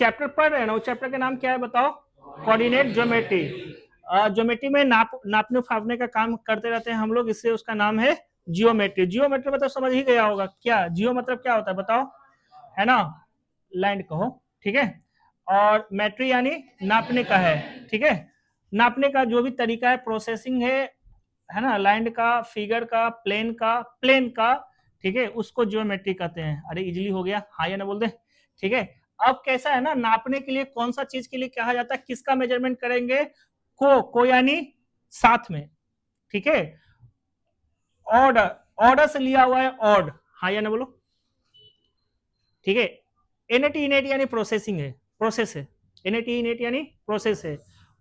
Chapter पढ़ रहे हैं ना, उस चैप्टर का नाम क्या है बताओ? Coordinate geometry. ज्योमेट्री में नापने फापने का काम करते रहते हैं हम लोग, इससे उसका नाम है जियोमेट्री। जियोमेट्री मतलब समझ ही गया होगा क्या, जियो मतलब क्या होता है बताओ, है ना? लैंड कहो, ठीक है। और मेट्री यानी नापने का है, ठीक है। नापने का जो भी तरीका है, प्रोसेसिंग है ना, लैंड का, फिगर का, प्लेन का, ठीक है, उसको जियोमेट्री कहते हैं। अरे इजीली हो गया, हाँ या ना बोल दे, ठीक है। अब कैसा है ना, नापने के लिए कौन सा चीज के लिए कहा जाता है, किसका मेजरमेंट करेंगे? को यानी साथ में, ठीक है। ऑर्डर, ऑर्डर से लिया हुआ है ऑर्ड, हाँ या ना बोलो, ठीक है। एनएटी इनेट यानी प्रोसेसिंग है, प्रोसेस है। एनएटी इनेट यानी प्रोसेस है।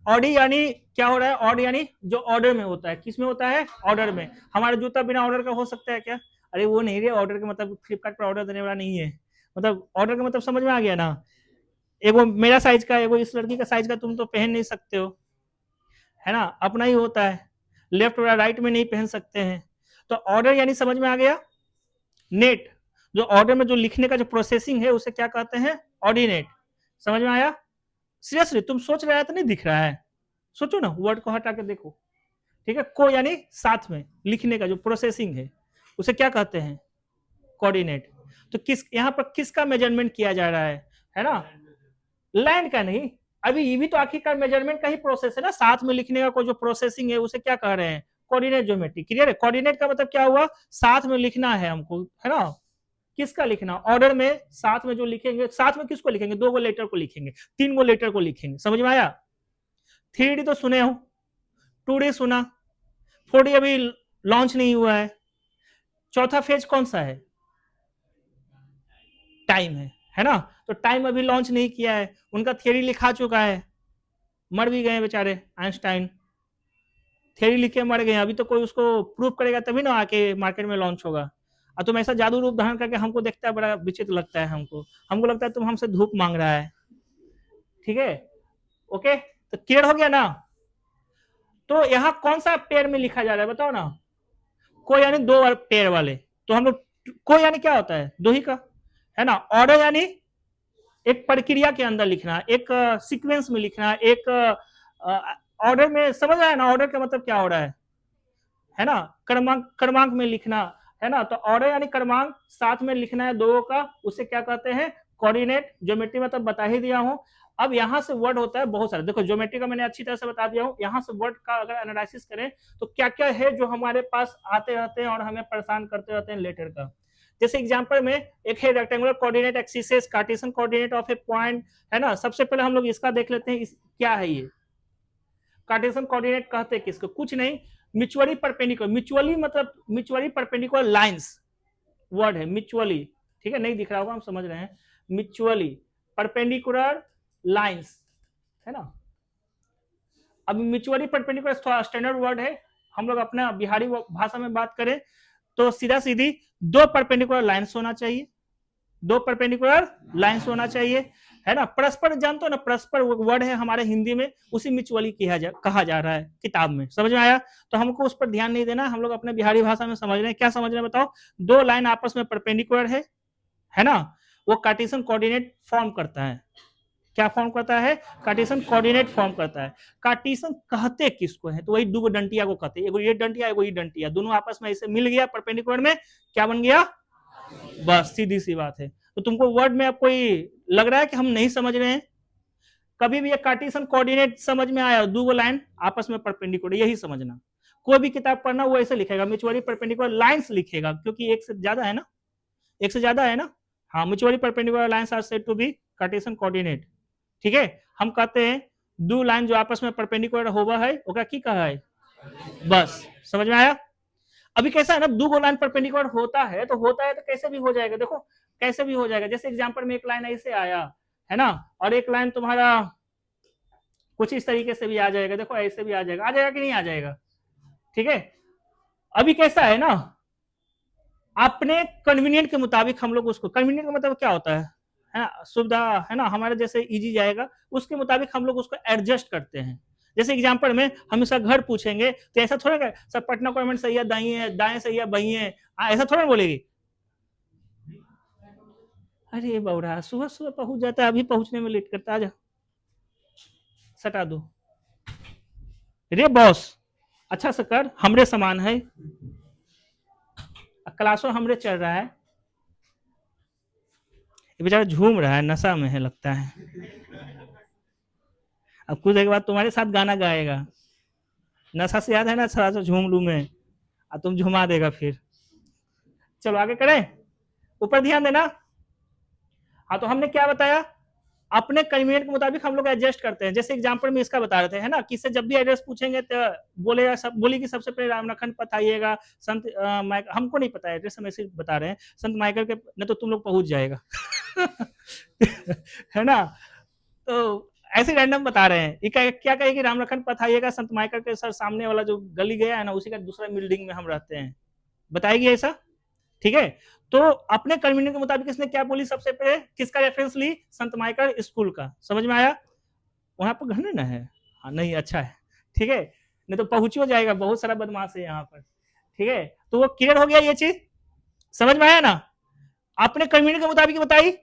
ऑडी यानी क्या हो रहा है? ऑड यानी जो ऑर्डर में होता है, किस में होता है? ऑर्डर में। हमारा जूता बिना ऑर्डर का हो सकता है क्या? अरे वो नहीं रे, ऑर्डर का मतलब फ्लिपकार्ट पर ऑर्डर देने वाला नहीं है, मतलब ऑर्डर का मतलब समझ में आ गया ना। एगो मेरा साइज का, एगो इस लड़की का साइज का तुम तो पहन नहीं सकते हो, है ना, अपना ही होता है, लेफ्ट और राइट में नहीं पहन सकते हैं। तो ऑर्डर यानी समझ में आ गया। नेट, जो ऑर्डर में जो लिखने का जो प्रोसेसिंग है उसे क्या कहते हैं? ऑर्डिनेट। समझ में आया? सीरियसली तुम सोच रहे तो नहीं दिख रहा है, सोचो ना, वर्ड को हटा के देखो, ठीक है। को यानी साथ में लिखने का जो प्रोसेसिंग है उसे क्या कहते हैं? कोऑर्डिनेट। तो किस यहाँ पर किसका मेजरमेंट किया जा रहा है ना? लैंड का नहीं, अभी ये भी तो आखिरकार मेजरमेंट का ही प्रोसेस है ना, साथ में लिखने का कोई जो प्रोसेसिंग है उसे क्या कह रहे हैं? Coordinate geometry. क्लियर है? कोऑर्डिनेट का मतलब क्या हुआ? साथ में लिखना है हमको, है ना। किसका लिखना? ऑर्डर में साथ में जो लिखेंगे, साथ में किसको लिखेंगे? 2 गो लेटर को लिखेंगे, 3 गो लेटर को लिखेंगे। समझ में आया? 3D तो सुने हो, 2D सुना, 4D अभी लॉन्च नहीं हुआ है। चौथा फेज कौन सा है? टाइम है ना। तो टाइम अभी लॉन्च नहीं किया है, उनका थियरी लिखा चुका है, मर भी गए बेचारे आइंस्टाइन, थियरी लिख के मर गए। अभी तो कोई उसको प्रूव करेगा तभी ना आके मार्केट में लॉन्च होगा। और तुम ऐसा जादू रूप धारण करके हमको देखता है, बड़ा विचित्र लगता है हमको, हमको लगता है तुम हमसे धूप मांग रहा है, ठीक है। ओके, तो क्लियर हो गया ना। तो यहाँ कौन सा पेयर में लिखा जा रहा है बताओ ना? को यानी 2 पेयर वाले, तो हम लोग को यानी क्या होता है? 2 ही का, है ना। ऑर्डर यानी एक प्रक्रिया के अंदर लिखना, एक सीक्वेंस में लिखना, एक ऑर्डर में, समझ रहा है ना? ऑर्डर का मतलब क्या हो रहा है ना, क्रमांक में लिखना, है ना। तो ऑर्डर यानी क्रमांक, साथ में लिखना है 2 का, उसे क्या कहते हैं? कोऑर्डिनेट। ज्योमेट्री मतलब बता ही दिया हूं। अब यहां से वर्ड होता है बहुत सारे, देखो ज्योमेट्री का मैंने अच्छी तरह से बता दिया हूं। यहां से वर्ड का अगर एनालिसिस करें तो क्या क्या है जो हमारे पास आते रहते हैं और हमें परेशान करते रहते हैं लेटर का। जैसे एग्जांपल में एक है rectangular coordinate axis, Cartesian coordinate of a point, है ना। सबसे पहले हम लोग इसका देख लेते हैं, क्या है ये कार्टेशियन कोऑर्डिनेट कहते हैं किसको? कुछ नहीं, म्यूचुअली परपेंडिकुलर। म्यूचुअली मतलब म्यूचुअली परपेंडिकुलर लाइंस वर्ड है, म्यूचुअली, ठीक है। नहीं दिख रहा होगा, हम समझ रहे हैं। म्यूचुअली परपेंडिकुलर लाइंस, है ना। अब म्यूचुअली परपेंडिकुलर स्टैंडर्ड वर्ड है, हम लोग अपना बिहारी भाषा में बात करें तो सीधा सीधी 2 परपेंडिकुलर लाइंस होना चाहिए, 2 परपेंडिकुलर लाइंस होना चाहिए, है ना। परस्पर जानते हो ना, परस्पर वर्ड है हमारे हिंदी में, उसी म्यूचुअली कहा जा रहा है किताब में। समझ में आया? तो हमको उस पर ध्यान नहीं देना, हम लोग अपने बिहारी भाषा में समझ रहे हैं। क्या समझ रहे हैं बताओ? 2 लाइन आपस में परपेंडिकुलर है ना, वो कार्टेशियन कोऑर्डिनेट फॉर्म करता है। क्या फॉर्म करता है? कार्टेशियन कोऑर्डिनेट फॉर्म करता है। कार्टेशियन कहते किसको है? तो वही 2 डंटिया को कहते हैं, एगो ये डंटिया, एगो ये डंटिया, दोनों आपस में ऐसे मिल गया परपेंडिकुलर में, क्या बन गया? बस सीधी सी बात है। तो तुमको वर्ड में अब कोई लग रहा है कि हम नहीं समझ रहे हैं? कभी भी ये कार्टेशियन कोऑर्डिनेट समझ में आया, 2 लाइन आपस में परपेंडिकुलर, यही समझना। कोई भी किताब पढ़ना वो ऐसे लिखेगा, म्यूचुअली परपेंडिकुलर लाइंस लिखेगा, क्योंकि एक से ज्यादा है ना, एक से ज्यादा है ना। हाँ, mutually perpendicular lines are said to be Cartesian coordinate, ठीक है। हम कहते हैं 2 लाइन जो आपस में परपेंडिकुलर होगा है, ओका की कहा है? बस समझ में आया? अभी कैसा है ना, 2 लाइन परपेंडिकुलर होता है तो कैसे भी हो जाएगा, देखो कैसे भी हो जाएगा। जैसे एग्जांपल में एक लाइन ऐसे आया, है ना, और एक लाइन तुम्हारा कुछ इस तरीके से भी आ जाएगा, देखो ऐसे भी आ जाएगा कि नहीं आ जाएगा, ठीक है। अभी कैसा है ना, अपने कन्वीनियंट के मुताबिक हम लोग उसको, कन्वीनियंट का मतलब क्या होता है ना, सुविधा, है ना, हमारे जैसे इजी जाएगा उसके मुताबिक हम लोग उसको एडजस्ट करते हैं। जैसे एग्जांपल में हम इसका घर पूछेंगे तो ऐसा थोड़ा सब पटना गवर्नमेंट सही है, दाएं सही है, बही है, ऐसा थोड़ा बोलेगी, अरे बौरा सुबह सुबह पहुंच जाता है, अभी पहुंचने में लेट करता, आजा सटा दो। रे बॉस अच्छा से कर, हमरे समान है, क्लासों हमरे चल रहा है, ये बेचारा झूम रहा है, नशा में है लगता है। अब कुछ देर के बाद तुम्हारे साथ गाना गाएगा, नशा से याद है ना, थोड़ा सा झूम लू मैं, और तुम झुमा देगा फिर। चलो आगे करें, ऊपर ध्यान देना। हाँ तो हमने क्या बताया, अपने कन्वीनियंट के मुताबिक हम लोग एडजस्ट करते हैं। जैसे एग्जांपल में इसका बता रहे थे, है ना, किससे जब भी एड्रेस पूछेंगे तो बोलेगा, बोली कि सबसे पहले रामलखन पथ आइएगा, संत हमको नहीं पता एड्रेस, हम ऐसे बता रहे हैं, संत माइकल के, नहीं तो तुम लोग पहुंच जाएगा। है ना, तो ऐसे रैंडम बता रहे हैं। ये क्या कहेगी, रामलखन पथ आइएगा, संत माइकल के सर सामने वाला जो गली गया है ना, उसी का दूसरा बिल्डिंग में हम रहते हैं, बताएगी ऐसा। ठीक है, तो अपने कन्वीनियंट के मुताबिक इसने क्या बोली, सबसे पहले किसका रेफरेंस ली, संत माइकल स्कूल का। समझ में आया, वहां पर घर ना है, हाँ नहीं अच्छा है, ठीक है, नहीं तो पहुंच हो जाएगा, बहुत सारा बदमाश है यहाँ पर। ठीक है, तो वो क्लियर हो गया, ये चीज समझ में आया ना, अपने कन्वीनियंट के मुताबिक बताई,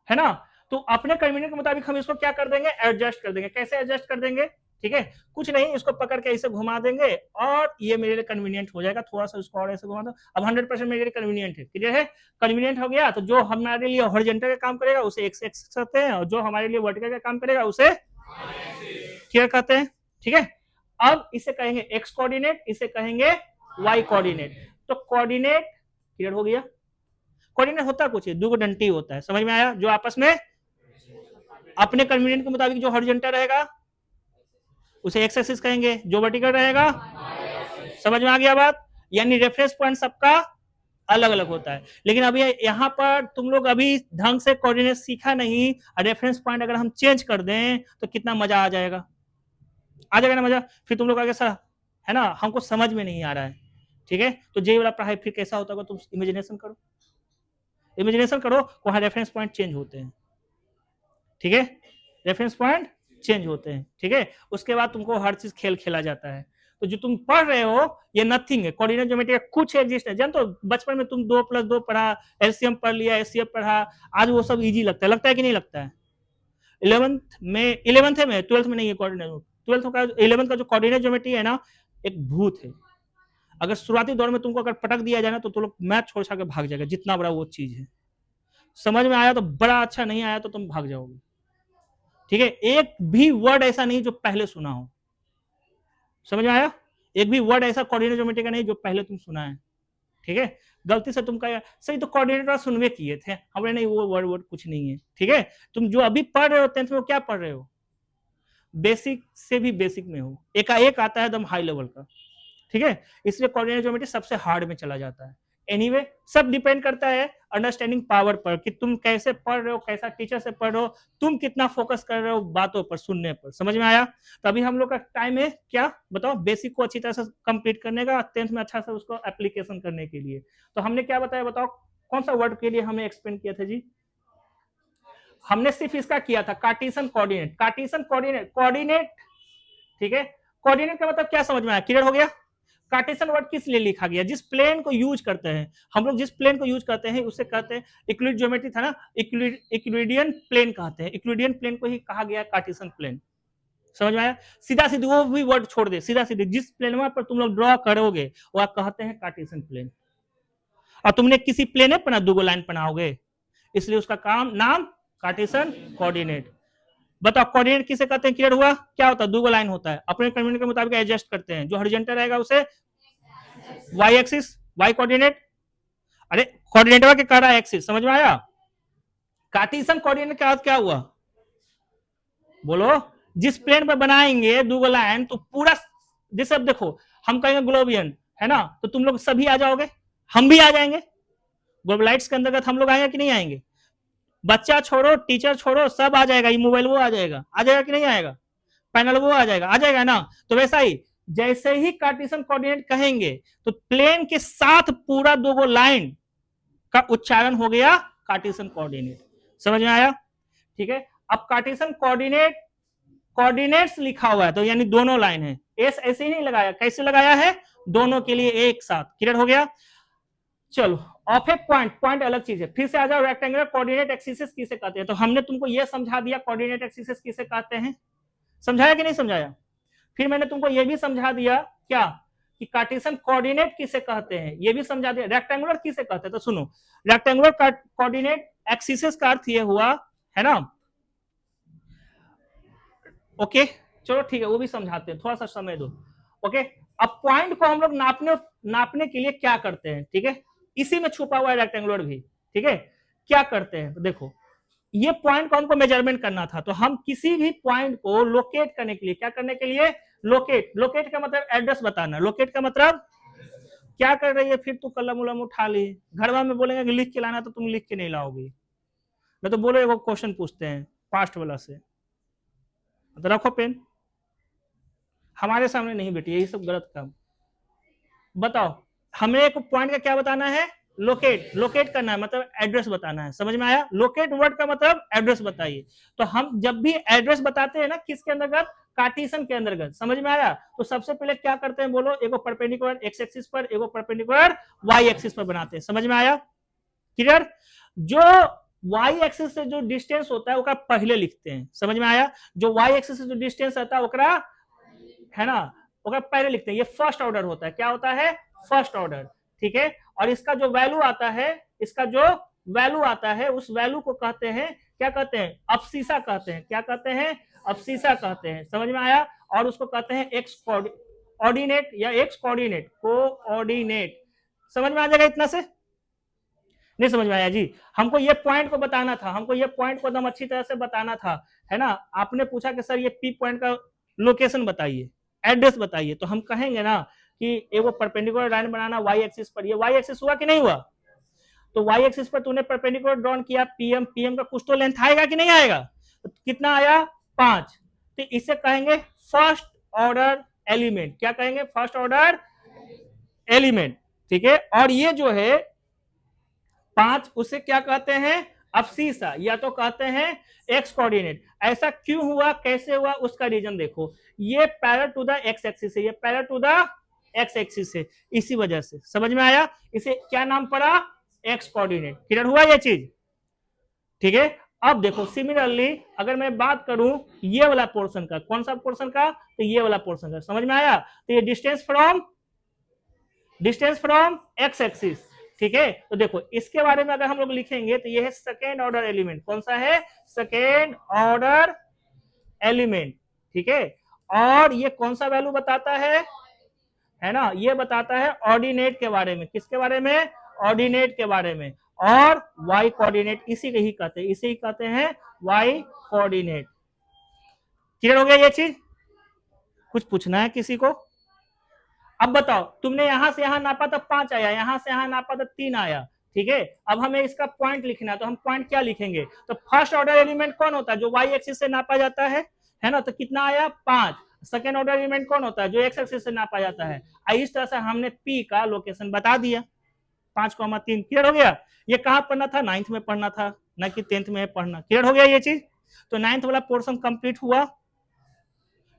है ना। तो अपने कन्वीनियंट के मुताबिक हम इसको क्या कर देंगे, एडजस्ट कर देंगे। कैसे एडजस्ट कर देंगे, ठीक है, कुछ नहीं, इसको पकड़ के ऐसे घुमा देंगे और ये मेरे लिए कन्वीनियंट हो जाएगा। थोड़ा सा इसको और ऐसे घुमा दो, अब 100% मेरे लिए कन्वीनियंट है, क्लियर है, कन्वीनियंट हो गया। तो जो हमारे लिए हॉरिजॉन्टल का काम करेगा उसे एक्स एक्सिस कहते हैं, और जो हमारे लिए वर्टिकल का काम करेगा उसे क्लियर कहते हैं। ठीक है, अब इसे कहेंगे एक्स कोऑर्डिनेट, इसे कहेंगे वाई कोऑर्डिनेट। तो कोऑर्डिनेट क्लियर हो गया, कोऑर्डिनेट होता कुछ है, दो डंटी होता है, समझ में आया, जो आपस में अपने कन्वीनियंट के मुताबिक जो हॉरिजॉन्टल रहेगा उसे एक्स एक्सिस कहेंगे, जो वर्टिकल रहेगा, समझ में आ गया बात। यानी रेफरेंस पॉइंट सबका अलग अलग होता है। लेकिन अभी यहाँ पर तुम लोग अभी ढंग से कोऑर्डिनेट सीखा नहीं, रेफरेंस पॉइंट अगर हम चेंज कर दें तो कितना मजा आ जाएगा, आ जाएगा ना मजा। फिर तुम लोग आगे सर, है ना, हमको समझ में नहीं आ रहा है, ठीक है, तो जे वाला पढ़ाई फिर कैसा होता होगा, तुम इमेजिनेशन करो, इमेजिनेशन करो, वहां रेफरेंस पॉइंट चेंज होते हैं, ठीक है, रेफरेंस पॉइंट चेंज होते हैं, ठीक है। उसके बाद तुमको हर चीज खेल खेला जाता है। तो जो तुम पढ़ रहे हो ये नथिंग है, कोऑर्डिनेट ज्योमेट्री का कुछ एग्जिस्ट है। जानते हो बचपन में तुम 2+2 पढ़ा, एलसीएम पढ़ लिया, एचसीएफ पढ़ा, आज वो सब इजी लगता है कि नहीं लगता है। 11th में 12th में नहीं है कोऑर्डिनेट, 12th का 11th का जो कोऑर्डिनेट ज्योमेट्री है ना, एक भूत है। अगर शुरुआती दौर में तुमको अगर पटक दिया जाए ना तो तुम लोग मैथ छोड़ छाड़ के भाग जाएगा, जितना बड़ा वो चीज है। समझ में आया तो बड़ा अच्छा, नहीं आया तो तुम भाग जाओगे, ठीक है। एक भी वर्ड ऐसा नहीं जो पहले सुना हो, समझ में आया, एक भी वर्ड ऐसा कोऑर्डिनेट ज्योमेट्री का नहीं जो पहले तुम सुना है, ठीक है। गलती से तुम कहा सही तो कोऑर्डिनेटर सुनवे किए थे, हमने नहीं, वो वर्ड कुछ नहीं है, ठीक है। तुम जो अभी पढ़ रहे हो 10th में, क्या पढ़ रहे हो, बेसिक से भी बेसिक में हो, एकाएक आता है एकदम हाई लेवल का, ठीक है। इसलिए कोऑर्डिनेट ज्योमेट्री सबसे हार्ड में चला जाता है। एनीवे सब डिपेंड करता है अंडरस्टैंडिंग पावर पर, कि तुम कैसे पढ़ रहे हो, कैसा टीचर से पढ़ रहे हो, तुम कितना फोकस कर रहे हो बातों पर, सुनने पर। समझ में आया। तो अभी हम लोग का टाइम है क्या बताओ, बेसिक को अच्छी तरह से कंप्लीट करने का, 10th में अच्छा से उसको एप्लीकेशन करने के लिए। तो हमने क्या बताया, बताओ कौन सा वर्ड के लिए हमें एक्सप्लेन किया था जी, हमने सिर्फ इसका किया था कार्टेशियन कोऑर्डिनेट, कार्टेशियन कोऑर्डिनेट, ठीक है। कोऑर्डिनेट का मतलब क्या समझ में आया, क्लियर हो गया। कार्टेशियन वर्ड किस लिए लिखा गया, जिस प्लेन को यूज करते हैं हम लोग, जिस प्लेन को यूज करते हैं उसे कहते हैं, इक्विड ज्योमेट्री था ना, इक्विडियन प्लेन कहते हैं, इक्विडियन प्लेन को ही कहा गया कार्टेशियन प्लेन। समझ में आया, सीधा सीधी वो भी वर्ड छोड़ दे, सीधा सीधी जिस प्लेन पर तुम लोग ड्रॉ करोगे वो आप कहते हैं कार्टेशियन प्लेन। और तुमने किसी प्लेन पर ना दो लाइन बनाओगे, इसलिए उसका नाम कार्टेशियन कोऑर्डिनेट। बताओ कोऑर्डिनेट किसे कहते हैं, क्लियर हुआ, क्या होता है, दो लाइन होता है, अपने कन्वीनियंट के मुताबिक एडजस्ट करते हैं, जो हॉरिजॉन्टल रहेगा उसे वाई एक्सिस, वाई कोऑर्डिनेट, अरे कोऑर्डिनेटर के कह रहा है एक्सिस, समझ में आया। कार्टेशियन कोऑर्डिनेट का अर्थ क्या हुआ, बोलो, जिस प्लेन पर बनाएंगे दो लाइन तो पूरा, जैसे अब देखो हम कहेंगे ग्लोबियन, है ना, तो तुम लोग सभी आ जाओगे, हम भी आ जाएंगे, ग्लोबलाइट्स के अंतर्गत हम लोग आएंगे कि नहीं आएंगे, बच्चा छोड़ो टीचर छोड़ो सब आ जाएगा, ये मोबाइल वो आ जाएगा कि नहीं आएगा, पैनल वो आ जाएगा ना। तो वैसा ही जैसे ही कार्टेशियन कोऑर्डिनेट कहेंगे तो प्लेन के साथ पूरा दो लाइन का उच्चारण हो गया कार्टेशियन कोऑर्डिनेट। समझ में आया, ठीक है। अब कार्टेशियन कोऑर्डिनेट्स लिखा हुआ है तो यानी दोनों लाइन है, एस ऐसे ही नहीं लगाया, कैसे लगाया है, दोनों के लिए एक साथ, क्लियर हो गया। चलो ऑफ ए पॉइंट, पॉइंट अलग चीज है। फिर से आ जाओ, रेक्टेंगुलर कोऑर्डिनेट एक्सिस किसे कहते हैं? तो हमने तुमको ये समझा दिया कोऑर्डिनेट एक्सिस किसे कहते हैं, समझाया कि नहीं समझाया? फिर मैंने तुमको ये भी समझा दिया क्या कि कार्टेशियन कोऑर्डिनेट किसे कहते हैं, ये भी समझा दिया। रेक्टेंगुलर किसे कहते हैं? तो सुनो, रेक्टेंगुलर कोऑर्डिनेट एक्सिस का अर्थ ये हुआ, है ना, ओके चलो ठीक है, वो भी समझाते हैं, थोड़ा सा समय दो। ओके, अब पॉइंट को हम लोग नापने के लिए क्या करते हैं, ठीक है, इसी में छुपा हुआ है रेक्टेंगुलर भी, ठीक है। क्या करते हैं, तो देखो ये पॉइंट को हमको मेजरमेंट करना था, तो हम किसी भी पॉइंट को लोकेट करने के लिए, क्या करने के लिए, लोकेट का मतलब एड्रेस बताना, लोकेट का मतलब क्या कर रही है, फिर तू कलम उलम उठा ली, घर में बोलेंगे कि लिख के लाना, तो तुम लिख के नहीं लाओगी, मैं तो बोलो वो क्वेश्चन पूछते हैं पास्ट वाला से, तो रखो पेन, हमारे सामने नहीं बेटी, यही सब गलत काम। बताओ, हमें एक पॉइंट का क्या बताना है, लोकेट करना है, मतलब एड्रेस बताना है, समझ में आया? लोकेट वर्ड का मतलब एड्रेस बताइए। तो हम जब भी एड्रेस बताते हैं ना, किसके अंतर्गत, कार्टेशियन के अंतर्गत, समझ में आया? तो सबसे पहले क्या करते हैं बोलो, एगो परपेंडिकुलर एक्स एक्सिस पर, एगो परपेंडिकुलर वाई एक्सिस पर बनाते हैं, समझ में आया? क्लियर? जो वाई एक्सिस से जो डिस्टेंस होता है वो पहले लिखते हैं, समझ में आया? जो वाई एक्सिस से जो डिस्टेंस आता है वो, है ना, वो पहले लिखते हैं, ये फर्स्ट ऑर्डर होता है, क्या होता है, फर्स्ट ऑर्डर, ठीक है। और इसका जो वैल्यू आता है, इसका जो वैल्यू आता है, उस वैल्यू को कहते हैं, क्या कहते हैं, अब्सीसा कहते हैं, क्या कहते हैं, अब्सीसा कहते हैं, समझ में आया? और उसको कहते हैं एक्स ऑर्डिनेट या एक्स कोऑर्डिनेट, कोऑर्डिनेट, समझ में आ जाएगा इतना से? नहीं समझ में आया जी? हमको ये पॉइंट को बताना था, हमको ये पॉइंट को एकदम अच्छी तरह से बताना था, है ना। आपने पूछा कि सर ये पी पॉइंट का लोकेशन बताइए, एड्रेस बताइए, तो हम कहेंगे ना कि एगो परपेंडिकुलर लाइन बनाना वाई एक्सिस पर, ये वाई एक्सिस हुआ कि नहीं हुआ? तो वाई एक्सिस पर तूने परपेंडिकुलर ड्रॉन किया, पीएम, पीएम का कुछ तो लेंथ आएगा कि नहीं आएगा? तो कितना आया, 5, तो इसे कहेंगे फर्स्ट ऑर्डर एलिमेंट, क्या कहेंगे, फर्स्ट ऑर्डर एलिमेंट, ठीक है। और ये जो है 5, उसे क्या कहते हैं, अब्सीसा, या तो कहते हैं एक्स कोऑर्डिनेट। ऐसा क्यों हुआ, कैसे हुआ, उसका रीजन देखो, ये parallel to the X axis है, ये parallel to the X axis है, इसी वजह से, समझ में आया? इसे क्या नाम पड़ा, एक्स कोऑर्डिनेट। क्लियर हुआ ये चीज? ठीक है। अब देखो सिमिलरली अगर मैं बात करूं ये वाला पोर्शन का, कौन सा पोर्शन का, तो ये वाला पोर्शन का, समझ में आया? तो ये डिस्टेंस फ्रॉम एक्स एक्सिस, ठीक है। तो देखो इसके बारे में अगर हम लोग लिखेंगे तो ये है सेकेंड ऑर्डर एलिमेंट, कौन सा है, सेकेंड ऑर्डर एलिमेंट, ठीक है। और ये कौन सा वैल्यू बताता है ना, ये बताता है ऑर्डिनेट के बारे में, किसके बारे में, ऑर्डिनेट के बारे में। और वाई कोऑर्डिनेट इसी को ही कहते हैं, इसे ही कहते हैं वाई कोऑर्डिनेट। क्लियर हो गया ये चीज? कुछ पूछना है किसी को? अब बताओ, तुमने यहां से यहां नापा तो 5 आया, यहां से यहां नापा तो 3 आया, ठीक है। अब हमें इसका पॉइंट लिखना है, तो हम पॉइंट क्या लिखेंगे, तो फर्स्ट ऑर्डर एलिमेंट कौन होता है, जो वाई एक्सिस से नापा जाता है ना, तो कितना आया, 5। सेकेंड ऑर्डर एलिमेंट कौन होता है, जो एक्स एक्सिस से नापा जाता है। इस तरह से हमने पी का लोकेशन बता दिया, 5,3। क्लियर हो गया? ये कहां पढ़ना था, 9th में पढ़ना था, ना कि 10th में पढ़ना। क्लियर हो गया ये चीज? तो 9th वाला पोर्शन कंप्लीट हुआ,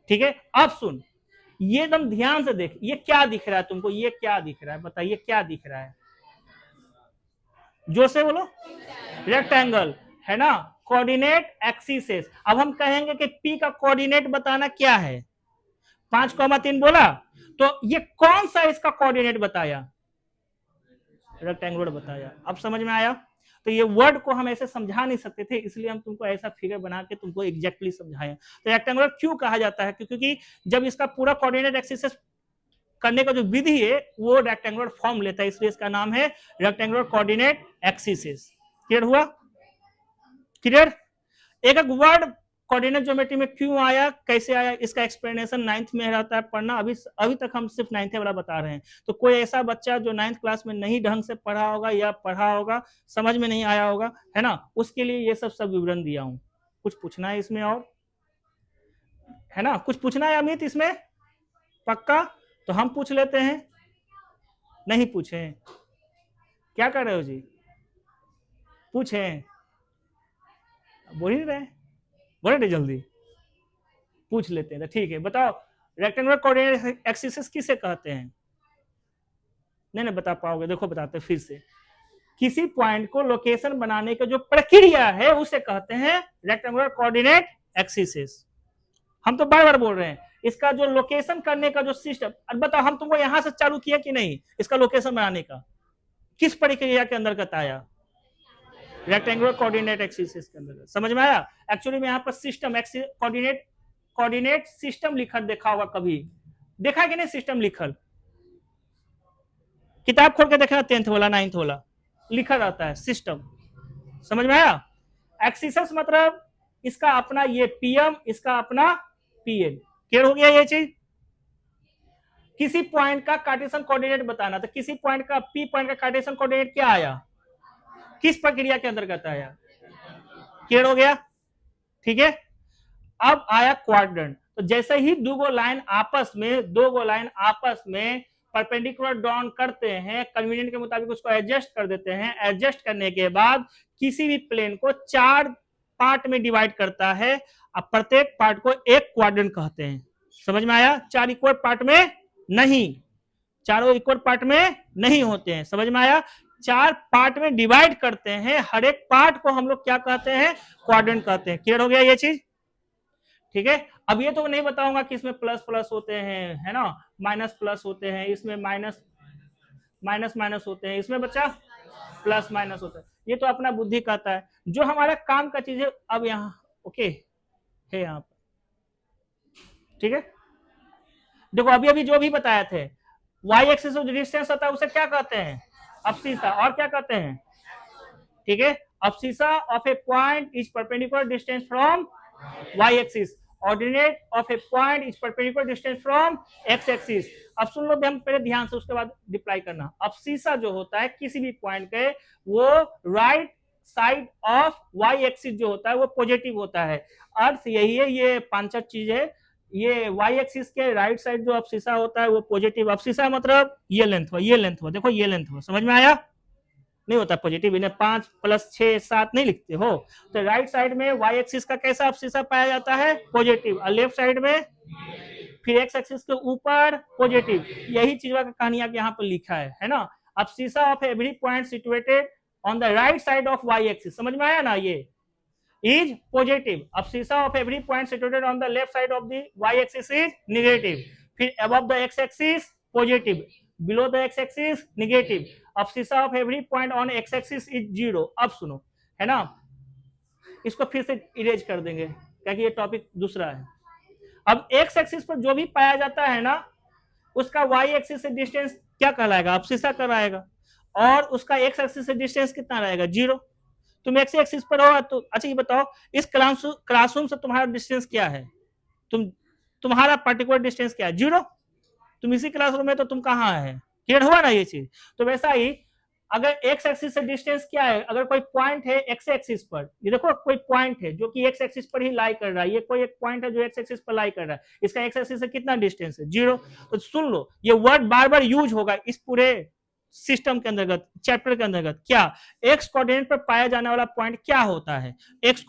ठीक है। अब सुन, ये एकदम ध्यान से देख, ये क्या दिख रहा है तुमको, ये क्या दिख रहा है, बताइए क्या दिख रहा है, जोर से बोलो, रेक्टेंगल, है ना, कोऑर्डिनेट एक्सिस। अब हम कहेंगे कि पी का कोऑर्डिनेट बताना क्या है, 5,3 बोला, तो ये कौन सा इसका कोऑर्डिनेट बताया, रेक्टेंगुलर बताया। अब समझ में आया? तो ये वर्ड को हम ऐसे समझा नहीं सकते थे, इसलिए हम तुमको ऐसा फिगर बना के तुमको एग्जैक्टली समझाया। तो रेक्टेंगुलर क्यों कहा जाता है, क्योंकि जब इसका पूरा कोऑर्डिनेट एक्सिस करने का जो विधि है वो रेक्टेंगुलर फॉर्म लेता है, इसलिए इसका नाम है रेक्टेंगुलर कोऑर्डिनेट एक्सिस। क्लियर हुआ? क्लियर? एक एक वर्ड कोऑर्डिनेट ज्योमेट्री में क्यों आया, कैसे आया, इसका एक्सप्लेनेशन 9th में रहता है पढ़ना। अभी तक हम सिर्फ 9th वाला बता रहे हैं। तो कोई ऐसा बच्चा जो 9th क्लास में नहीं ढंग से पढ़ा होगा या पढ़ा होगा, समझ में नहीं आया होगा, है ना, उसके लिए ये सब विवरण दिया हूं। कुछ पूछना है इसमें और, है ना, कुछ पूछना है अमित इसमें, पक्का? तो हम पूछ लेते हैं, नहीं पूछे, क्या कर रहे हो जी, पूछे, बोल ही रहे, बोले जल्दी, पूछ लेते हैं। तो ठीक है, बताओ रेक्टेंगुलर कोऑर्डिनेट एक्सिस किसे कहते हैं? नहीं बता पाओगे, देखो बताते फिर से। किसी पॉइंट को लोकेशन बनाने की जो प्रक्रिया है उसे कहते हैं रेक्टेंगुलर कोऑर्डिनेट एक्सिस। हम तो बार बार बोल रहे हैं, इसका जो लोकेशन करने का जो सिस्टम, बताओ हम तुमको यहां से चालू किया कि नहीं, इसका लोकेशन बनाने का किस प्रक्रिया के अंतर्गत आया, रेक्टेंगुलर कोऑर्डिनेट एक्सिस के अंदर। समझ में आया? एक्चुअली में यहाँ पर सिस्टम कोऑर्डिनेट सिस्टम लिखल देखा होगा कभी, देखा कि नहीं सिस्टम लिखल, किताब खोल के देखना 10th वाला 9th वाला लिखा रहता है सिस्टम। समझ में आया? एक्सिस मतलब इसका अपना ये पीएम, इसका अपना पीएन। क्लियर हो गया ये चीज? किसी पॉइंट का कार्टेशियन कोऑर्डिनेट बताना, तो किसी पॉइंट का पी पॉइंट का कार्टेशियन कोऑर्डिनेट क्या आया, किस प्रक्रिया के अंतर्गत आया? क्लियर हो गया? ठीक है। अब आया क्वाड्रेंट, तो जैसे ही दो गो लाइन आपस में परपेंडिकुलर ड्रॉन करते हैं, कन्वीनियंट के मुताबिक उसको एडजस्ट कर देते हैं, एडजस्ट करने के बाद किसी भी प्लेन को 4 पार्ट में डिवाइड करता है, अब प्रत्येक पार्ट को एक क्वाड्रेंट कहते हैं। समझ में आया? 4 इक्वल पार्ट में नहीं, चारों इक्वल पार्ट में नहीं होते हैं। समझ में आया? 4 पार्ट में डिवाइड करते हैं, हर एक पार्ट को हम लोग क्या कहते हैं, क्वाड्रेंट कहते हैं। क्लियर हो गया ये चीज? ठीक है। अब ये तो नहीं बताऊंगा कि इसमें प्लस प्लस होते हैं, है ना, माइनस प्लस होते हैं, इसमें माइनस माइनस होते हैं, इसमें बच्चा प्लस माइनस होता है, ये तो अपना बुद्धि कहता है। जो हमारा काम का चीज है अब यहाँ ओके है यहाँ पर, ठीक है। देखो अभी अभी जो भी बताए थे, वाई एक्सिस जो डिस्टेंस होता है उसे क्या कहते हैं, अब्सिसा, और क्या कहते हैं, ठीक है, abscissa of a point is perpendicular distance from Y axis, ordinate of a point is perpendicular distance from X axis. अब सुन लो हम पहले ध्यान से, उसके बाद रिप्लाई करना। अब्सिसा जो होता है किसी भी पॉइंट के, वो right side of Y axis जो होता है वो पॉजिटिव होता है। अर्थ यही है, ये 5 चीज है, ये वाई एक्सिस के राइट साइड जो अब्सिसा होता है वो पॉजिटिव। अब्सिसा मतलब ये लेंथ हुआ, ये लेंथ हुआ, देखो ये लेंथ हुआ, समझ में आया? नहीं होता पॉजिटिव, इन्हें 5 + 6 7 नहीं लिखते हो। तो राइट साइड में वाई एक्सिस का कैसा अब्सिसा पाया जाता है, पॉजिटिव, और लेफ्ट साइड में फिर एक्स एक्सिस के ऊपर पॉजिटिव। यही चीज का कहानी यहाँ पर लिखा है ना। Abscissa of every point situated on the right side of Y axis, समझ में आया ना, ये is positive. Abscissa of every point situated on the left side of the Y axis is negative. फिर above the X axis positive, below the X axis negative. Abscissa of every point on X axis is 0। अब सुनो, है ना, इसको फिर से erase कर देंगे क्योंकि ये टॉपिक दूसरा है। अब एक्स एक्सिस पर जो भी पाया जाता है ना, उसका वाई एक्सिस से डिस्टेंस क्या कहलाएगा, अब्सिसा कहलाएगा, और उसका एक्स एक्सिस से डिस्टेंस कितना रहेगा, 0। तुम एक्स एक्सिस पर हो तो अच्छा ये बताओ, इस क्लासरूम से तुम्हारा डिस्टेंस क्या है, तुम्हारा पर्टिकुलर डिस्टेंस क्या है, 0। तुम इसी क्लासरूम में तो तुम कहाँ है, क्लियर हुआ ना ये चीज। तो वैसा ही अगर एक्स एक्सिस से डिस्टेंस क्या है, अगर कोई पॉइंट है एक्स एक्सिस पर, ये देखो कोई पॉइंट है जो कि एक्स एक्सिस पर ही लाई कर रहा है, ये कोई एक पॉइंट है जो एक्स एक्सिस पर लाई कर रहा है, इसका एक्स एक्सिस से कितना डिस्टेंस है, 0। तो सुन लो, ये वर्ड बार बार यूज होगा इस पूरे सिस्टम के अंतर्गत, चैप्टर के अंतर्गत। क्या एक्स कोऑर्डिनेट पर पाया जाने वाला पॉइंट क्या होता है, x,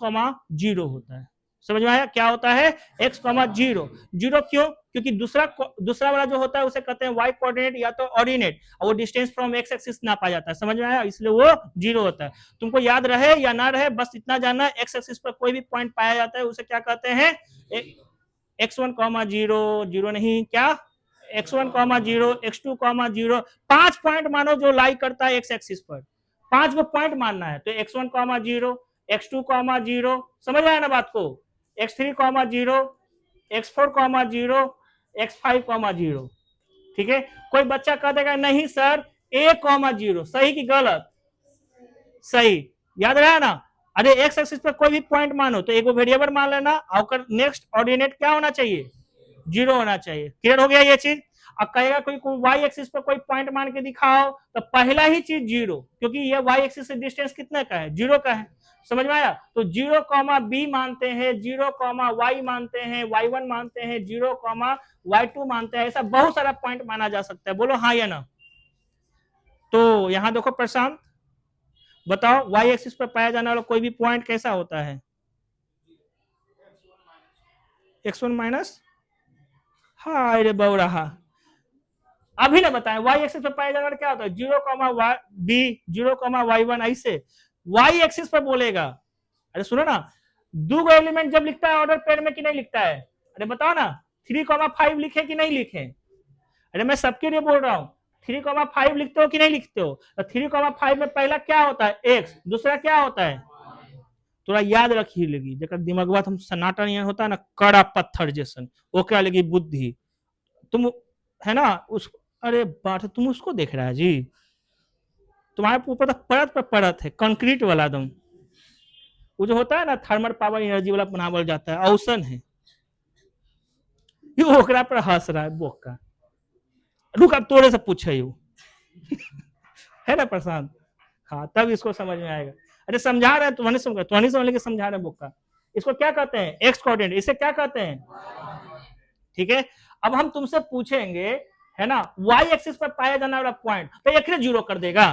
0 होता है। समझ में आया? क्या होता है, x, 0। 0 क्यों? क्योंकि दूसरा वाला जो होता है उसे कहते हैं वाई कोऑर्डिनेट या तो ऑर्डिनेट, और वो डिस्टेंस फ्रॉम एक्स एक्सिस नापा जाता है। समझ में आया? इसलिए वो 0 होता है। तुमको याद रहे या ना रहे, बस इतना जानना, एक्स एक्सिस पर कोई भी पॉइंट पाया जाता है उसे क्या कहते हैं, x1, 0, 0 नहीं, क्या x1, 0, x2, 0, 5 पॉइंट मानो जो लाई करता है एक्स एक्सिस पर, 5 को पॉइंट मानना है, तो x1, 0, x2, 0, समझ आया ना बात को, x3, 0, x4, 0, x5, 0। ठीक है। कोई बच्चा कह देगा नहीं सर a, 0, सही कि गलत, सही, याद रहा ना। अरे एक्स एक्सिस पर कोई भी पॉइंट मानो तो एक वेरिएबल मान लेना, और नेक्स्ट ऑर्डिनेट क्या होना चाहिए, 0 होना चाहिए। क्लियर हो गया ये चीज। अब कहेगा कोई वाई एक्सिस पर कोई पॉइंट मान के दिखाओ, तो पहला ही चीज 0, क्योंकि ये वाई एक्सिस से डिस्टेंस कितने का है, 0 का है। समझ में आया? तो 0, b मानते हैं, 0, y मानते हैं, y1 मानते हैं, 0, y2 मानते हैं, ऐसा बहुत सारा पॉइंट माना जा सकता है। बोलो हाँ या ना। तो यहां देखो प्रशांत, बताओ वाई एक्सिस पर पाया जाने वाला कोई भी पॉइंट कैसा होता है, x1 माइनस, हाँ अरे बहु रहा, अभी ना बताएं वाई एक्सिस पर पाया जाने वाला क्या होता है, 0,b 0,y1 ऐसे वाई एक्सिस पर बोलेगा। अरे सुनो ना, दो एलिमेंट जब लिखता है ऑर्डर पेयर में कि नहीं लिखता है, अरे बताओ ना 3,5 लिखे कि नहीं लिखे, अरे मैं सबके लिए बोल रहा हूं 3,5 लिखते हो कि नहीं लिखते हो, तो 3,5 में पहला क्या होता है एक्स, दूसरा क्या होता है, थोड़ा याद रखी लगी जब दिमागवा हम सन्नाटा नहीं होता ना कड़ा पत्थर जैसन, वो क्या लगी बुद्धि तुम, है ना उस, अरे बात तुम उसको देख रहा है जी, तुम्हारे ऊपर तो परत पर परत है कंक्रीट वाला दम, वो जो होता है ना थर्मल पावर एनर्जी वाला बनावल जाता है, औसन है ये, ओकरा पर हंस रहा है बोका, रुक अब तोड़े से पूछे यू है ना प्रशांत, हाँ तब इसको समझ में आएगा। अरे समझा रहे हैं तुम्हारे समझ लेके समझा रहे हैं बोका, इसको क्या कहते हैं एक्स कोऑर्डिनेट, इसे क्या कहते हैं, ठीक है। अब हम तुमसे पूछेंगे है ना वाई एक्सिस पर पाया जाने वाला पॉइंट, तो एक जीरो कर देगा,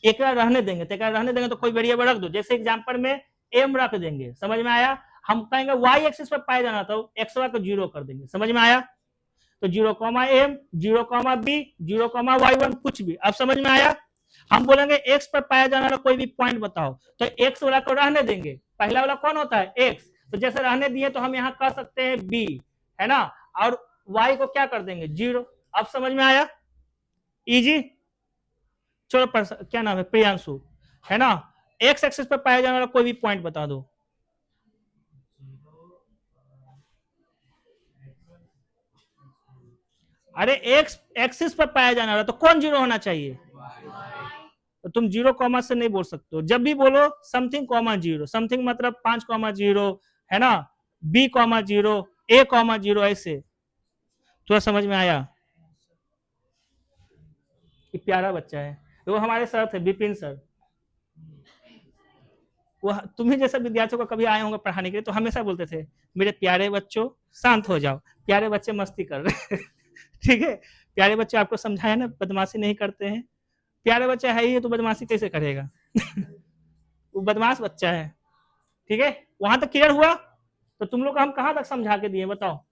एक रहने देंगे, तो रहने देंगे तो कोई वेरिएबल रख दो, जैसे एग्जांपल में एम रख देंगे, समझ में आया। हम कहेंगे वाई एक्सिस पर पाया जाना तो एक्स को जीरो कर देंगे, समझ में आया। तो 0,m 0,b 0,y1 कुछ भी, अब समझ में आया। हम बोलेंगे एक्स पर पाया जाने वाला कोई भी पॉइंट बताओ, तो एक्स वाला को रहने देंगे, पहला वाला कौन होता है एक्स, तो जैसे रहने दिए तो हम यहाँ कर सकते हैं बी, है ना, और वाई को क्या कर देंगे जीरो, अब समझ में आया इजी। चलो क्या नाम है प्रियांशु, है ना, एक्स एक्सिस पर पाया जाने वाला कोई भी पॉइंट बता दो। अरे एक्स एक्सिस पर पाया जाने वाला तो कौन जीरो होना चाहिए, तो तुम 0, से नहीं बोल सकते हो, जब भी बोलो समथिंग कॉमा जीरो, समथिंग मतलब 5,0, है ना, b,0 a,0 ऐसे, थोड़ा समझ में आया। कि प्यारा बच्चा है, वो हमारे सर थे विपिन सर, वो तुम्हें जैसे विद्यार्थियों को कभी आए होंगे पढ़ाने के लिए तो हमेशा बोलते थे मेरे प्यारे बच्चों शांत हो जाओ, प्यारे बच्चे मस्ती कर रहे हैं ठीक है, प्यारे बच्चे आपको समझाया ना बदमाशी नहीं करते हैं, प्यारे बच्चा है ही तो बदमाशी कैसे करेगा वो बदमाश बच्चा है, ठीक है। वहां तक क्लियर हुआ, तो तुम लोग हम कहां तक समझा के दिए बताओ,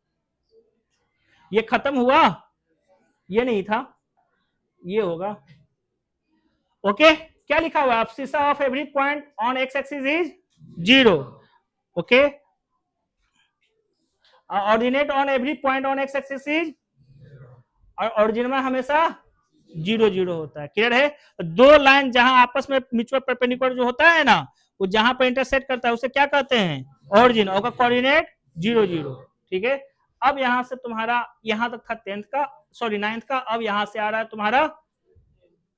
ये खत्म हुआ, ये नहीं था, ये होगा ओके। क्या लिखा हुआ है, abscissa of every point on X axis is zero, okay, ordinate on every point on X axis is, और ऑरिजिन में हमेशा 0, 0 होता है, क्लियर है। तो दो लाइन जहां आपस में म्यूचुअल परपेंडिकुलर जो होता है ना, वो जहां पर इंटरसेक्ट करता है उसे क्या कहते हैं ऑरिजिन, और कोऑर्डिनेट 0, 0, ठीक है। अब यहां से तुम्हारा यहां तक था 10th का, सॉरी 9th का, अब यहां से आ रहा है तुम्हारा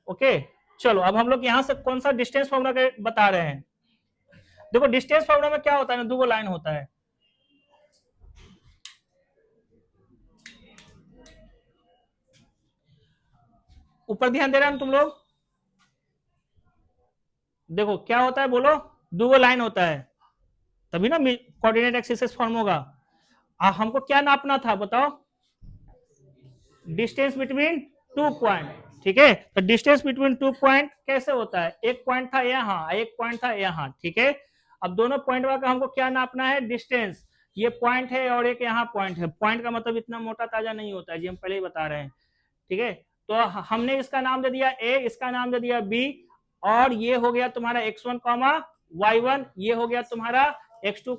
ओके। चलो अब हम लोग यहां से कौन सा डिस्टेंस फॉर्मूला बता रहे हैं, देखो डिस्टेंस फॉर्मूला में क्या होता है ना, दो लाइन होता है, ऊपर ध्यान दे रहे हैं तुम लोग, देखो क्या होता है बोलो, दो लाइन होता है, तभी ना कोऑर्डिनेट एक्सिस फॉर्म होगा। हमको क्या नापना था बताओ, डिस्टेंस बिटवीन टू पॉइंट, ठीक है। तो डिस्टेंस बिटवीन टू पॉइंट कैसे होता है, एक पॉइंट था यहाँ, एक पॉइंट था यहाँ, ठीक है। अब दोनों पॉइंट का हमको क्या नापना है डिस्टेंस, ये पॉइंट है और एक यहाँ पॉइंट है, पॉइंट का मतलब इतना मोटा ताजा नहीं होता है जी, हम पहले ही बता रहे हैं, ठीक है। तो हमने इसका नाम दे दिया ए, इसका नाम दे दिया बी, और ये हो गया तुम्हारा x1, y1, ये हो गया तुम्हारा x2,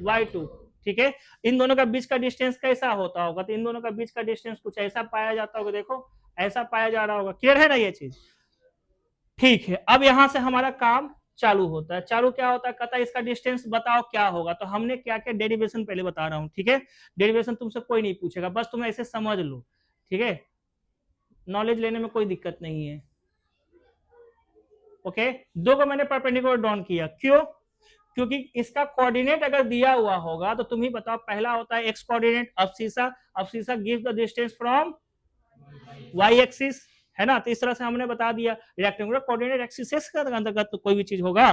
y2, ठीक है। इन दोनों का बीच का डिस्टेंस कैसा होता होगा, तो इन दोनों का बीच का डिस्टेंस कुछ ऐसा पाया जाता होगा, देखो ऐसा पाया जा रहा होगा, क्लियर है ना ये चीज, ठीक है। अब यहां से हमारा काम चालू होता है, चालू क्या होता है, कहता है इसका डिस्टेंस बताओ क्या होगा, तो हमने क्या क्या डेरिवेशन पहले बता रहा हूं, ठीक है। डेरिवेशन तुमसे कोई नहीं पूछेगा, बस तुम ऐसे समझ लो, ठीक है, नॉलेज लेने में कोई दिक्कत नहीं है, ओके। दो को मैंने परपेंडिकुलर ड्रॉन किया, क्यों, क्योंकि इसका कोऑर्डिनेट अगर दिया हुआ होगा तो तुम ही बताओ, पहला होता है X coordinate, abscissa gives the distance from Y axis, है ना, तो इस तरह से हमने बता दिया रेक्टेंगुलर कोऑर्डिनेट एक्सिस के अंतर्गत तो कोई भी चीज होगा,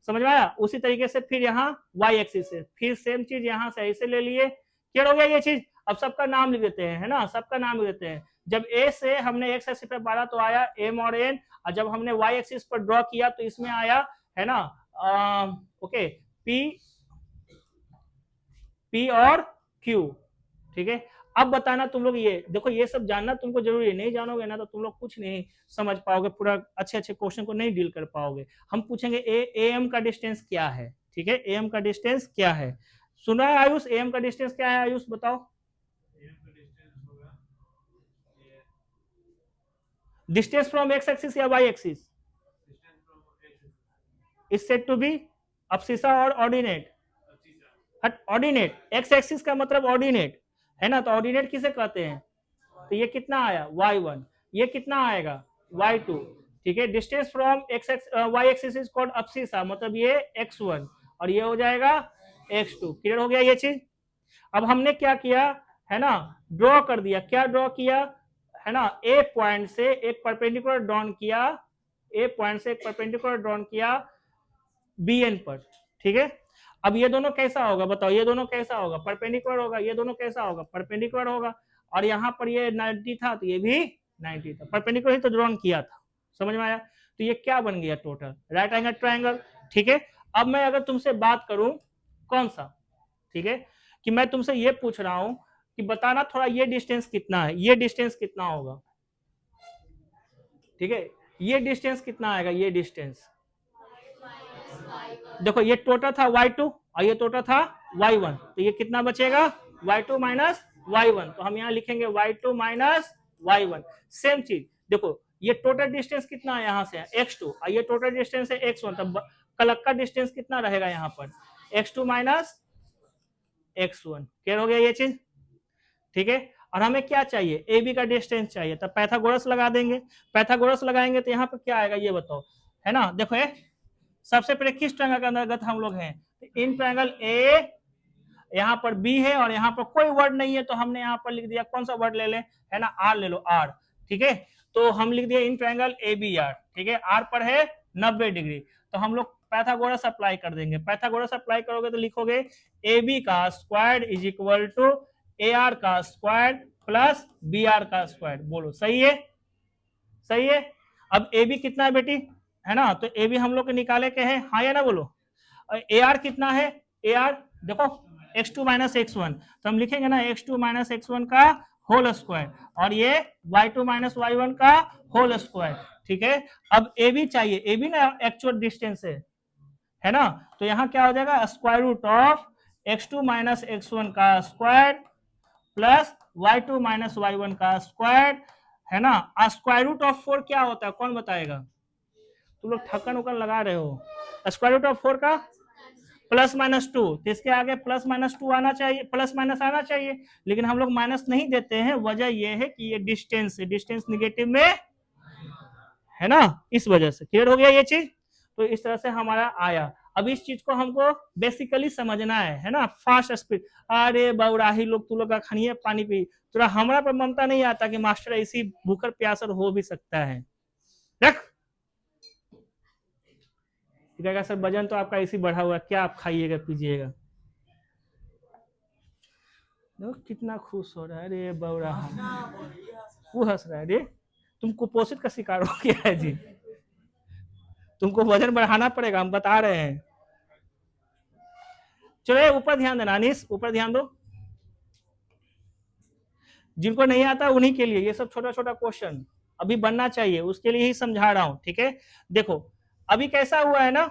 समझ में आया। उसी तरीके से फिर यहाँ वाई एक्सिस है, फिर सेम चीज यहाँ से ऐसे ले लिए, क्लियर हो गया ये चीज। अब सबका नाम लिख देते हैं, है ना, सबका नाम लिख देते हैं। जब ए से हमने एक्स एक्सिस पे मारा तो आया एम और एन, और जब हमने वाई एक्सिस पर ड्रॉ किया तो इसमें आया, है ना, ओके, पी और क्यू, ठीक है। अब बताना तुम लोग, ये देखो ये सब जानना तुमको जरूरी है, नहीं जानोगे ना तो तुम लोग कुछ नहीं समझ पाओगे, पूरा अच्छे अच्छे क्वेश्चन को नहीं डील कर पाओगे। हम पूछेंगे ए एम का डिस्टेंस क्या है, ठीक है, ए एम का डिस्टेंस क्या है। सुना है आयुष, ए एम का डिस्टेंस क्या है आयुष बताओ। डिस्टेंस फ्रॉम एक्स एक्सिस या Y axis is said to be abscissa और ऑर्डिनेट। ऑर्डिनेट, एक्स एक्सिस का मतलब ऑर्डिनेट है ना, तो ऑर्डिनेट किसे कहते हैं, तो ये कितना आया y1, ये कितना आएगा y2, ठीक है। Distance from X Y axis is called abscissa, मतलब ये x1 और ये हो जाएगा x2। क्लियर हो गया ये चीज। अब हमने क्या किया है ना, ड्रॉ कर दिया, क्या ड्रॉ किया है ना, ए पॉइंट से एक परपेंडिकुलर ड्रॉन किया, ए पॉइंट से एक परपेंडिकुलर ड्रॉन किया बी एन पर, ठीक है। अब ये दोनों कैसा होगा बताओ, ये दोनों कैसा होगा, परपेंडिकुलर होगा, ये दोनों कैसा होगा, परपेंडिकुलर होगा, और यहाँ पर ये 90 था तो ये भी 90 था, परपेंडिकुलर ही तो ड्रॉन किया था, समझ में आया। तो ये क्या बन गया, टोटल राइट एंगल ट्रायंगल, ठीक है। अब मैं अगर तुमसे बात करूं कौन सा, ठीक है, कि मैं तुमसे ये पूछ रहा हूं कि बताना थोड़ा ये डिस्टेंस कितना है, ये डिस्टेंस कितना होगा, ठीक है, ये डिस्टेंस कितना आएगा, ये डिस्टेंस देखो ये टोटल था y2 और ये टोटल था y1, तो ये कितना बचेगा y2 माइनस y1, तो हम यहाँ लिखेंगे y2 माइनस y1। सेम चीज देखो, ये टोटल डिस्टेंस कितना है यहाँ से x2 और ये टोटल डिस्टेंस है x1, तब कलक का डिस्टेंस कितना रहेगा यहाँ पर x2 माइनस x1। क्लियर हो गया ये चीज, ठीक है। और हमें क्या चाहिए, ए बी का डिस्टेंस चाहिए, तब पैथागोरस लगा देंगे, पैथागोरस लगाएंगे तो यहाँ पर क्या आएगा ये बताओ, है ना। देखो ये सबसे पहले किस ट्रायंगल के अंतर्गत हम लोग हैं, इन ट्रायंगल ए, यहाँ पर बी है और यहाँ पर कोई वर्ड नहीं है, तो हमने यहाँ पर लिख दिया, कौन सा वर्ड ले लें, है ना, आर ले लो, आर, ठीक है। तो हम लिख दिया in triangle A B R, ठीक है, आर पर है 90 डिग्री, तो हम लोग पैथागोरस अप्लाई कर देंगे। पैथागोरस अप्लाई करोगे तो लिखोगे ए बी का square is equal to A R का स्क्वायर प्लस बी आर का स्क्वायर। बोलो सही है, सही है। अब ए बी कितना है बेटी, है ना, तो ए बी हम लोग के निकाले के हैं, हाँ या ना बोलो। ए आर कितना है, ए आर देखो x2 माइनस x1, तो हम लिखेंगे ना x2 माइनस x1 का होल स्क्वायर और ये y2 माइनस y1 का होल स्क्वायर, ठीक है। अब ए बी चाहिए, ए बी ना एक्चुअल डिस्टेंस है ना, तो यहाँ क्या हो जाएगा square root of x2 minus x1 का square plus y2 minus y1 का स्क्वायर, है ना। स्क्वायर रूट ऑफ 4 क्या होता है, कौन बताएगा, तुम लोग ठक्कन उकन लगा रहे हो। स्क्वायर रूट ऑफ 4 का प्लस माइनस 2, तो इसके आगे प्लस माइनस 2 आना चाहिए, प्लस माइनस आना चाहिए, लेकिन हम लोग माइनस नहीं देते हैं, वजह यह है कि ये डिस्टेंस है, डिस्टेंस निगेटिव में है ना, इस वजह से। क्लियर हो गया ये चीज, तो इस तरह से हमारा आया। अब इस चीज को हमको बेसिकली समझना है ना, फास्ट स्पीड। अरे बौराही लोग, तू लोग का खनिए पानी पी, थोड़ा हमारा पर ममता नहीं आता कि मास्टर ऐसी भूखर प्यासर हो भी सकता है। रख कहेगा सर वजन तो आपका ऐसी बढ़ा हुआ है, क्या आप खाइएगा पीजिएगा। कितना खुश हो रहा है, अरे बौरा वो हंस रहा है, अरे तुम कुपोषित का शिकार हो गया है जी, तुमको वजन बढ़ाना पड़ेगा, हम बता रहे हैं। चलो ऊपर ध्यान देना अनीस, ऊपर ध्यान दो, जिनको नहीं आता उन्हीं के लिए ये सब छोटा छोटा क्वेश्चन अभी बनना चाहिए, उसके लिए ही समझा रहा हूं, ठीक है। देखो अभी कैसा हुआ है ना,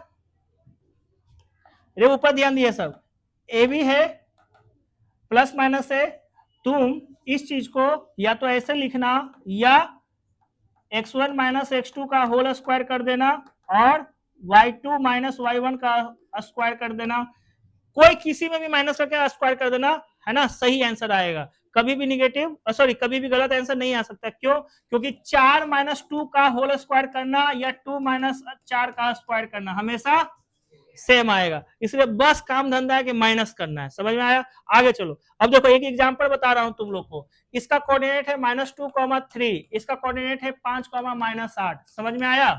अरे ऊपर ध्यान दिए सब, ए बी है प्लस माइनस है, तुम इस चीज को या तो ऐसे लिखना या x1 माइनस x2 का होल स्क्वायर कर देना और y2 माइनस y1 का स्क्वायर कर देना, कोई किसी में भी माइनस करके स्क्वायर कर देना, है ना, सही आंसर आएगा। कभी भी निगेटिव सॉरी कभी भी गलत आंसर नहीं आ सकता, क्यों, क्योंकि 4 माइनस 2 का होल स्क्वायर करना या 2 माइनस 4 का स्क्वायर करना हमेशा सेम आएगा, इसलिए बस काम धंधा है कि माइनस करना है। समझ में आया, आगे चलो। अब देखो एक एग्जांपल बता रहा हूं तुम लोग को, इसका कोऑर्डिनेट है -2, 3, इसका कोऑर्डिनेट है 5, -8। समझ में आया,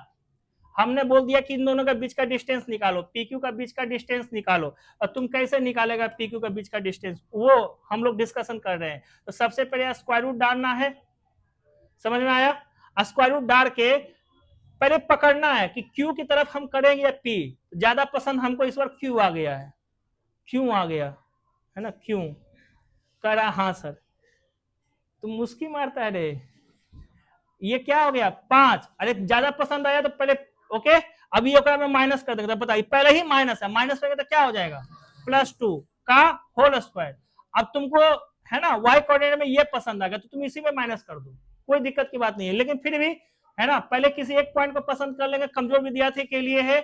हमने बोल दिया कि इन दोनों के बीच का डिस्टेंस निकालो, PQ का बीच का डिस्टेंस निकालो, और तुम कैसे निकालेगा PQ का बीच का डिस्टेंस, वो हम लोग डिस्कशन कर रहे हैं। तो सबसे पहले स्क्वायर रूट डालना है, समझ में आया, स्क्वायर रूट डाल के पहले पकड़ना है कि Q की तरफ हम करेंगे या P, ज्यादा पसंद हमको इस बार Q आ गया है, Q आ गया है ना, Q कह रहा हाँ सर, तुम मुस्की मारता है रे। ये क्या हो गया 5। अरे ज्यादा पसंद आया तो पहले ओके, अभी ये में माइनस कर देंगे, बताइए पहले ही माइनस है, माइनस करेंगे तो क्या हो जाएगा +2 का होल स्क्वायर। अब तुमको है ना वाई कोऑर्डिनेट में ये पसंद आ गया तो तुम इसी में माइनस कर दो, कोई दिक्कत की बात नहीं है। लेकिन फिर भी है ना पहले किसी एक पॉइंट को पसंद कर लेंगे, कमजोर विद्यार्थी के लिए है,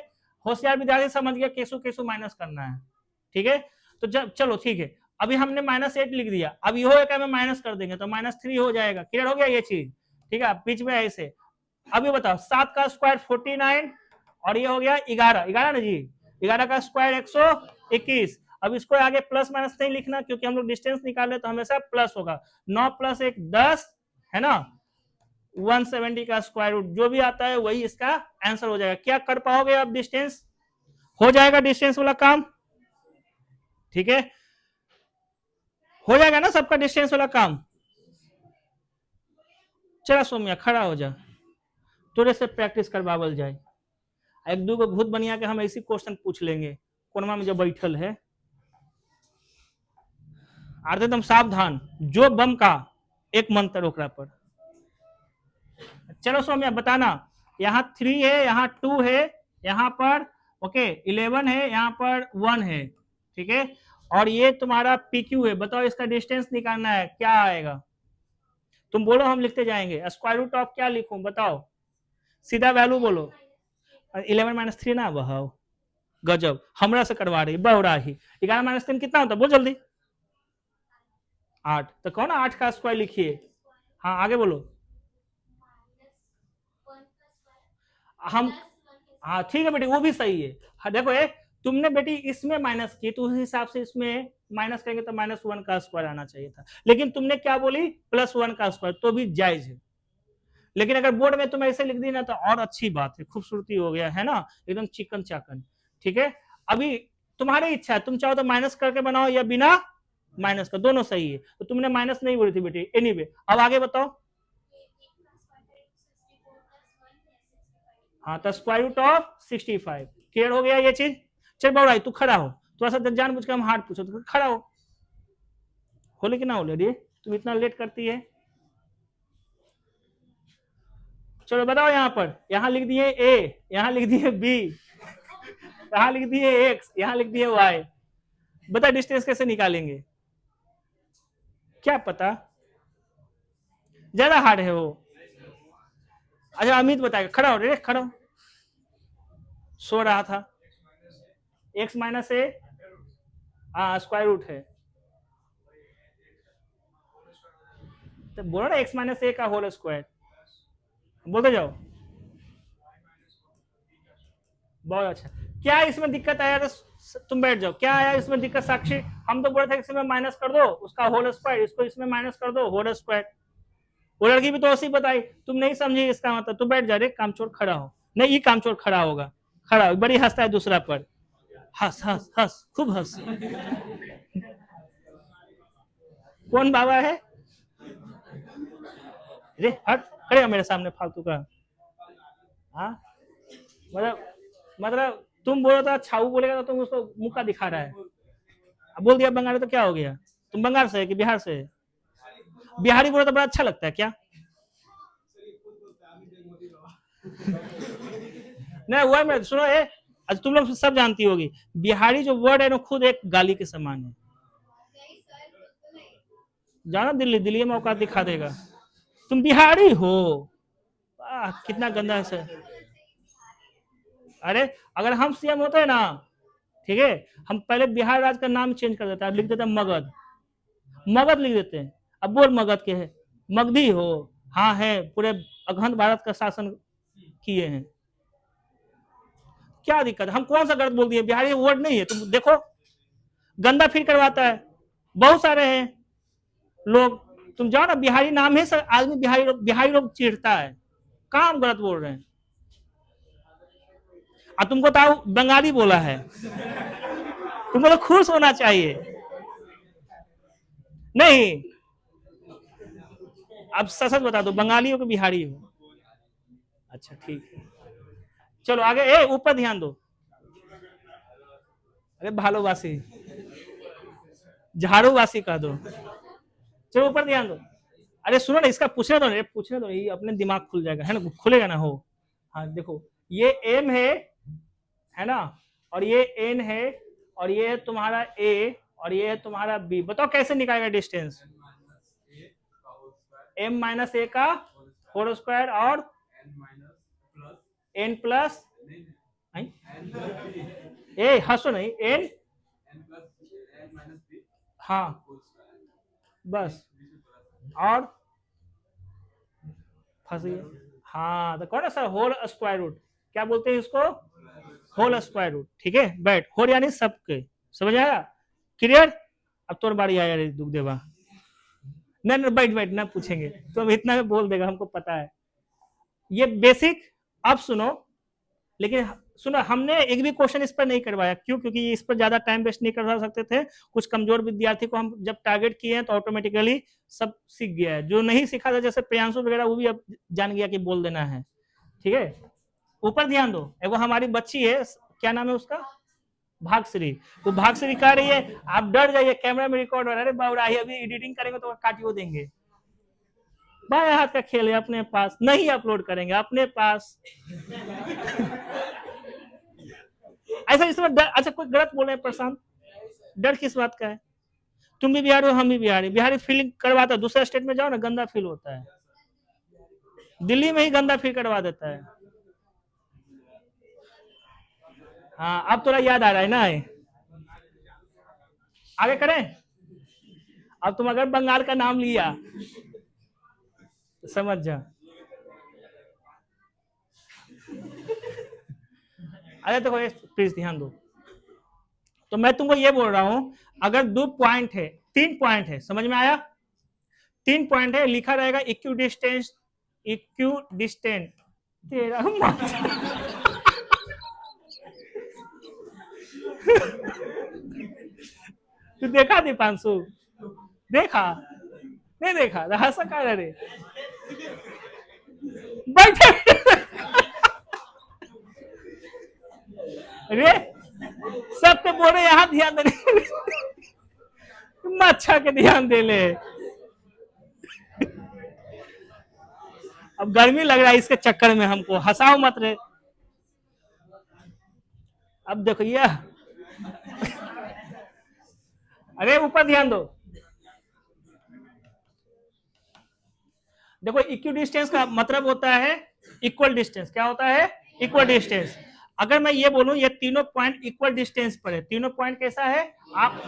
होशियार विद्यार्थी समझ गया केसु केसु माइनस करना है, ठीक है। तो जब चलो ठीक है, अभी हमने -8 लिख दिया, अब ये एक में माइनस कर देंगे तो -3 हो जाएगा, क्लियर हो गया ये चीज, ठीक है। बीच में ऐसे अभी बताओ 7 का स्क्वायर 49 और ये हो गया 11 ना जी, 11 का स्क्वायर 121। अब इसको आगे प्लस माइनस नहीं लिखना क्योंकि हम लोग डिस्टेंस निकाले तो हमेशा प्लस होगा। 9 + 1 10 है ना, 170 का स्क्वायर रूट जो भी आता है वही इसका आंसर हो जाएगा। क्या कर पाओगे अब, डिस्टेंस हो जाएगा, डिस्टेंस वाला काम, ठीक है, हो जाएगा ना सबका डिस्टेंस वाला काम। चला सौम्या खड़ा हो जा, थोड़े से प्रैक्टिस करवावल जाए, एक दो को भूत बनिया के हम ऐसी क्वेश्चन पूछ लेंगे कोनमा में जो बैठल है। आरते तुम सावधान, जो बम का एक मंत्र ओकरा पर। चलो सौम्या बताना, यहाँ 3 है, यहाँ 2 है, यहाँ पर ओके 11 है, यहाँ पर 1 है, ठीक है। और ये तुम्हारा PQ है, बताओ इसका डिस्टेंस निकालना है, क्या आएगा तुम बोलो, हम लिखते जाएंगे। स्क्वायर रूट ऑफ क्या लिखूं बताओ, सीधा वैल्यू बोलो। 11 - 3 ना, वह गजब हमरा से करवा रही बहुरा ही। 11 - 3 कितना होता है बोल जल्दी, 8। तो कौन 8 का स्क्वायर लिखिए, हाँ आगे बोलो। हम हाँ ठीक है बेटी वो भी सही है। हाँ, देखो तुमने बेटी इसमें माइनस की तो उस हिसाब से इसमें माइनस करेंगे तो -1 का स्क्वायर आना चाहिए था, लेकिन तुमने क्या बोली +1 का स्क्वायर, तो भी जायज है। लेकिन अगर बोर्ड में तुम ऐसे लिख दी ना तो और अच्छी बात है, खूबसूरती हो गया है ना, एकदम चिकन चाकन, ठीक है। अभी तुम्हारी इच्छा है, तुम चाहो तो माइनस करके बनाओ या बिना माइनस का, दोनों सही है। तो तुमने माइनस नहीं बोली थी बेटी, एनीवे अब आगे बताओ। हाँ तो स्क्वायर रूट ऑफ 65, क्लियर हो गया ये चीज। चल बउराई तू खड़ा हो, थोड़ा सा जान बुझ के हम हार्ड पूछो तो खड़ा हो, होले कि ना होले रे, तुम इतना लेट करती है। चलो बताओ, यहाँ पर यहाँ लिख दिए A, यहाँ लिख दिए B, यहाँ लिख दिए X, यहाँ लिख दिए Y, बता डिस्टेंस कैसे निकालेंगे, क्या पता, ज्यादा हार्ड है वो। अच्छा अमित बताएगा, खड़ा हो रे, खड़ा हो, सो रहा था। X - A, हाँ स्क्वायर रूट है, तो बोलो ना X - A का होल स्क्वायर, बोलते जाओ। बहुत अच्छा, क्या इसमें दिक्कत आया तो तुम बैठ जाओ, क्या आया इसमें दिक्कत साक्षी, हम तो बोले थे इसमें माइनस कर दो उसका होल स्क्वायर, इसको इसमें माइनस कर दो होल स्क्वायर। वो लड़की भी तो ऐसी बताई, तुम नहीं समझी इसका मतलब, तुम बैठ जा रे कामचोर खड़ा हो, नहीं ये कामचोर खड़ा होगा, खड़ा हो, बड़ी हंसता है दूसरा पर, हंस हंस हंस खूब हंस। कौन बाबा है रे, हट खड़े मेरे सामने फालतू का। हाँ मतलब तुम बोलो तो छाऊ बोलेगा तो तुम उसको मुक्का दिखा रहा है, अब बोल दिया बंगाली तो क्या हो गया, तुम बंगाल से है कि बिहार से है, बिहारी बोलो तो बड़ा अच्छा लगता है क्या। नहीं वो मैं सुनो अच्छा तुम लोग सब जानती होगी, बिहारी जो वर्ड है ना खुद एक गाली के समान है, जाना दिल्ली, दिल्ली में औकात दिखा देगा, तुम बिहारी हो, कितना गंदा है। अरे अगर हम CM होते हैं ना, ठीक है, हम पहले बिहार राज्य का नाम चेंज कर देते हैं, लिख देते हैं मगध, मगध लिख देते हैं। अब बोल मगध के है, मगधी हो, हाँ है, पूरे अखंड भारत का शासन किए हैं, क्या दिक्कत, हम कौन सा गलत बोल दिए, बिहारी वर्ड नहीं है, तुम देखो गंदा फील करवाता है, बहुत सारे हैं लोग, तुम जाओ ना बिहारी नाम है सर, आदमी बिहारी लोग चिढ़ता है, काम गलत बोल रहे हैं, और तुमको तो बंगाली बोला है, तुमको तो खुश होना चाहिए, नहीं अब सच बता दो बंगाली हो कि बिहारी हो, अच्छा ठीक है चलो आगे, ऊपर ध्यान दो, अरे भालोवासी झाड़ूवासी कह दो, चलो ऊपर ध्यान दो, अरे सुनो ना, इसका पूछने दो, ये अपने दिमाग खुल जाएगा, है ना, खुलेगा ना हो। हाँ देखो, ये एम है ना, और ये एन है, और ये है तुम्हारा ए, और ये है तुम्हारा बी। बताओ कैसे निकालेगा डिस्टेंस? एम माइनस ए का होल स्क्वायर और एन प्लस ए, हंसो नहीं, एन, हाँ बस, और फंस गए। हाँ तो कौन है सर, होल स्क्वायर रूट, क्या बोलते हैं इसको? Whole square root. ठीक है, बैठ, होल यानी सबके, समझ आया? क्लियर? अब तोर बारी आया रे दुख देवा। नहीं नहीं, बैठ बैठ, ना पूछेंगे तो अब इतना में बोल देगा, हमको पता है ये बेसिक। अब सुनो, लेकिन सुनो, हमने एक भी क्वेश्चन इस पर नहीं करवाया, क्यों? क्योंकि इस पर ज्यादा टाइम वेस्ट नहीं करवा सकते थे। कुछ कमजोर विद्यार्थी को हम जब टारगेट किए हैं तो ऑटोमेटिकली सब सीख गया है। जो नहीं सीखा था जैसे प्रियांशु वगैरह, वो भी अब जान गया कि बोल देना है। ठीक है, ऊपर ध्यान दो, वो हमारी बच्ची है, क्या नाम है उसका? भागश्री। वो भागश्री कह रही है आप डर जाइए, कैमरा में रिकॉर्ड हो रहा है। अरे बाबूराही, अभी एडिटिंग करेंगे तो काटियो देंगे। बाएं हाथ का खेल है, अपने पास नहीं अपलोड करेंगे, अपने पास। ऐसा इसमें डर, अच्छा कोई गलत बोल रहे हैं प्रशांत, डर किस बात का है? तुम भी बिहारी हो, हम भी बिहारी, बिहारी फीलिंग करवाता है, दूसरे स्टेट में जाओ ना गंदा फील होता है, दिल्ली में ही गंदा फील करवा देता है। हाँ अब थोड़ा याद आ रहा है ना, आगे करें। अब तुम अगर बंगाल का नाम लिया तो समझ जा। अरे देखो, प्लीज ध्यान दो, तो मैं तुमको ये बोल रहा हूं, अगर 2 पॉइंट है, 3 पॉइंट है, समझ में आया? 3 पॉइंट है, लिखा रहेगा इक्यू डिस्टेंस, इक्यू डिस्टेंट तेरा तू देखा दीपांशु? देखा? नहीं देखा? हंसा का रे, बैठे अरे सब पे बोले यहाँ ध्यान दे, अच्छा के ध्यान दे ले। अब गर्मी लग रहा है इसके चक्कर में, हमको हंसाओ मत रे। अब देखो ये, अरे ऊपर ध्यान दो, देखो इक्वी डिस्टेंस का मतलब होता है इक्वल डिस्टेंस। क्या होता है? Equal distance. अगर मैं ये बोलूं ये तीनों पॉइंट इक्वल डिस्टेंस पर है, तीनों पॉइंट कैसा है आप,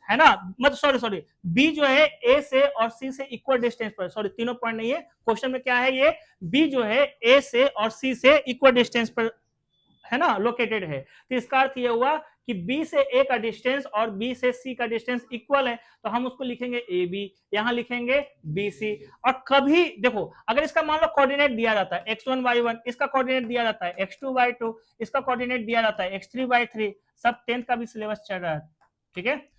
है ना, मतलब सॉरी बी जो है ए से और सी से इक्वल डिस्टेंस पर, सॉरी तीनों पॉइंट नहीं है, क्वेश्चन में क्या है, ये बी जो है ए से और सी से इक्वल डिस्टेंस पर, है ना, लोकेटेड है। तो इसका अर्थ ये हुआ कि बी से ए का डिस्टेंस और बी से सी का डिस्टेंस इक्वल है, तो हम उसको लिखेंगे ए बी, यहां लिखेंगे बी सी। और कभी देखो, अगर इसका मान लो कोऑर्डिनेट दिया जाता है x1 y1, इसका कोऑर्डिनेट दिया जाता है x2 y2, इसका कोऑर्डिनेट दिया जाता है x3 y3, सब 10th का भी सिलेबस चल रहा है, ठीक है,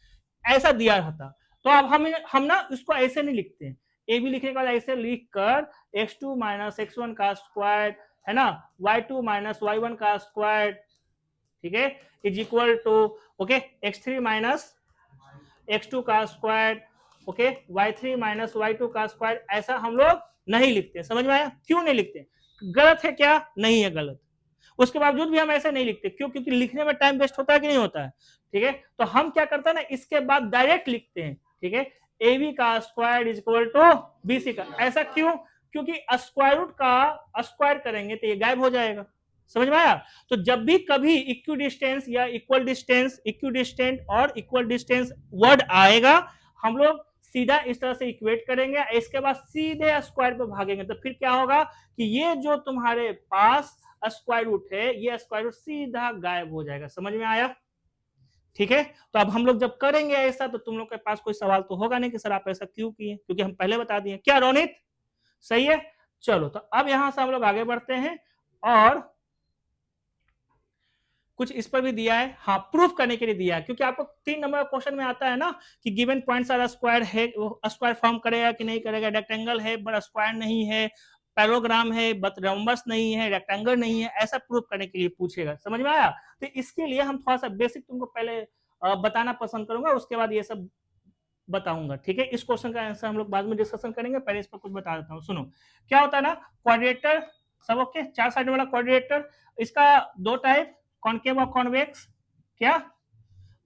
ऐसा दिया रहता, तो अब हम ना इसको ऐसे नहीं लिखते हैं, ए बी लिखने के बाद ऐसे लिख कर x2 माइनस x1 का स्क्वायर, है ना, y2 माइनस y1 का स्क्वायर, ठीक है, is equal to okay x3 minus x2 का square, okay y3 minus y2 का स्क्वायर, ऐसा हम लोग नहीं लिखते। समझ में आया? क्यों नहीं लिखते? गलत है क्या? नहीं है गलत, उसके बावजूद भी हम ऐसे नहीं लिखते, क्यों? क्योंकि लिखने में टाइम वेस्ट होता है कि नहीं होता है, ठीक है, तो हम क्या करते हैं ना, इसके बाद डायरेक्ट लिखते हैं, ठीक है, ए बी का square is equal to B C का। ऐसा क्यों? क्योंकि स्क्वायर रूट का स्क्वायर करेंगे तो ये गायब हो जाएगा। समझ में आया? तो जब भी कभी इक्वी डिस्टेंस या इक्वल डिस्टेंस, इक्वी डिस्टेंट और इक्वल डिस्टेंस वर्ड आएगा, हम लोग सीधा इस तरह से इक्वेट करेंगे, इसके बाद सीधे स्क्वायर पे भागेंगे, तो फिर क्या होगा कि ये जो तुम्हारे पास स्क्वायर रूट है, ये स्क्वायर रूट सीधा गायब हो जाएगा। समझ में आया? ठीक है, तो अब हम लोग जब करेंगे ऐसा, तो तुम लोग के पास कोई सवाल तो होगा नहीं कि सर आप ऐसा क्यों किए, क्योंकि हम पहले बता दिए। क्या रोनित, सही है? चलो, तो अब यहां से हम लोग आगे बढ़ते हैं, और कुछ इस पर भी दिया है, हाँ प्रूफ करने के लिए दिया है, क्योंकि आपको 3 नंबर क्वेश्चन में आता है ना कि गिवन पॉइंट्स आर स्क्वायर है, स्क्वायर फॉर्म करेगा कि नहीं करेगा, रेक्टेंगल है बट स्क्वायर नहीं है, पैरोग्राम है बट रोम्बस नहीं है, रेक्टेंगल नहीं है, ऐसा प्रूफ करने के लिए पूछेगा। समझ में आया? तो इसके लिए हम थोड़ा सा बेसिक तुमको पहले बताना पसंद करूंगा, उसके बाद ये सब बताऊंगा, ठीक है। इस क्वेश्चन का आंसर हम लोग बाद में डिस्कशन करेंगे, पहले इस पर कुछ बता देता हूँ। सुनो क्या होता है ना, क्वाड्रेटर सब ओके, 4 साइड वाला क्वाड्रेटर, इसका 2 टाइप, कॉनकेव और कॉन्वेक्स। क्या?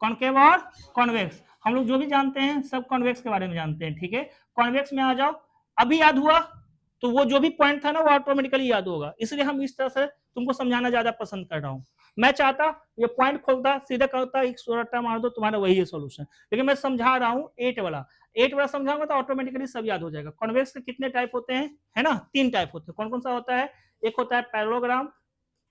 कॉनकेव और कॉन्वेक्स। हम लोग जो भी जानते हैं सब कॉन्वेक्स के बारे में जानते हैं, ठीक है। कॉन्वेक्स में आ जाओ, अभी याद हुआ तो वो जो भी पॉइंट था ना वो ऑटोमेटिकली याद होगा, इसलिए हम इस तरह से तुमको समझाना ज्यादा पसंद कर रहा हूँ। मैं चाहता ये पॉइंट खोलता सीधा करता एक रट्टा मार दो, तुम्हारा वही है सोल्यूशन, लेकिन मैं समझा रहा हूँ 8 वाला समझाऊंगा तो ऑटोमेटिकली सब याद हो जाएगा। कॉन्वेक्स के कितने टाइप होते हैं, है ना, 3 टाइप होते हैं। कौन कौन सा होता है? एक होता है पैरेललोग्राम,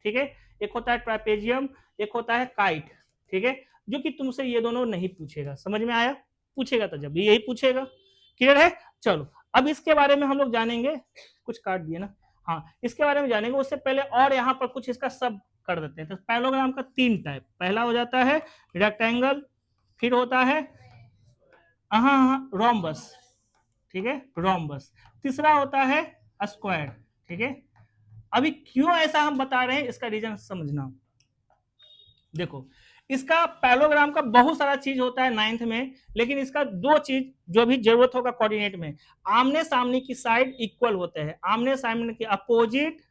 ठीक है, एक होता है ट्रापेजियम, एक होता है काइट, ठीक है, जो कि तुमसे ये दोनों नहीं पूछेगा। समझ में आया? पूछेगा तो जब भी यही पूछेगा। क्लियर है? चलो अब इसके बारे में हम लोग जानेंगे, कुछ काट दिए ना, हाँ इसके बारे में जानेंगे। उससे पहले और यहाँ पर कुछ इसका सब कर देते हैं। तो पैरेललोग्राम का 3 टाइप, पहला हो जाता है रेक्टेंगल, फिर होता है रोम्बस, ठीक है, रोम्बस, तीसरा होता है स्क्वायर, ठीक है। अभी क्यों ऐसा हम बता रहे हैं इसका रीजन समझना। देखो इसका पैरेललोग्राम का बहुत सारा चीज होता है 9th में, लेकिन इसका 2 चीज जो भी जरूरत होगा कोऑर्डिनेट में, आमने सामने की साइड इक्वल होते हैं, आमने सामने की अपोजिट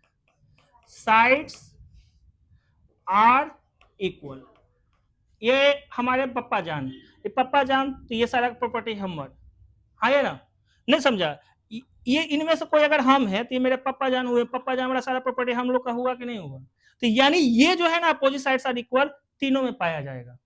साइड्स आर इक्वल। ये हमारे पप्पा जान, ये पप्पा जान, तो ये सारा प्रॉपर्टी हमर, हाँ ये ना, नहीं समझा? ये इनमें से कोई अगर हम है तो ये मेरे पप्पा जान हुए, पप्पा जान वाला सारा प्रॉपर्टी हम लोग का हुआ कि नहीं हुआ? तो यानी ये जो है ना अपोजिट साइड्स आर इक्वल, तीनों में पाया जाएगा।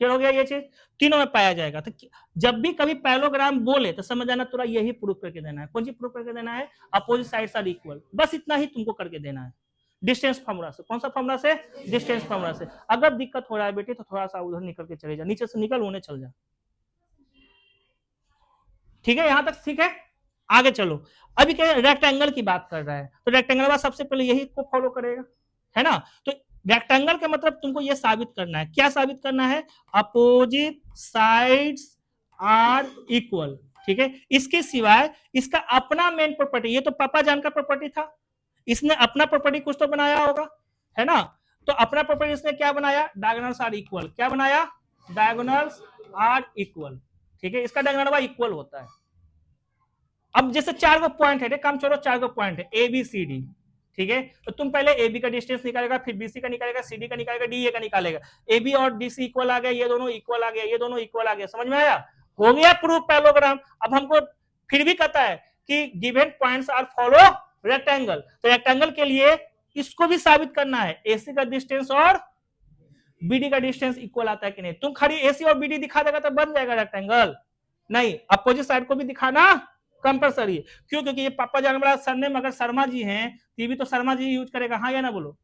क्या हो गया ये चीज? तीनों में पाया जाएगा। तो जब भी कभी पैरेललोग्राम बोले तो समझ जाना तुरा यही प्रूफ करके देना है। कौन सी प्रूफ करके देना है? अपोजिट साइड्स आर इक्वल, बस इतना ही तुमको करके देना है, डिस्टेंस फॉर्मूला से। कौन सा फॉर्मूला से? डिस्टेंस फॉर्मूला से। अगर दिक्कत हो रहा है बेटी तो थोड़ा सा उधर निकल के चले जा, नीचे से निकल होने चल जा, ठीक है, यहां तक ठीक है। आगे चलो, अभी क्या रेक्टेंगल की बात कर रहा है, तो रेक्टेंगल वाला सबसे पहले यही को फॉलो करेगा, है ना। तो रेक्टेंगल का मतलब तुमको यह साबित करना है, क्या साबित करना है? अपोजिट साइड्स आर इक्वल, ठीक है। इसके सिवाय इसका अपना मेन प्रॉपर्टी, ये तो पापा जान का प्रॉपर्टी था, इसने अपना प्रॉपर्टी कुछ तो बनाया होगा, है ना। तो अपना प्रॉपर्टी इसने क्या बनाया? Diagonals are equal. क्या बनाया? डायगोनल्स आर इक्वल, ठीक है, इसका डायगोनल इक्वल होता है। अब जैसे 4 गो पॉइंट है, काम छोड़ो, 4 गो पॉइंट है ए बी सी डी, ठीक है, तो तुम पहले ए बी का डिस्टेंस निकालेगा, फिर बीसी का निकालेगा, सीडी का निकालेगा, डी ए का निकालेगा, ए बी और डी सी इक्वल आ गया, ये दोनों इक्वल आ गया, ये दोनों इक्वल आ गया। समझ में आया? हो गया प्रूफ पैरेललोग्राम। अब हमको फिर भी कहता है कि given points are follow rectangle, तो रेक्टेंगल के लिए इसको भी साबित करना है, एसी का डिस्टेंस और बीडी का डिस्टेंस इक्वल आता है कि नहीं। तुम खाली एसी और बीडी दिखा देगा तो बन जाएगा रेक्टेंगल? नहीं, अपोजिट साइड को भी दिखाना कंपलसरी है। क्यों? क्योंकि ये पापा जान वाला सरनेम अगर शर्मा जी हैं तो ये भी तो शर्मा जी यूज करेगा, हाँ या ना बोलो।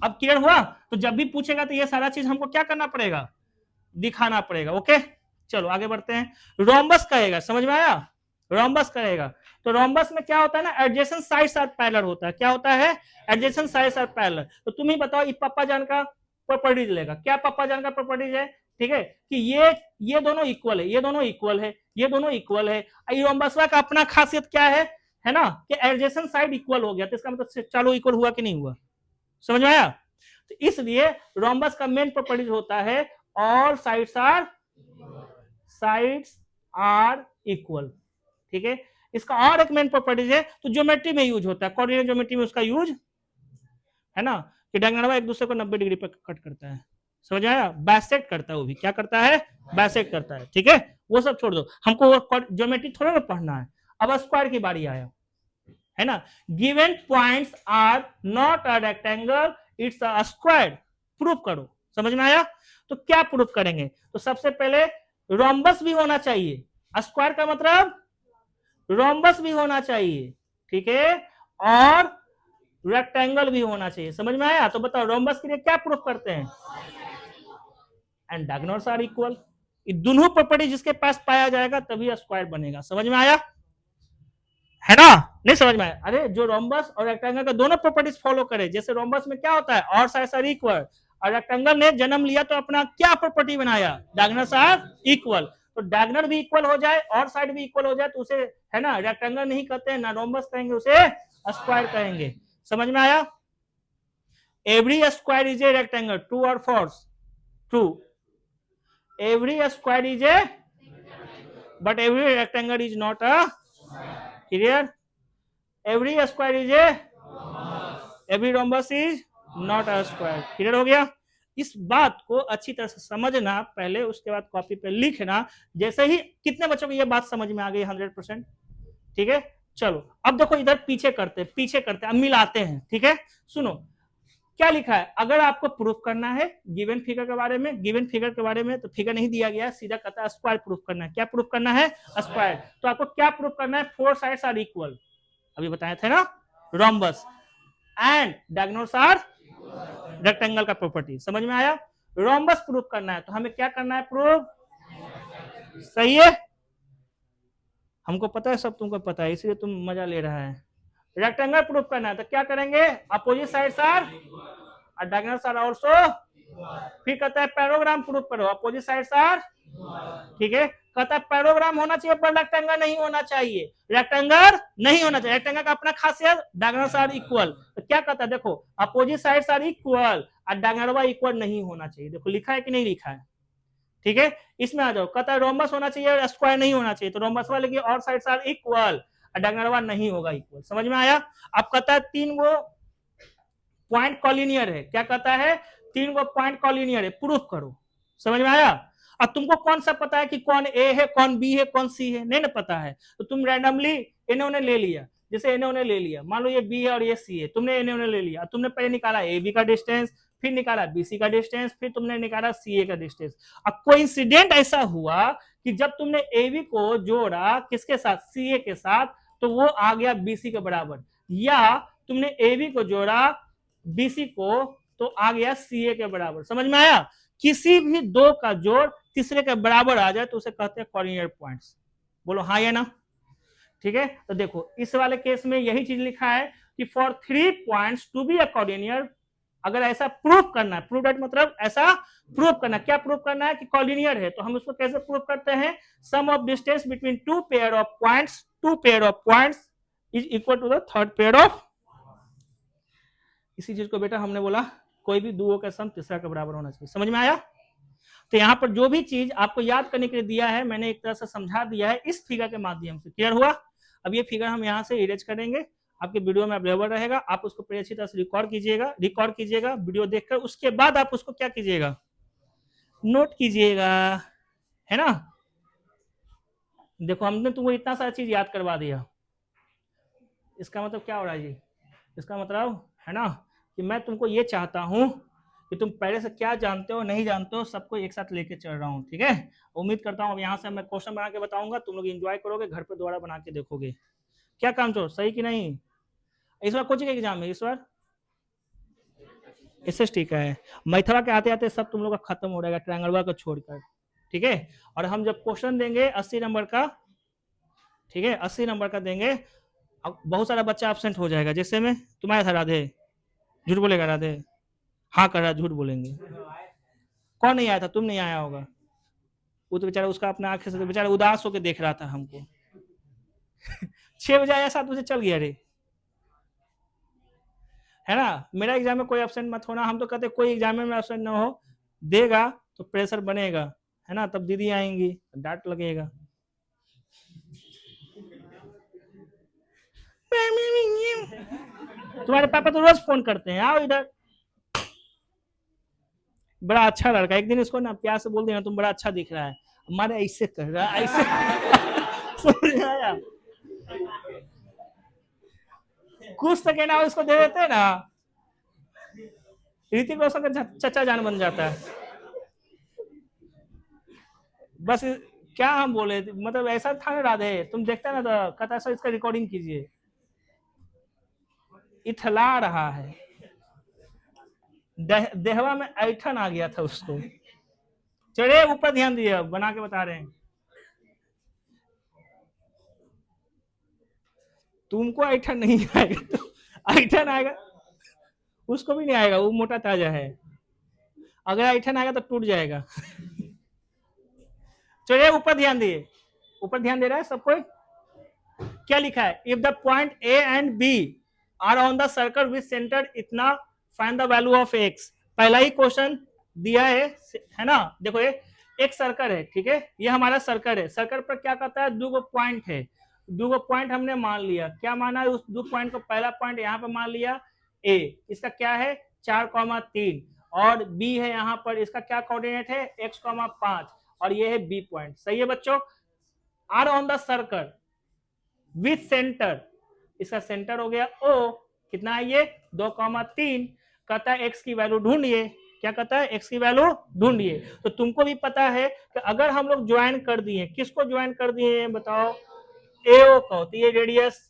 अब क्लियर हुआ? तो जब भी पूछेगा तो ये सारा चीज हमको क्या करना पड़ेगा? दिखाना पड़ेगा। ओके चलो आगे बढ़ते हैं। रोम्बस कहेगा, समझ में आया? रोम्बस कहेगा, तो रोम्बस में क्या होता है ना, एडजेसेंट साइड्स आर पैरेलल होता है। क्या होता है? Adjacent sides are parallel. तो तुम ही बताओ, ये पापा जान का प्रॉपर्टीज लेगा, क्या पापा जान का प्रॉपर्टीज है? ठीक है, कि ये दोनों इक्वल है, ये दोनों इक्वल है, ये दोनों इक्वल है। रोम्बसवा का अपना खासियत क्या है ना, कि एडजेसेंट साइड इक्वल हो गया, तो इसका मतलब चारों इक्वल हुआ कि नहीं हुआ? समझ में आया? तो इसलिए रोम्बस का मेन प्रॉपर्टीज होता है ऑल साइड्स आर इक्वल, ठीक है। इसका और एक मेन प्रॉपर्टीज है, तो ज्योमेट्री में यूज होता है, कोऑर्डिनेट ज्योमेट्री में उसका यूज है ना, कि डायगोनल एक दूसरे को 90 डिग्री पर कट करता है। समझ आया? बाइसेक्ट करता है, वो भी क्या करता है? बाइसेक्ट करता है, ठीक है। वो सब छोड़ दो, हमको ज्योमेट्री थोड़ा ना पढ़ना है। अब स्क्वायर की बारी आया, है ना। Given points are not a rectangle, it's a square, proof करो। समझ में आया? तो क्या प्रूफ करेंगे? तो सबसे पहले रोम्बस भी होना चाहिए, स्क्वायर का मतलब रोम्बस भी होना चाहिए, ठीक है, और रेक्टेंगल भी होना चाहिए। समझ में आया? तो बताओ रोम्बस के लिए क्या प्रूफ करते हैं? And diagonals are equal. ये दोनों प्रॉपर्टी जिसके पास पाया जाएगा तभी स्क्वायर बनेगा। समझ में आया? है ना? नहीं समझ में आया? अरे जो रोम्बस और रेक्टेंगल का दोनों प्रॉपर्टीज फॉलो करे, जैसे रोम्बस में क्या होता है, और साइड्स आर इक्वल, और रेक्टेंगल ने जन्म लिया तो अपना क्या प्रॉपर्टी बनाया, डायगोनल्स आर इक्वल। तो डायगोनल भी इक्वल हो जाए और साइड भी इक्वल हो जाए तो उसे, है ना, रेक्टेंगल नहीं कहते हैं ना रोम्बस कहेंगे, उसे स्क्वायर कहेंगे। समझ में आया? Every square is a rectangle, true और false? True. Every square is a, but every rectangle is not a clear. Every square is a every rhombus is not a square. Clear हो गया? इस बात को अच्छी तरह से समझना पहले, उसके बाद कॉपी पे लिखना। जैसे ही कितने बच्चों को ये बात समझ में आ गई 100%? ठीक है, चलो अब देखो इधर पीछे करते अब मिलाते हैं। ठीक है, सुनो क्या लिखा है। अगर आपको प्रूफ करना है गिवन फिगर के बारे में, तो फिगर नहीं दिया गया, सीधा कहता है स्क्वायर प्रूफ करना है। क्या प्रूफ करना है? स्क्वायर। तो आपको क्या प्रूफ करना है? 4 साइड्स आर इक्वल, अभी बताया था ना, rhombus and diagonals are rectangle का प्रॉपर्टी। समझ में आया? रोम्बस प्रूफ करना है तो हमें क्या करना है? प्रूफ। सही है, हमको पता है, सब तुमको पता है, इसलिए तुम मजा ले रहा है। रेक्टेंगल प्रूफ करना है तो क्या करेंगे? अपोजिट साइड्स आर और डायगोनल्स आर आल्सो। फिर कहता है पैरोग्राम प्रूफ करो, अपोजिट साइड्स आर। ठीक है, कहता है पैरोग्राम होना चाहिए पर रेक्टेंगल नहीं होना चाहिए। रेक्टेंगल का अपना खासियत, डायगोनल्स आर इक्वल। तो क्या कहता है? देखो अपोजिट साइड्स आर इक्वल और डायगोनल इक्वल नहीं होना चाहिए। देखो लिखा है कि नहीं लिखा है? ठीक है, इसमें आ जाओ। कहता है रोम्बस होना चाहिए और स्क्वायर नहीं होना चाहिए। तो रोम्बस वाले की और साइड्स आर इक्वल और डायगोनल नहीं होगा इक्वल। समझ में आया? अब कहता है 3 गो पॉइंट कॉलिनियर है। क्या कहता है? 3 गो पॉइंट कॉलिनियर है, प्रूफ करो। समझ में आया? अब तुमको कौन सा पता है कि कौन ए है, कौन बी है, कौन सी है? नहीं ना पता है, तो तुम रैंडमली इन्होंने ले लिया। जैसे इन्होंने ले लिया, मान लो ये बी है और ये सी है, तुमने इन्होंने ले लिया। तुमने पहले निकाला ए बी का डिस्टेंस, फिर निकाला बीसी का डिस्टेंस, फिर तुमने निकाला सी ए का डिस्टेंस। अब कोइंसिडेंट ऐसा हुआ कि जब तुमने ए बी को जोड़ा किसके साथ? सी ए के साथ, तो वो आ गया बीसी के बराबर। या तुमने ए बी को जोड़ा बीसी को तो आ गया सीए के बराबर। समझ में आया? किसी भी दो का जोड़ तीसरे के बराबर आ जाए तो उसे कहते हैं कोऑर्डिनेट पॉइंट्स। बोलो हाँ या ना? ठीक है, तो देखो इस वाले केस में यही चीज लिखा है कि for 3 points to be a coordinate, अगर ऐसा प्रूफ करना है, प्रूफ दैट मतलब ऐसा प्रूफ करना, क्या प्रूफ करना है? कि कोऑर्डिनेट है। तो हम उसको कैसे प्रूफ करते हैं? Sum of distance between 2 pair of points is equal to the third pair of. इसी चीज को बेटा हमने बोला कोई भी दुओं का सम तीसरा के बराबर होना चाहिए। समझ में आया? तो यहाँ पर जो भी चीज आपको याद करने के लिए दिया है मैंने एक तरह से समझा दिया है इस फिगर के माध्यम से। क्लियर हुआ? अब ये फिगर हम यहाँ से इरेज करेंगे, आपके वीडियो में अवेलेबल रहेगा। आप उसको पहले अच्छी तरह से रिकॉर्ड कीजिएगा वीडियो देखकर। उसके बाद आप उसको क्या कीजिएगा? नोट कीजिएगा, है ना? देखो हमने तुमको इतना सारा चीज याद करवा दिया। इसका मतलब क्या हो रहा है जी? इसका मतलब है ना कि मैं तुमको ये चाहता हूं कि तुम पहले से क्या जानते हो नहीं जानते हो सबको एक साथ लेके चल रहा हूँ। ठीक है, उम्मीद करता हूँ अब यहाँ से मैं क्वेश्चन बना के बताऊंगा, तुम लोग एंजॉय करोगे, घर पे दोबारा बना के देखोगे। क्या काम चलो, सही कि नहीं? इस बार कोचिंग एग्जाम है, इस बार एसएसटी का है। मैथवा के आते आते सब तुम लोग का खत्म हो जाएगा, ट्रायंगल को छोड़कर। ठीक है, और हम जब क्वेश्चन देंगे 80 नंबर का, ठीक है 80 नंबर का देंगे, अब बहुत सारा बच्चा एब्सेंट हो जाएगा। जैसे में तुम्हारे था राधे, झूठ बोलेगा राधे? हाँ कर रहा, झूठ बोलेंगे। कौन नहीं आया था? तुम नहीं आया होगा। वो तो बेचारा उसका अपना आंखें से तो बेचारा उदास होकर देख रहा था हमको। 6 बजे आया, 7 बजे चल गया रे, है ना? मेरा एग्जाम में कोई एब्सेंट मत होना। हम तो कहते कोई एग्जाम में एब्सेंट ना हो, देगा तो प्रेशर बनेगा, है ना? तब दीदी आएंगी, डांट लगेगा। तुम्हारे पापा तो रोज फोन करते हैं, आओ इधर। बड़ा अच्छा लड़का, एक दिन इसको ना प्यार से बोल देना तुम बड़ा अच्छा दिख रहा है, हमारे ऐसे कर रहा है ऐसे। समझ आया? कुछ सेकेंड आओ इसको दे देते ना, ऋतिक रोशन का चचा जान बन जाता है। बस क्या हम बोले, मतलब ऐसा था ना राधे, तुम देखते ना तो कहता सर इसका रिकॉर्डिंग कीजिए। इथला रहा है, देहवा में ऐठन आ गया था उसको। चले ऊपर ध्यान दिए, बना के बता रहे हैं। तुमको ऐठन नहीं आएगा, तो ऐठन आएगा उसको भी नहीं आएगा, वो मोटा ताजा है। अगर ऐठन आएगा तो टूट जाएगा। चलिए ऊपर ध्यान दिए, ऊपर ध्यान दे रहा है सब कोई? क्या लिखा है? If the point A and B are on the circle with centre इतना, find the value of X. पहला ही क्वेश्चन दिया है ना, देखो ये एक सर्कल है, ठीक है, ये हमारा सर्कल है। सर्कल पर क्या कहता है, दो पॉइंट है, दो पॉइंट हमने मान लिया। क्या माना है, उस दो पॉइंट को पहला पॉइंट यहाँ पे मान लिया ए, इसका क्या है 4,3, और बी है यहाँ पर, इसका क्या कोऑर्डिनेट है x,5, और ये है बी पॉइंट। सही है बच्चों। Are on the circle with centre, इसका सेंटर हो गया ओ, कितना है ये 2,3, कहता है एक्स की वैल्यू ढूंढिए। क्या कहता है, एक्स की वैल्यू ढूंढिए। तो तुमको भी पता है कि अगर हम लोग ज्वाइन कर दिए, किसको ज्वाइन कर दिए बताओ, एओ को, तो ये रेडियस,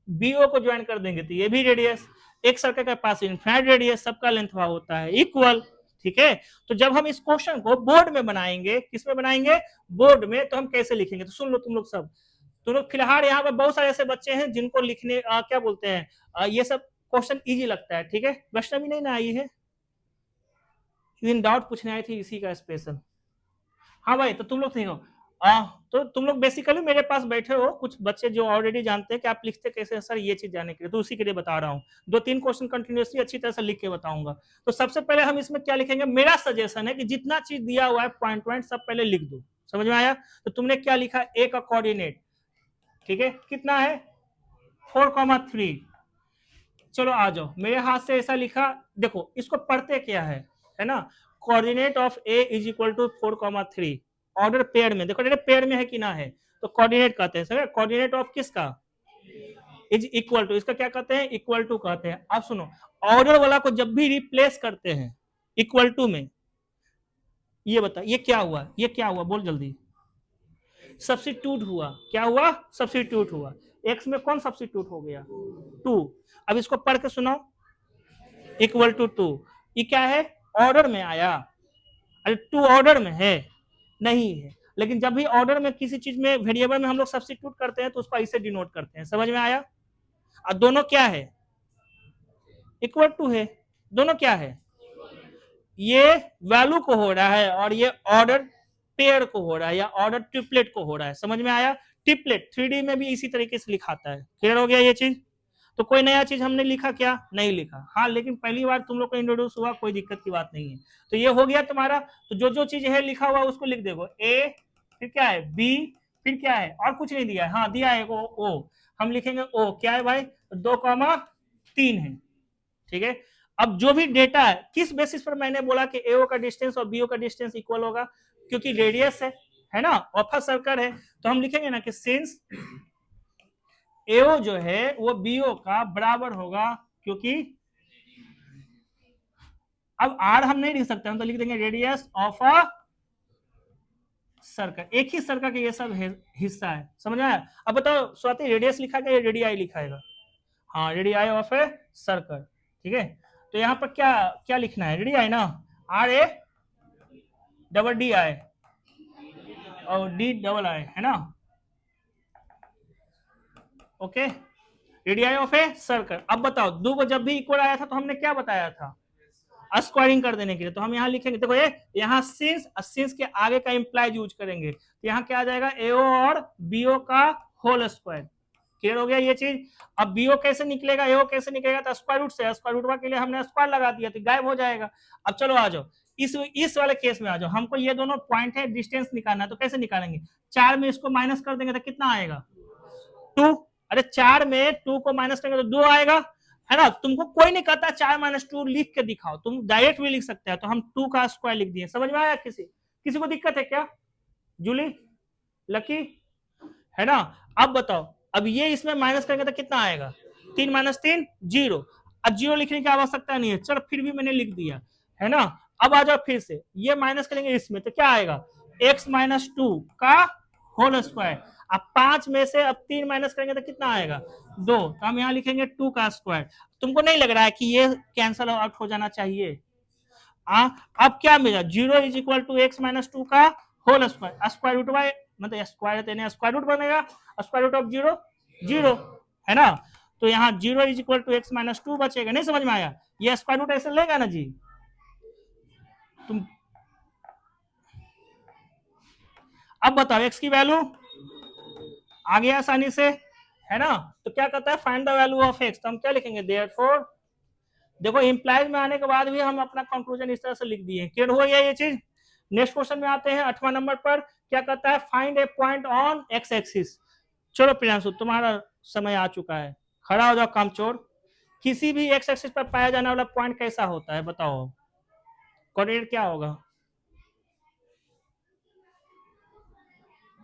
बीओ को ज्वाइन कर देंगे तो ये भी रेडियस। एक सर्कल के पास इनफाइनाइट रेडियस, सबका लेंथ होता है इक्वल, ठीक है। तो जब हम इस क्वेश्चन को बोर्ड में बनाएंगे, किस में बनाएंगे, बोर्ड में, तो हम कैसे लिखेंगे, तो सुन लो तुम लोग सब। तो लोग फिलहाल यहाँ पर बहुत सारे ऐसे बच्चे हैं जिनको लिखने क्या बोलते हैं, ये सब क्वेश्चन इजी लगता है, ठीक है। वैष्णवी नहीं ना आई है, इन डाउट पूछने आई थी इसी का स्पेशल। हाँ भाई, तो तुम लोग देखो, तो तुम लोग बेसिकली मेरे पास बैठे हो, कुछ बच्चे जो ऑलरेडी जानते हैं कि आप लिखते कैसे हैं सर, ये चीज जानने के लिए, तो उसी के लिए बता रहा हूँ। 2-3 क्वेश्चन कंटिन्यूसली अच्छी तरह से लिख के बताऊंगा। तो सबसे पहले हम इसमें क्या लिखेंगे, मेरा सजेशन है कि जितना चीज दिया हुआ है पॉइंट पॉइंट सब पहले लिख दो। समझ में आया। तो तुमने क्या लिखा, ए का कोऑर्डिनेट, ठीक है, कितना है 4,3। चलो आ जाओ, मेरे हाथ से ऐसा लिखा, देखो इसको पढ़ते क्या है ना, coordinate of A is equal to 4,3, order pair में, देखो पेयर में है कि ना है, तो कोऑर्डिनेट कहते हैं। समझे, कोऑर्डिनेट ऑफ किसका, इज इक्वल टू, इसका क्या कहते हैं, इक्वल टू कहते हैं। अब सुनो, ऑर्डर वाला को जब भी रिप्लेस करते हैं इक्वल टू में, ये बता ये क्या हुआ, ये क्या हुआ, बोल जल्दी, सब्स्टिट्यूट हुआ। क्या हुआ, सब्स्टिट्यूट हुआ। एक्स में कौन सब्स्टिट्यूट हो गया, 2। अब इसको पढ़ के सुनाओ, इक्वल टू 2, ये क्या है, ऑर्डर में आया। अरे 2 ऑर्डर में है नहीं है, लेकिन जब भी ऑर्डर में किसी चीज में वेरिएबल में हम लोग सब्स्टिट्यूट करते हैं तो उसको ऐसे डिनोट करते हैं। समझ में आया। और दोनों क्या है, इक्वल टू है, दोनों क्या है, ये वैल्यू को हो रहा है और ये ऑर्डर पेयर को हो रहा है या ऑर्डर ट्रिपलेट को हो रहा है। समझ में आया। ट्रिपलेट 3D में भी इसी तरीके से लिखाता है। क्लियर हो गया ये चीज। तो कोई नया चीज हमने लिखा क्या, नहीं लिखा। हाँ, लेकिन पहली बार तुम लोग को इंट्रोड्यूस हुआ, कोई दिक्कत की बात नहीं है। तो ये हो गया तुम्हारा। तो जो जो चीज है लिखा हुआ उसको लिख देगो, ए, फिर क्या है बी, फिर क्या है, और कुछ नहीं दिया है, हाँ दिया है ओ, हम लिखेंगे ओ, क्या है भाई 2,3 है, ठीक है। अब जो भी डेटा है, किस बेसिस पर मैंने बोला कि एओ का डिस्टेंस और बीओ का डिस्टेंस इक्वल होगा, क्योंकि रेडियस है ना, ऑफर सर्कल है, तो हम लिखेंगे ना कि सिंस एओ जो है वो बीओ का बराबर होगा, क्योंकि अब आर हम नहीं लिख सकते, हम तो लिख देंगे रेडियस ऑफ अ सर्कल। एक ही सर्कल का ये सब हिस्सा है। समझ में आया। अब बताओ स्वाति, रेडियस लिखा गया या रेडियाई लिखाएगा, हाँ रेडियाई ऑफ ए सर्कल, ठीक है। तो यहाँ पर क्या क्या लिखना है, रेडियाई ना, are A double D I और डी डबल आई, है ना, okay. Radii of a circle. अब बताओ दो को जब भी इक्वल आया था तो हमने क्या बताया था, स्क्वायरिंग कर देने के लिए। तो हम यहाँ लिखेंगे, देखो ये यहाँ सिंस के आगे का इंप्लाइज यूज करेंगे, तो यहाँ क्या आ जाएगा एओ और बीओ का होल स्क्वायर। क्लियर हो गया ये चीज। अब बीओ कैसे निकलेगा, एओ कैसे निकलेगा, तो स्क्वायर रूट से, स्क्वायर रूट के लिए हमने स्क्वायर लगा दिया तो गायब हो जाएगा। अब चलो आ जाओ इस वाले केस में आ जाओ, हमको ये दोनों पॉइंट है डिस्टेंस निकालना है, तो कैसे निकालेंगे, 4 में इसको माइनस कर देंगे तो कितना आएगा 2। अरे 4 में 2 को माइनस करेंगे तो 2 आएगा, है ना। तुमको कोई नहीं कहता 4-2 लिख के दिखाओ, तुम डायरेक्ट भी लिख सकते हैं। तो हम 2 का स्क्वायर लिख दिए। समझ में आया किसी को दिक्कत है क्या, जूली, लकी, है ना। अब बताओ, अब ये इसमें माइनस करेंगे तो कितना आएगा, 3 - 3 0। अब 0 लिखने की आवश्यकता नहीं है, चलो फिर भी मैंने लिख दिया, है ना। अब आ जाओ फिर से, ये माइनस करेंगे इसमें तो क्या आएगा, x - 2 का होल स्क्वायर। अब 5 में से अब 3 माइनस करेंगे तो कितना आएगा 2, तो हम यहाँ लिखेंगे 2 का स्क्वायर। तुमको नहीं लग रहा है कि ये कैंसल आउट हो जाना चाहिए। अब क्या मिला, 0 इज इक्वल टू x - 2 का whole square, square root by मतलब स्क्वायर देने स्क्वायर रूट बनेगा, स्क्वायर रूट ऑफ 0 0, है ना। तो यहाँ 0 इज इक्वल टू x - 2 बचेगा। नहीं समझ में आया, ये स्क्वायर रूट ऐसे लेगा ना जी तुम। अब बताओ x की वैल्यू आ गया आसानी से, है ना। तो क्या कहता है, find the value of x, तो हम क्या लिखेंगे, देयरफॉर, देखो इंप्लाइज में आने के बाद भी हम अपना कंक्लूजन इस तरह से लिख दिए। क्लियर हो गया ये चीज। नेक्स्ट क्वेश्चन में आते हैं 8वां नंबर पर, क्या कहता है, find A point on X axis. चलो प्रियांशु तुम्हारा समय आ चुका है, खड़ा हो जाओ कामचोर। किसी भी एक्स एक्सिस पर पाया जाने वाला पॉइंट कैसा होता है बताओ, कोऑर्डिनेट क्या होगा?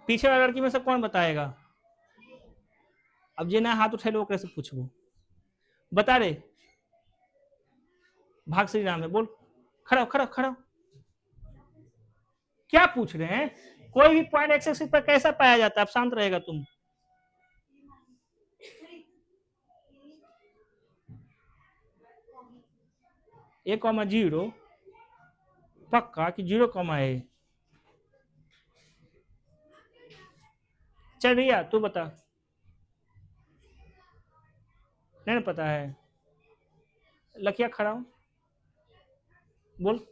पीछे वाली लड़की में से कौन बताएगा? अब जिन्हें हाथ उठे लो कैसे पूछो, बता रहे। भाग श्री राम है, बोल, खड़ा खड़ा खड़ा। क्या पूछ रहे हैं? कोई भी पॉइंट एक्स एक्सिस पर कैसा पाया जाता है? अब शांत रहेगा तुम। ए कॉमा जीरो, पक्का कि 0, चल रिया तू बता। नहीं पता है, लकिया खड़ा हूं, बोल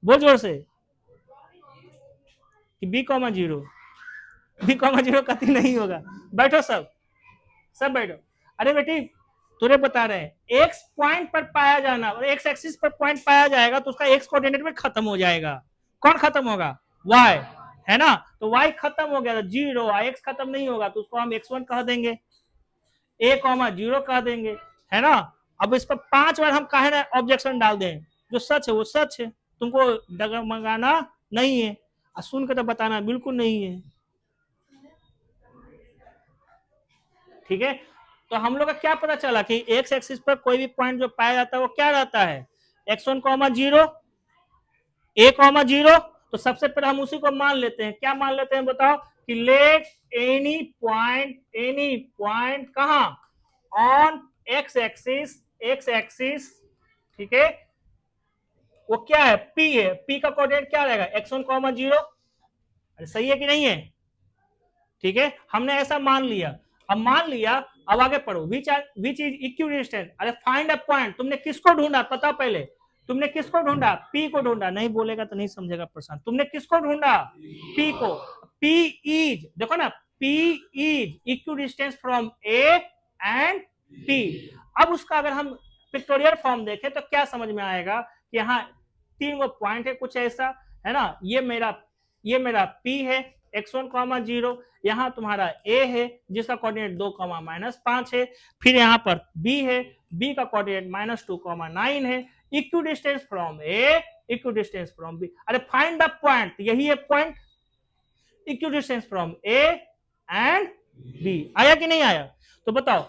बोल जोर से कि B,0, B,0 कति नहीं होगा। बैठो सब, सब बैठो। अरे बेटी तुझे बता रहे हैं, एक्स पॉइंट पर पाया जाना, और एक्स एक्सिस पर पॉइंट पाया जाएगा तो उसका एक्स कोऑर्डिनेट में खत्म हो जाएगा। कौन खत्म होगा? वाई, है ना? तो वाई खत्म हो गया तो 0, एक्स खत्म नहीं होगा तो उसको हम x1 कह देंगे, A,0 कह देंगे, है ना? अब इस पर 5 बार हम कहे ना ऑब्जेक्शन डाल दें, जो सच है वो सच है, तुमको डगमगाना नहीं है, और सुन के तो बताना बिल्कुल नहीं है, ठीक है? तो हम लोग का क्या पता चला कि एक्स एक्सिस पर कोई भी पॉइंट जो पाया जाता है वो क्या रहता है, x1, 0, A,0। तो सबसे पहले हम उसी को मान लेते हैं, क्या मान लेते हैं बताओ, कि लेट एनी पॉइंट कहां, ऑन एक्स एक्सिस, ठीक है, वो क्या है, P है, P का कोऑर्डिनेट क्या रहेगा, x1, 0। अरे सही है कि नहीं है? ठीक है, हमने ऐसा मान लिया। अब मान लिया, अब आगे पढ़ो, विच इज इक्विडिस्टेंट। अरे फाइंड अ पॉइंट, तुमने किसको ढूंढा पता, पहले तुमने किसको ढूंढा, P को ढूंढा। नहीं बोलेगा तो नहीं समझेगा प्रशांत, तुमने किसको ढूंढा, P को। P इज, देखो ना, P is equidistance from A and P। अब उसका अगर हम पिक्टोरियल फॉर्म देखें तो क्या समझ में आएगा, यहाँ 3 पॉइंट है कुछ ऐसा, है ना? ये मेरा P है, x1, 0, यहाँ तुम्हारा A है जिसका कोऑर्डिनेट 2, -5 है, फिर यहाँ पर B है, B का कोऑर्डिनेट -2, 9 है, equidistance from A, equidistance from B। अरे फाइंड द पॉइंट, यही है point, equidistance from A and B। आया कि नहीं आया? तो बताओ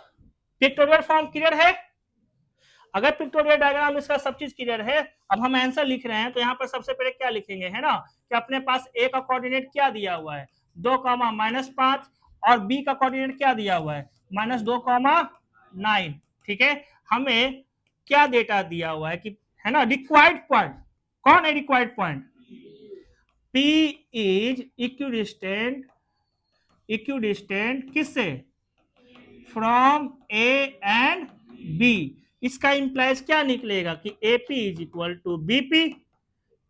पिक्टोरियल फॉर्म क्लियर है? अगर पिक्टोरियल डायग्राम इसका सब चीज क्लियर है, अब हम आंसर लिख रहे हैं तो यहाँ पर सबसे पहले क्या लिखेंगे, है ना, कि अपने पास A का कोऑर्डिनेट क्या दिया हुआ है, 2, -5, और B का कोऑर्डिनेट क्या दिया हुआ है, -2, 9। ठीक है, हमें क्या डेटा दिया हुआ है कि, है ना, रिक्वायर्ड पॉइंट कौन है, required point P is equidistant किससे, फ्रॉम A एंड B। इसका इंप्लाइज क्या निकलेगा कि AP is equal to BP।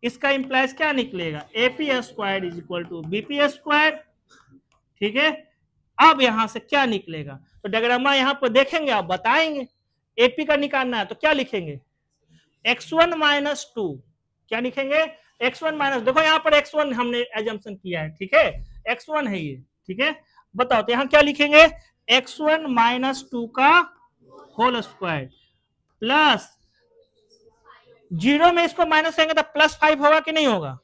इसका इंप्लाइज क्या निकलेगा, AP² is equal to BP²। ठीक है, अब यहां से क्या निकलेगा, तो डायग्रामा यहां पर देखेंगे, आप बताएंगे। AP का निकालना है तो क्या लिखेंगे, x1 - 2, क्या लिखेंगे, x1 देखो यहाँ पर x1 हमने एजम्पशन किया है, ठीक है, x1 है ये, ठीक है। बताओ तो यहाँ क्या लिखेंगे, x1 - 2 का होल स्क्वायर प्लस 0 में इसको माइनस करेंगे तो +5 होगा कि नहीं होगा,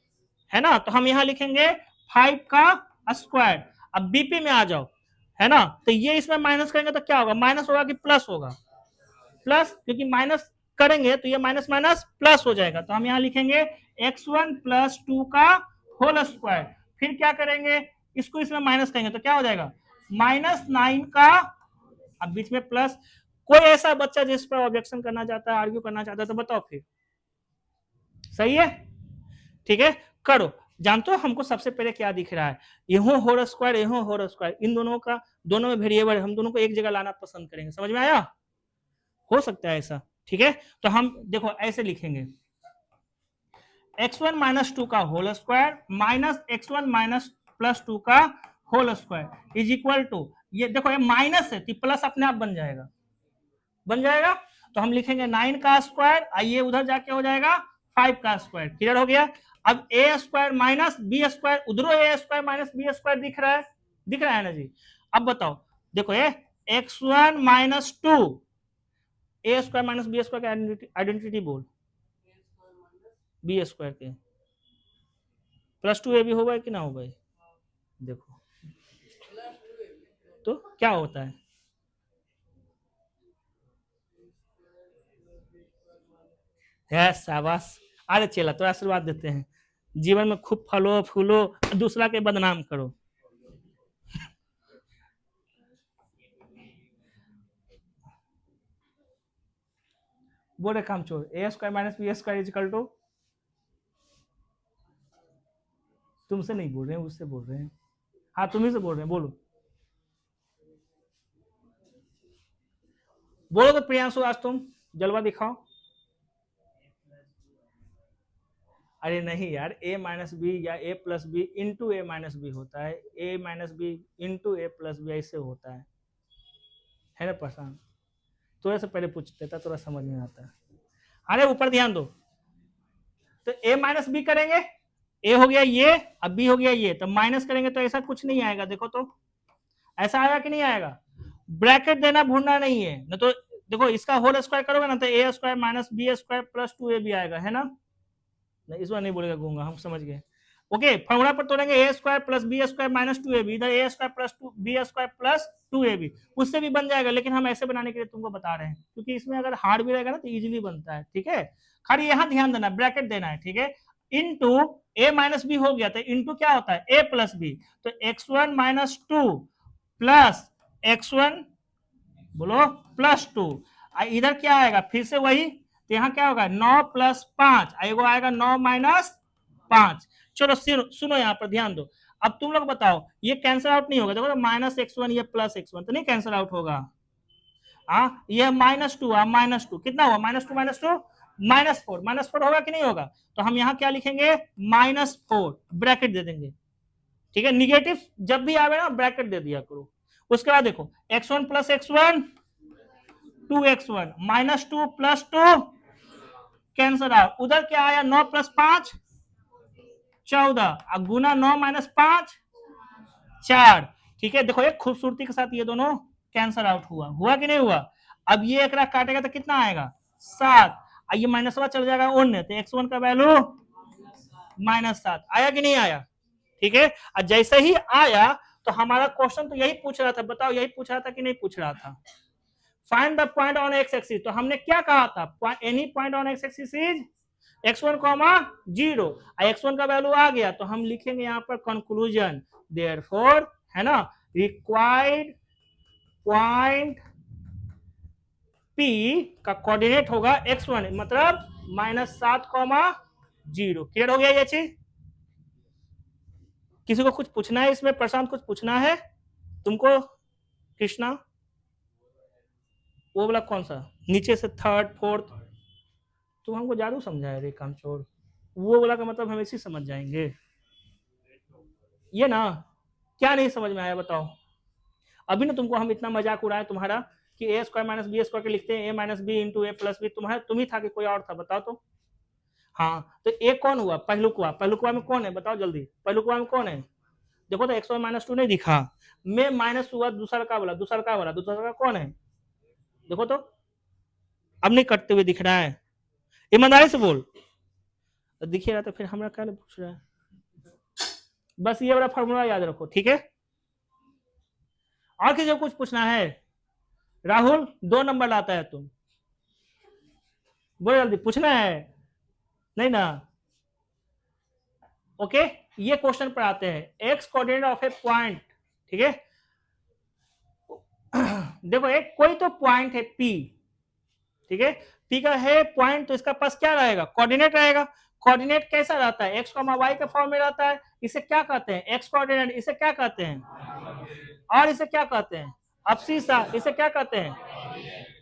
है ना? तो हम यहां लिखेंगे 5 का स्क्वायर। अब बीपी में आ जाओ, है ना, तो ये इसमें माइनस करेंगे तो क्या होगा, माइनस होगा कि प्लस होगा, प्लस, क्योंकि माइनस करेंगे तो ये माइनस माइनस प्लस हो जाएगा। तो हम यहां लिखेंगे x1 + 2 का होल स्क्वायर, फिर क्या करेंगे, इसको इसमें माइनस करेंगे तो क्या हो जाएगा, -9 का, अब बीच में प्लस। कोई ऐसा बच्चा जिस पर ऑब्जेक्शन करना चाहता है, आर्ग्यू करना चाहता है तो बताओ फिर, सही है? ठीक है, करो। जानते हो हमको सबसे पहले क्या दिख रहा है, यहों होल स्क्वायर, यहों होल स्क्वायर, इन दोनों का, दोनों में वेरिएबल, हम दोनों को एक जगह लाना पसंद करेंगे। समझ में आया? हो सकता है ऐसा, ठीक है। तो हम देखो ऐसे लिखेंगे, x1 - 2 का होल स्क्वायर माइनस x1 + 2 का whole square is equal to, ये देखो ये माइनस है तो प्लस अपने आप बन जाएगा, तो हम लिखेंगे 9 का स्क्वायर, आइए उधर जाके हो जाएगा 5 का स्क्वायर। क्लियर हो गया। अब ए स्क्वायर माइनस बी स्क्वायर, उधरों ए स्क्वायर माइनस बी स्क्वायर दिख रहा है, दिख रहा है ना जी। अब बताओ, देखो ये x1 माइनस 2, ए स्क्वायर माइनस बी स्क्वायर का आइडेंटिटी बोल, बी स्क्वायर के प्लस 2 ए भी होगा कि ना होगा? देखो तो क्या होता है, शाबाश। अरे चला तो आशीर्वाद देते हैं, जीवन में खूब फलो फूलो, दूसरा के बदनाम करो। बोले काम छोड़, A square minus B square is equal to, तुमसे नहीं बोल रहे हैं, उससे बोल रहे हैं। हाँ तुम्ही से बोल रहे हैं, बोलो बोलो तो प्रियांशु, आज तुम जलवा दिखाओ। अरे नहीं यार, ए माइनस बी या ए प्लस बी इंटू ए माइनस बी होता है, ए माइनस बी इंटू ए प्लस बी ऐसे होता है ना प्रशांत? थोड़ा सा पहले पूछ देता, थोड़ा समझ में आता है। अरे ऊपर ध्यान दो, तो ए माइनस बी करेंगे, ए हो गया ये, अब बी हो गया ये, तो माइनस करेंगे तो ऐसा कुछ नहीं आएगा। देखो तो ऐसा आएगा कि नहीं आएगा? ब्रैकेट देना भूलना नहीं है, न तो देखो इसका होल स्क्वायर करोगे ना तो A square minus B square plus 2 A भी आएगा, है ना? नहीं इस बार नहीं बोलेगा गूंगा, हम समझ गए। ओके, फॉर्मूला पर तोड़ेंगे A square plus B square minus 2 A B, इधर A square plus 2 B square plus 2 A B, उससे भी बन जाएगा, लेकिन हम ऐसे बनाने के लिए तुमको बता रहे हैं, क्योंकि इसमें अगर हार्ड भी रहेगा ना तो इजीली बनता है। ठीक है, खाली यहाँ ध्यान देना, ब्रैकेट देना है। ठीक है, इंटू ए माइनस बी हो गया, तो इंटू क्या होता है, ए प्लस बी, तो x1 माइनस 2 प्लस x1 बोलो प्लस 2, इधर क्या आएगा फिर से वही, तो यहाँ क्या होगा 9 प्लस 5, आएगा 9 माइनस 5। चलो सुनो यहाँ पर ध्यान दो, अब तुम लोग बताओ ये कैंसिल आउट नहीं होगा, देखो माइनस x1 ये प्लस x1 तो नहीं कैंसिल आउट होगा। ये माइनस 2 माइनस 2 कितना हुआ, माइनस 2 माइनस 2 माइनस 4 होगा कि नहीं होगा? तो हम यहाँ क्या लिखेंगे, -4 ब्रैकेट दे देंगे। ठीक है, निगेटिव जब भी आवे ना ब्रैकेट दे दिया करो। उसके बाद देखो x1 plus x1 2x1 minus 2 plus 2 cancer out, उधर क्या आया 9 प्लस 5 14, गुना 9 माइनस 5 4। ठीक है, देखो एक खूबसूरती के साथ ये दोनों कैंसर आउट हुआ कि नहीं हुआ? अब ये एक काटेगा तो कितना आएगा 7, ये माइनस चल जाएगा 1, तो x1 का वैल्यू -7 आया कि नहीं आया? ठीक है, और जैसे ही आया तो हमारा क्वेश्चन तो यही पूछ रहा था, बताओ यही पूछ रहा था कि नहीं पूछ रहा था? Find the point on X axis, तो हमने क्या कहा था, any point on X axis is x1, 0, x1 का वैल्यू आ गया तो हम लिखेंगे यहाँ पर कंक्लूजन, देयरफॉर, है ना, रिक्वायर्ड पॉइंट P का कोऑर्डिनेट होगा x1, मतलब -7, 0। क्लियर हो गया ये चीज? किसी को कुछ पूछना है इसमें? प्रशांत कुछ पूछना है तुमको? कृष्णा वो वाला कौन सा, नीचे से थर्ड फोर्थ, तो हमको जादू समझाए रे काम छोड़, वो वाला का मतलब हम इसी समझ जाएंगे। ये ना क्या नहीं समझ में आया बताओ? अभी ना तुमको हम इतना मजाक उड़ाए तुम्हारा कि ए स्क्वायर माइनस बी स्क्वायर के लिखते हैं, ए माइनस बी इंटू ए प्लस बी, तुम ही था कि कोई और था, बताओ तो। हाँ तो ए कौन हुआ, पहलुकवा में कौन है बताओ जल्दी, पहलुकवा में कौन है? देखो तो x1 -2 नहीं दिखा, में माइनस हुआ, दूसरा का कौन है? देखो तो अब नहीं कटते हुए दिख रहा है, ईमानदारी से बोल, दिख रहा तो फिर हमरा क्या पूछ रहा है? बस ये वाला फॉर्मूला याद रखो, ठीक है? और किसी को कुछ पूछना है? राहुल 2 नंबर लाता है तुम, बोलो जल्दी, पूछना है नहीं ना? ओके, ये क्वेश्चन पर आते हैं, x coordinate of a point. ठीक है, देखो एक कोई तो पॉइंट है P, ठीक है, P का है पॉइंट, तो इसका पास क्या रहेगा, कोऑर्डिनेट रहेगा। कोऑर्डिनेट कैसा रहता है, x, y के फॉर्म में रहता है, इसे क्या कहते हैं, एक्स कोऑर्डिनेट, इसे क्या कहते हैं, और इसे क्या कहते हैं, अब्सिसा, इसे क्या कहते हैं?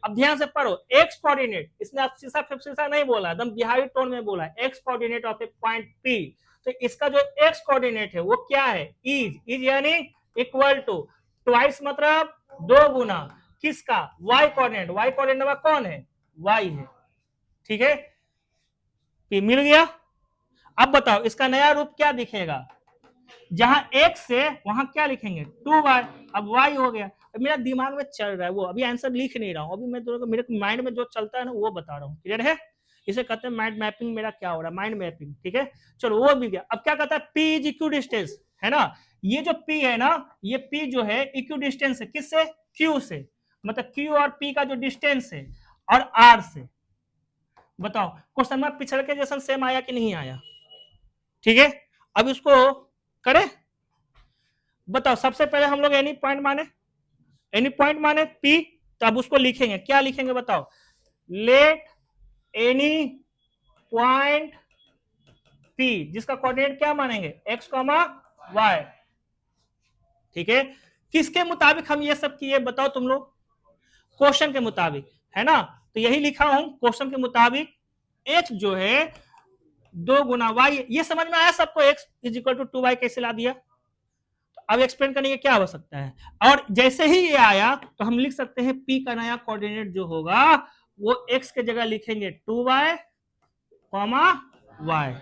अब ध्यान से पढ़ो, एक्स कोऑर्डिनेट, इसने अब्सिसा फिफ्सिसा नहीं बोला, एकदम बिहारी टोन में बोला, x coordinate of a point P, तो इसका जो एक्स कोऑर्डिनेट है वो क्या है, इज यानी इक्वल टू, ट्वाइस मतलब 2 गुना किसका, y कोऑर्डिनेट, y कोऑर्डिनेट कौन है, वाई है, ठीक है, पी मिल गया। अब बताओ इसका नया रूप क्या दिखेगा, जहां x से वहां क्या लिखेंगे 2y, अब y हो गया। अब मेरा दिमाग में चल रहा है वो, अभी आंसर लिख नहीं रहा हूं, अभी मैं तो मेरे माइंड में जो चलता है ना वो बता रहा हूँ, क्लियर है। इसे कहते हैं माइंड मैपिंग, मेरा क्या हो रहा है माइंड मैपिंग, ठीक है। चलो वो भी गया। अब क्या कहता है p इज इक्वी डिस्टेंस, है ना, ये जो p है ना, ये p जो है इक्वी डिस्टेंस है किससे, q से, मतलब q और p का जो डिस्टेंस है और r से। बताओ क्वेश्चन में पिछड़ के जैसा सेम आया कि नहीं आया, ठीक है। अब इसको करें, बताओ सबसे पहले हम लोग एनी पॉइंट माने P, तो अब उसको लिखेंगे, क्या लिखेंगे बताओ, लेट एनी पॉइंट P जिसका कोऑर्डिनेट क्या मानेंगे x, y, ठीक है। किसके मुताबिक हम ये सब किए बताओ तुम लोग, क्वेश्चन के मुताबिक, है ना। तो यही लिखा हूं क्वेश्चन के मुताबिक, x जो है 2 गुना y, ये समझ में आया सबको, x is equal to 2y कैसे ला दिया। अब एक्सप्लेन करने की क्या आवश्यकता है, और जैसे ही ये आया तो हम लिख सकते हैं P का नया कोऑर्डिनेट जो होगा वो x के जगह लिखेंगे 2y, y,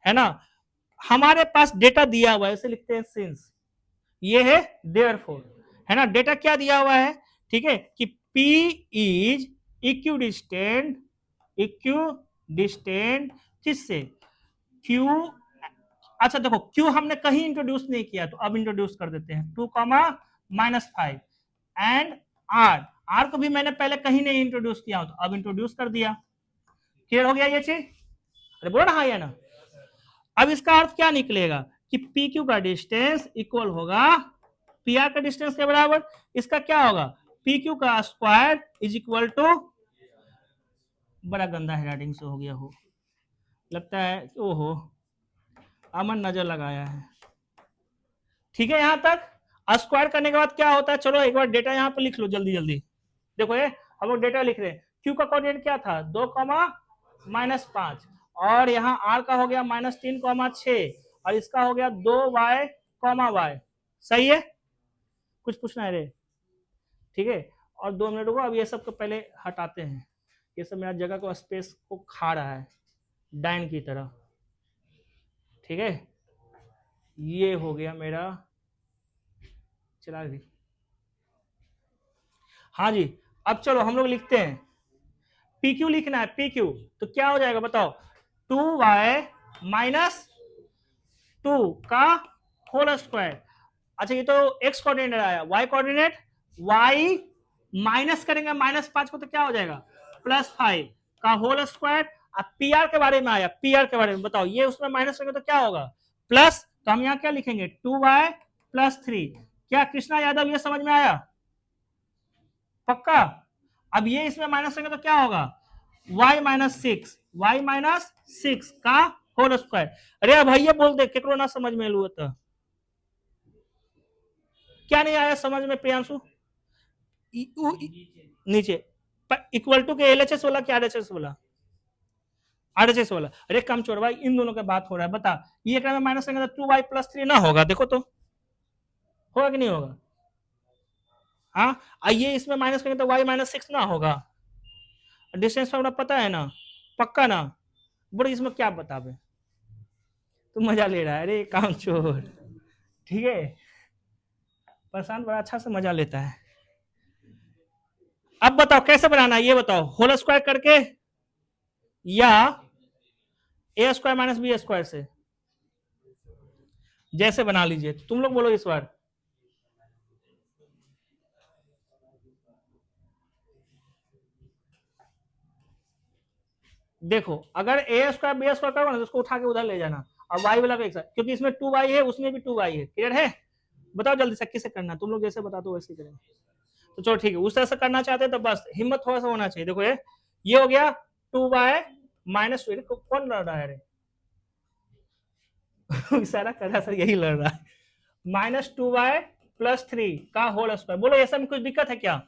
है ना। हमारे पास डेटा दिया हुआ है, इसे लिखते हैं सिंस, ये है देयरफॉर, है ना। डेटा क्या दिया हुआ है, ठीक है, कि P इज इक्विडिस्टेंट किससे, Q। अच्छा देखो Q हमने कहीं इंट्रोड्यूस नहीं किया, तो अब इंट्रोड्यूस कर देते हैं 2, -5 एंड R को भी मैंने पहले कहीं नहीं इंट्रोड्यूस किया, तो अब इंट्रोड्यूस कर दिया, क्लियर हो गया ये चीज, अरे बोल रहा है ना। अब इसका अर्थ क्या निकलेगा कि PQ का डिस्टेंस इक्वल होगा PR का डिस्टेंस के बराबर, इसका क्या होगा PQ का स्क्वायर इज इक्वल टू, बड़ा गंदा हैंडराइटिंग से हो गया हो, लगता है ओहो अमन नजर लगाया है, ठीक है। यहां तक स्क्वायर करने के बाद क्या होता है, चलो एक बार डेटा यहाँ पे लिख लो जल्दी जल्दी, देखो ये हम लोग डेटा लिख रहे हैं, Q का कोऑर्डिनेट क्या था 2, -5, और यहाँ R का हो गया -3, 6, और इसका हो गया 2y, y, सही है, कुछ पूछना है रे, ठीक है। और 2 मिनट को अब ये सब को पहले हटाते हैं, ये सब मेरा जगह को स्पेस को खा रहा है डाइन की तरह, ठीक है। ये हो गया मेरा, चला दी, हाँ जी। अब चलो हम लोग लिखते हैं PQ लिखना है, PQ तो क्या हो जाएगा बताओ 2y -2 का होल स्क्वायर। अच्छा ये तो x कोऑर्डिनेट आया, y कोऑर्डिनेट, y माइनस करेंगे -5 को तो क्या हो जाएगा +5 का होल स्क्वायर। अब PR के बारे में आया, PR के बारे में बताओ, ये उसमें माइनस करेंगे तो क्या होगा प्लस, तो हम यहाँ क्या लिखेंगे 2y + 3। क्या कृष्णा यादव ये समझ में आया पक्का। अब ये इसमें माइनस करेंगे तो क्या होगा y -6 का होल स्क्वायर। अरे भैया बोल दे केकरो ना समझ में लू तो क्या नहीं आया समझ में प्रियांशु, नीचे इक्वल टू के LHS वाला क्या RHS वाला, RHS वाला। अरे कम चोर भाई इन दोनों का बात हो रहा है, बता ये में माइनस करेंगे तो 2y + 3 ना होगा, देखो तो होगा कि नहीं होगा, हाँ आइए इसमें माइनस करेंगे तो y -6 ना होगा, डिस्टेंस फॉर्मूला पता है ना पक्का ना, बड़े इसमें क्या बतावे, तू मजा ले रहा है, अरे काम चोर, ठीक है। प्रशांत बड़ा अच्छा से मजा लेता है। अब बताओ कैसे बनाना है ये बताओ, होल स्क्वायर करके या a² - b² से, जैसे बना लीजिए, तुम लोग बोलो इस बार। देखो अगर a² b² करोगे ना तो उसको उठा के उधर ले जाना, और y वाला को एक साथ, क्योंकि इसमें 2y है उसमें भी 2y है, क्लियर है। बताओ जल्दी से किसे करना, तुम लोग जैसे बताते हो वैसे करेंगे, तो चलो ठीक है, उस तरह से करना चाहते हैं तो बस हिम्मत थोड़ा सा होना चाहिए। देखो ये हो गया 2y - कौन लड़ रहा है रे इशारा कर रहा सर, यही लड़ रहा है, -2y + 3 का होल स्क्वायर। बोलो ऐसा में कुछ दिक्कत है क्या,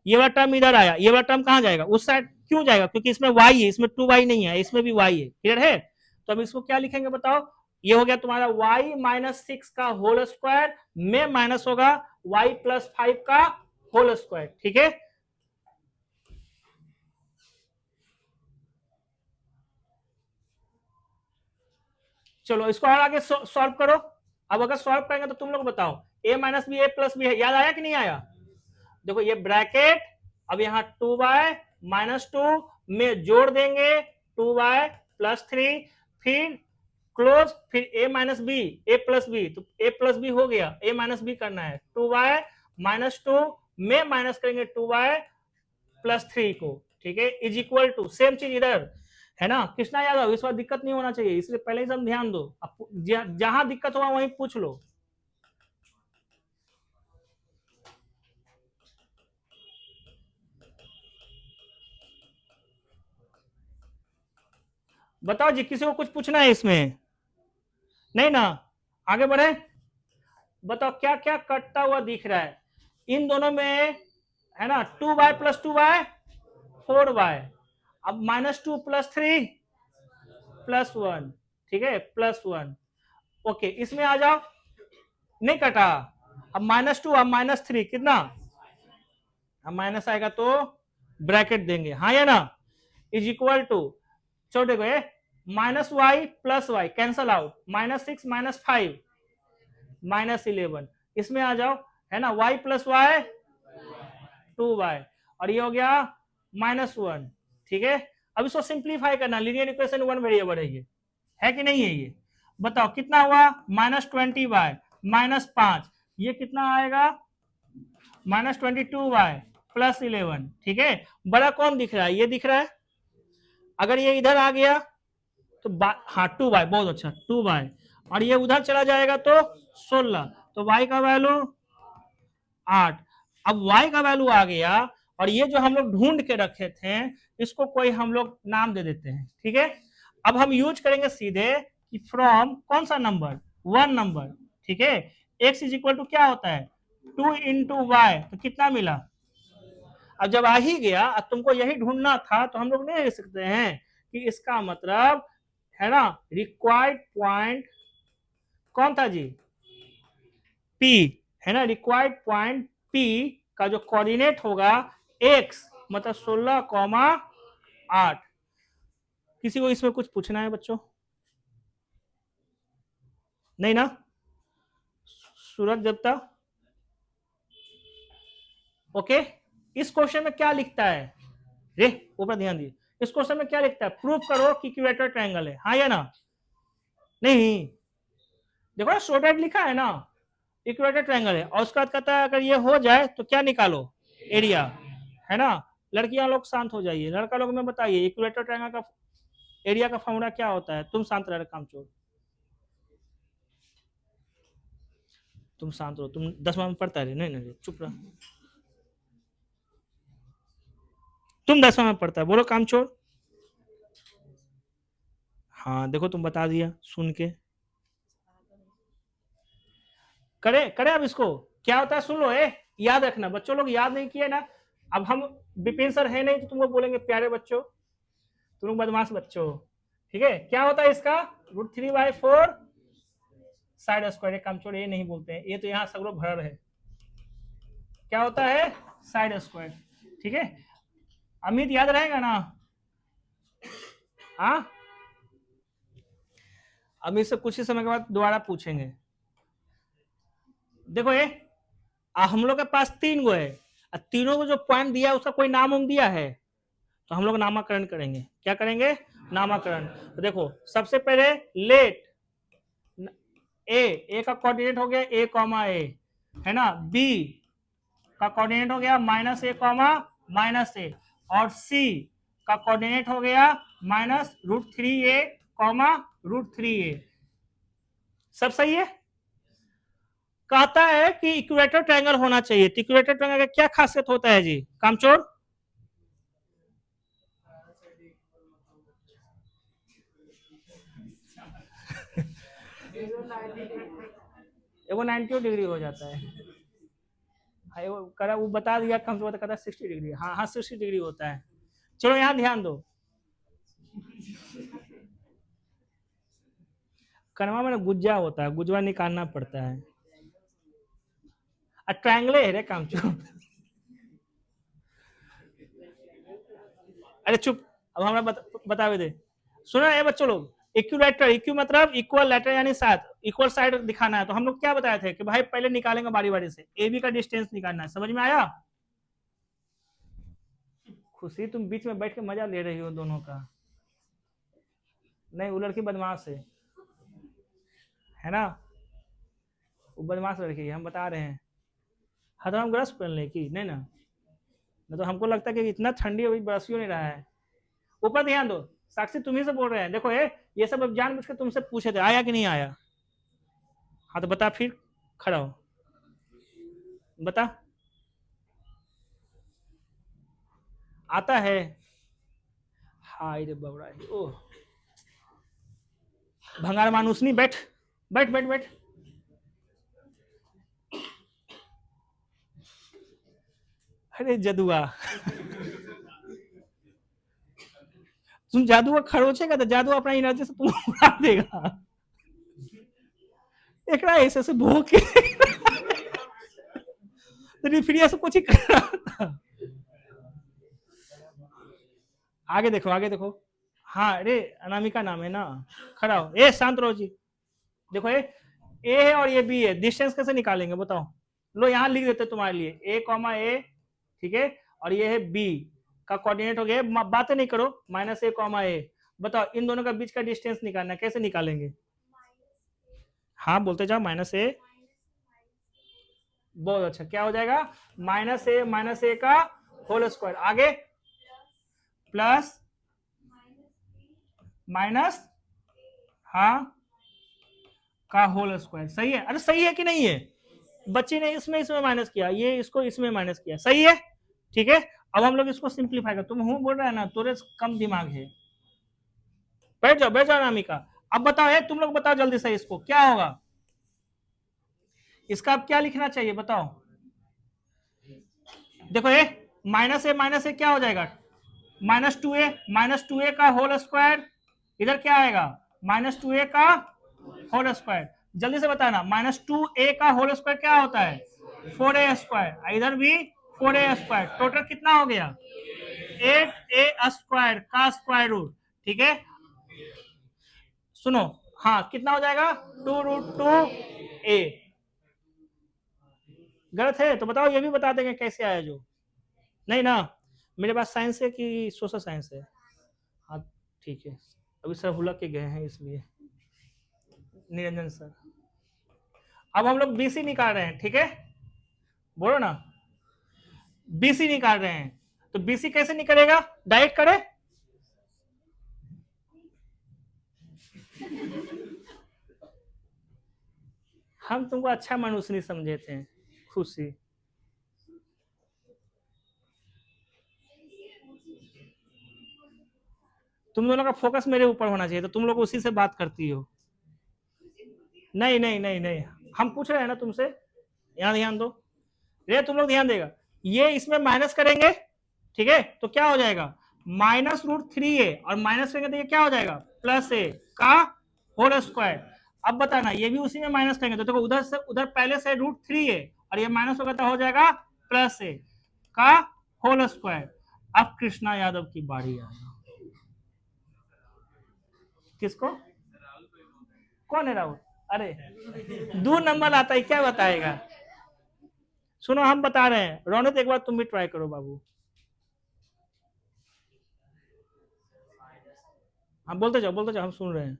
ये वाला टर्म इधर आया, ये वाला टर्म कहां जाएगा उस साइड, क्यों जाएगा क्योंकि इसमें y है, इसमें 2y नहीं है, इसमें भी y है, क्लियर है। तो अब इसको क्या लिखेंगे बताओ, ये हो गया तुम्हारा y -6 का होल स्क्वायर में माइनस होगा y + 5 का होल स्क्वायर, ठीक है। चलो इसको और आगे सॉल्व करो। अब अगर सॉल्व करेंगे तो तुम लोग बताओ, a minus B A plus B है, याद आया कि नहीं आया? देखो ये ब्रैकेट, अब यहाँ 2y माइनस 2 में जोड़ देंगे 2y प्लस 3, फिर क्लोज, फिर a minus B A plus B, तो a प्लस बी हो गया, a माइनस बी करना है, 2y माइनस 2 में माइनस करेंगे 2y प्लस 3 को, ठीक है, इज इक्वल टू, सेम चीज इधर है ना कृष्णा यादव, इस बार दिक्कत नहीं होना चाहिए, इसलिए पहले ही सब ध्यान दो, जहां दिक्कत होगा वहीं पूछ लो। बताओ जी, किसी को कुछ पूछना है इसमें? नहीं ना, आगे बढ़े। बताओ क्या क्या कटता हुआ दिख रहा है इन दोनों में, है ना, 2y प्लस 2y 4y, अब माइनस 2 प्लस 3 प्लस 1, ठीक है, प्लस 1, ओके, इसमें आ जाओ, नहीं कटा, अब माइनस 2 अब माइनस 3 कितना, अब माइनस आएगा तो ब्रैकेट देंगे, हाँ या ना, इज इक्वल टू, छोटे को minus Y plus Y cancel out, minus 6 minus 5 minus 11, इसमें आ जाओ, है ना, y प्लस वाई 2y, और ये हो गया माइनस 1, ठीक है। अब इसको सिंप्लीफाई करना, लीनियर इक्वेशन 1 वेरिएबल है कि नहीं है ये, बताओ कितना हुआ, माइनस 20y माइनस 5, ये कितना आएगा, माइनस 22y प्लस 11, ठीक है। बड़ा कौन दिख रहा है, ये दिख रहा है, अगर ये इधर आ गया तो हाँ 2y, बहुत अच्छा 2y, और ये उधर चला जाएगा तो 16, तो y का वैल्यू 8, अब y का वैल्यू आ गया, और ये जो हम लोग ढूंढ के रखे थे इसको कोई हम लोग नाम दे देते हैं, ठीक है। अब हम यूज करेंगे सीधे कि फ्रॉम कौन सा नंबर, 1 नंबर, ठीक है, x इज इक्वल टू क्या होता है 2 इंटू वाई, तो कितना मिला, अब जब आ ही गया, अब तुमको यही ढूंढना था, तो हम लोग नहीं लिख सकते हैं कि इसका मतलब, है ना, रिक्वायर्ड पॉइंट कौन था जी, P, है ना, रिक्वायर्ड पॉइंट P का जो कोऑर्डिनेट होगा x, मतलब 16,8। किसी को इसमें कुछ पूछना है बच्चों? नहीं ना, सूरज देवता, ओके। इस क्वेश्चन में क्या लिखता है, रे ऊपर ध्यान दिए, इस क्वेश्चन में क्या लिखता है, प्रूव करो कि इक्वेटर ट्रायंगल है, हाँ या ना, नहीं, देखो शॉर्टकट लिखा है ना, इक्वेटर ट्रायंगल है, और उसके बाद कहता है अगर ये हो जाए तो क्या निकालो, एरिया, है ना। लड़कियां लोग शांत हो जाइए, लड़का लोग में बताइए इक्वेटर ट्रायंगल का एरिया का फॉर्मूला क्या होता है, तुम शांत रह, काम छोड़, तुम शांत रहो, तुम 10वां में पढ़ता है, नहीं नहीं चुप रह, तुम 10वां में पढ़ता है, बोलो काम छोड़, हाँ देखो तुम बता दिया सुन के, करे करे, अब इसको क्या होता है सुन लो, याद रखना, बच्चों लोग याद नहीं किए ना, अब हम विपिन सर है नहीं तो तुमको बोलेंगे प्यारे बच्चों, तुम लोग बदमाश बच्चों, ठीक है। क्या होता है इसका, √3/4 साइड स्क्वायर, काम छोड़, ये नहीं बोलते हैं, ये तो यहाँ सगरो भर है, क्या होता है साइड स्क्वायर, ठीक है। अमित याद रहेगा ना, हाँ, अमित से कुछ ही समय के बाद दोबारा पूछेंगे। देखो ये हम लोग के पास 3 गो है, तीनों को जो पॉइंट दिया है उसका कोई नाम उम दिया है, तो हम लोग नामाकरण करेंगे, क्या करेंगे, नामाकरण। तो देखो सबसे पहले लेट ए का कोऑर्डिनेट हो गया a कॉमा ए, है ना, b का कोऑर्डिनेट हो गया -a कॉमा -a, और c का कोऑर्डिनेट हो गया -√3a कॉमा √3a, सब सही है। कहता है कि इक्वेटर ट्रायंगल होना चाहिए, तो इक्वेटर ट्रायंगल का क्या खासियत होता है जी, कामचोर, वो 90 डिग्री हो जाता है, वो बता दिया कम से कहता है 60 डिग्री, हाँ हाँ 60 डिग्री होता है। चलो यहाँ ध्यान दो, कनवा में गुज्जा होता है, गुजवा निकालना पड़ता है, ट्रायंगल है रे कामचोर, अरे चुप, अब हमारा बतावे दे, सुना है बच्चों लोग, इक्विलेटरल, इक्यू मतलब इक्वल, लेटर यानी साथ, इक्वल साइड दिखाना है। तो हम लोग क्या बताए थे कि भाई पहले निकालेंगे बारी बारी से, ए बी का डिस्टेंस निकालना है। समझ में आया? खुशी तुम बीच में बैठ के मजा ले रही हो दोनों का। नहीं, वो लड़की बदमाश है ना, वो बदमाश लड़की है, हम बता रहे हैं। हथराम ग्रस पहनने की नहीं ना, नहीं तो हमको लगता है कि इतना ठंडी अभी बरस ही नहीं रहा है। ऊपर ध्यान दो, साक्षी तुम्ही से बोल रहे हैं। देखो ये सब अब जानबूझ के तुमसे पूछे थे आया कि नहीं आया। हाँ तो बता, फिर खड़ा हो बता। आता है? हाय रे बबड़ा, ओह भंगार मानुसनी, बैठ बैठ बैठ बैठ। अरे जदुआ तुम जादू खरोचेगा तो जादू अपना एनर्जी से तुम उड़ा देगा। एक ऐसे से भूख के फिर ऐसे कुछ ही कर रहा था। आगे देखो, आगे देखो। हाँ, अरे अनामिका नाम है ना, खड़ा हो। ए शांत रहो जी। देखो ए है और ये बी है, डिस्टेंस कैसे निकालेंगे बताओ? लो यहाँ लिख देते तुम्हारे लिए, ए कॉमा ए, ठीक है, और ये है बी का कोऑर्डिनेट हो गया। बातें नहीं करो, माइनस ए कॉमा ए। बताओ इन दोनों का बीच का डिस्टेंस निकालना है, कैसे निकालेंगे? हाँ बोलते जाओ, माइनस ए। बहुत अच्छा, क्या हो जाएगा? माइनस ए का होल स्क्वायर, आगे प्लस माइनस, हाँ का होल स्क्वायर। सही है? अरे सही है कि नहीं है? बच्चे ने इसमें माइनस किया, ये इसको इसमें माइनस किया, सही है? ठीक है, अब हम लोग इसको सिंप्लीफाई कर, तुम हूं बोल रहा है ना, तोरे कम दिमाग है। बैठ जाओ नामिका। अब बताओ है, तुम लोग बताओ जल्दी से, इसको क्या होगा? इसका अब क्या लिखना चाहिए बताओ? देखो ये माइनस ए क्या हो जाएगा? माइनस टू ए का होल स्क्वायर, इधर क्या आएगा? माइनस टू ए का होल स्क्वायर। जल्दी से बताना, माइनस टू ए का होल स्क्वायर क्या होता है? 4a स्क्वायर, इधर भी 4a स्क्वायर, टोटल कितना हो गया? 8a स्क्वायर का स्क्वायर रूट, ठीक है। सुनो, हाँ कितना हो जाएगा? 2√2a। गलत है तो बताओ, ये भी बता देंगे कैसे आया जो। नहीं ना, मेरे पास साइंस है कि सोशल साइंस है? हाँ ठीक है, अभी सर हुलक के गए हैं इसलिए, निरंजन सर। अब हम लोग बीसी निकाल रहे हैं, ठीक है, बोलो ना, बीसी निकाल रहे हैं। तो बीसी कैसे निकलेगा? डायरेक्ट करे? हम तुमको अच्छा मनुष्य नहीं समझे थे, खुशी। तुम दोनों का फोकस मेरे ऊपर होना चाहिए, तो तुम लोग उसी से बात करती हो। नहीं नहीं नहीं नहीं, हम पूछ रहे हैं ना तुमसे, यहाँ ध्यान दो। रे तुम लोग ध्यान देगा, ये इसमें माइनस करेंगे, ठीक है, तो क्या हो जाएगा? -√3a, और माइनस करेंगे तो ये क्या हो जाएगा? प्लस ए का होल स्क्वायर। अब बताना, ये भी उसी में माइनस करेंगे तो देखो उधर से उधर पहले से √3a, और ये माइनस होगा तो हो जाएगा प्लस ए का होल स्क्वायर। अब कृष्णा यादव की बारी आएगा। किसको? कौन है राहुल? अरे 2 नंबर आता है, क्या बताएगा? सुनो हम बता रहे हैं, रौनक एक बार तुम भी ट्राई करो बाबू। हाँ बोलते जाओ हम सुन रहे हैं।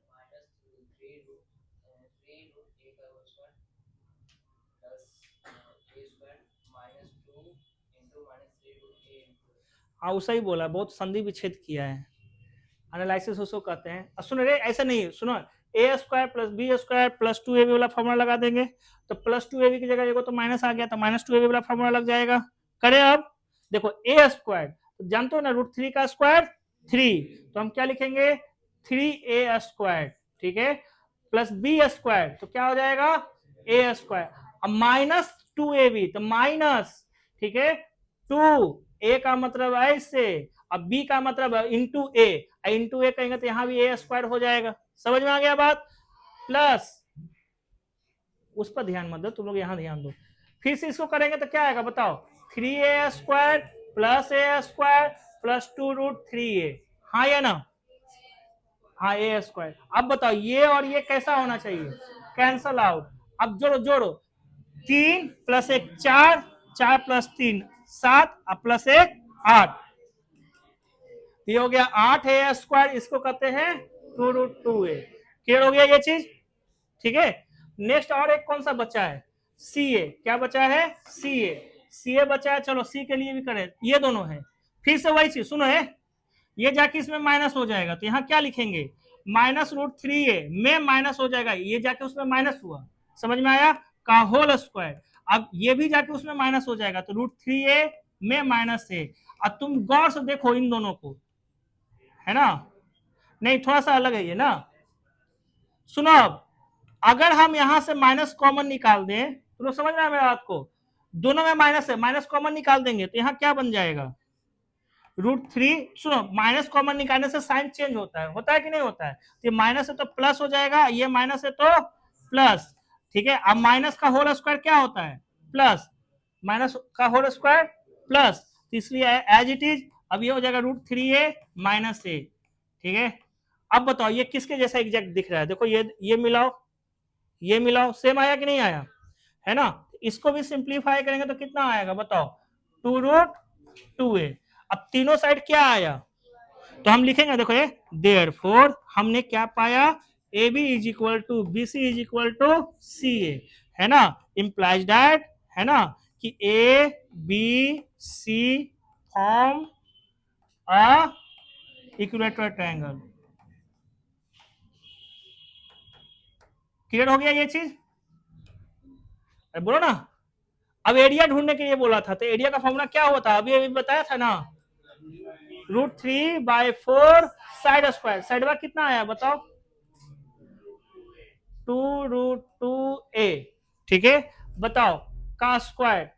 हाँ उसा ही बोला, बहुत संधि विच्छेद किया है, एनालिसिस उसको कहते हैं। सुनो रे, ऐसा नहीं, सुनो, A square plus B square plus 2ab वाला फॉर्मूला लगा देंगे, तो प्लस 2ab की जगह देखो तो माइनस आ गया, तो -2ab वाला फॉर्मूला लग जाएगा। करें अब? देखो ए स्क्वायर, तो जानते हो ना, √3 का स्क्वायर 3, तो हम क्या लिखेंगे? 3a स्क्वायर, ठीक है, प्लस बी स्क्वायर, तो क्या हो जाएगा? ए स्क्वायर। अब -2ab, तो माइनस, ठीक है, 2a का मतलब ऐसे, अब b का मतलब इंटू ए कहेंगे तो यहाँ भी ए स्क्वायर हो जाएगा। समझ में आ गया बात? प्लस, उस पर ध्यान मत दो तुम लोग, यहाँ ध्यान दो। फिर से इसको करेंगे तो क्या आएगा बताओ? 3a स्क्वायर प्लस ए स्क्वायर प्लस 2√3a, हाँ या ना? हाँ ए स्क्वायर। अब बताओ ये और ये कैसा होना चाहिए, कैंसल आउट। अब जोड़ो जोड़ो, 3 प्लस 1 4, 4 प्लस 3 7 और प्लस 1 8, ये हो गया 8 ए स्क्वायर, इसको कहते हैं 2√2a। क्लियर हो गया ये चीज, ठीक है। नेक्स्ट और एक कौन सा बचा है, सी ए। क्या बचा है, सी ए, सी ए बचा है। चलो सी के लिए भी करें, ये दोनों है, फिर से वही चीज सुनो है, ये जाके इसमें माइनस हो जाएगा तो यहाँ क्या लिखेंगे, -√3a में माइनस हो जाएगा, ये जाके उसमें माइनस हुआ, समझ में आया, का होल स्क्वायर। अब ये भी जाके उसमें माइनस हो जाएगा तो √3a में माइनस है। अब तुम गौर से देखो इन दोनों को, है ना, नहीं थोड़ा सा अलग है ये ना। सुनो अब, अगर हम यहां से माइनस कॉमन निकाल दें तो लोग समझ रहे हैं मेरी बात को, दोनों में माइनस है, माइनस कॉमन निकाल देंगे तो यहाँ क्या बन जाएगा, √3। सुनो, माइनस कॉमन निकालने से साइन चेंज होता है कि नहीं होता है, तो माइनस है तो प्लस हो जाएगा, ये माइनस है तो प्लस, ठीक है। अब माइनस का होल स्क्वायर क्या होता है, प्लस, माइनस का होल स्क्वायर प्लस, तो इसलिए एज इट इज। अब ये हो जाएगा √3a माइनस a, ठीक है। अब बताओ ये किसके जैसा एग्जैक्ट दिख रहा है, देखो ये मिलाओ, ये मिलाओ, सेम आया कि नहीं आया, है ना। इसको भी सिंप्लीफाई करेंगे तो कितना आएगा बताओ, 2√2a। अब तीनों साइड क्या आया, तो हम लिखेंगे देखो ये, देयरफॉर हमने क्या पाया, A B is equal to B C is equal to C A, है ना, इंप्लाइज दैट, है ना, कि A B C form a equilateral triangle. Clear हो गया ये चीज, बोलो ना। अब एरिया ढूंढने के लिए बोला था, तो एरिया का फॉर्मूला क्या हुआ था, अभी बताया था ना, √3/4 साइड स्क्वायर, साइड में कितना आया बताओ, 2√2a, ठीक है। बताओ का स्क्वायर,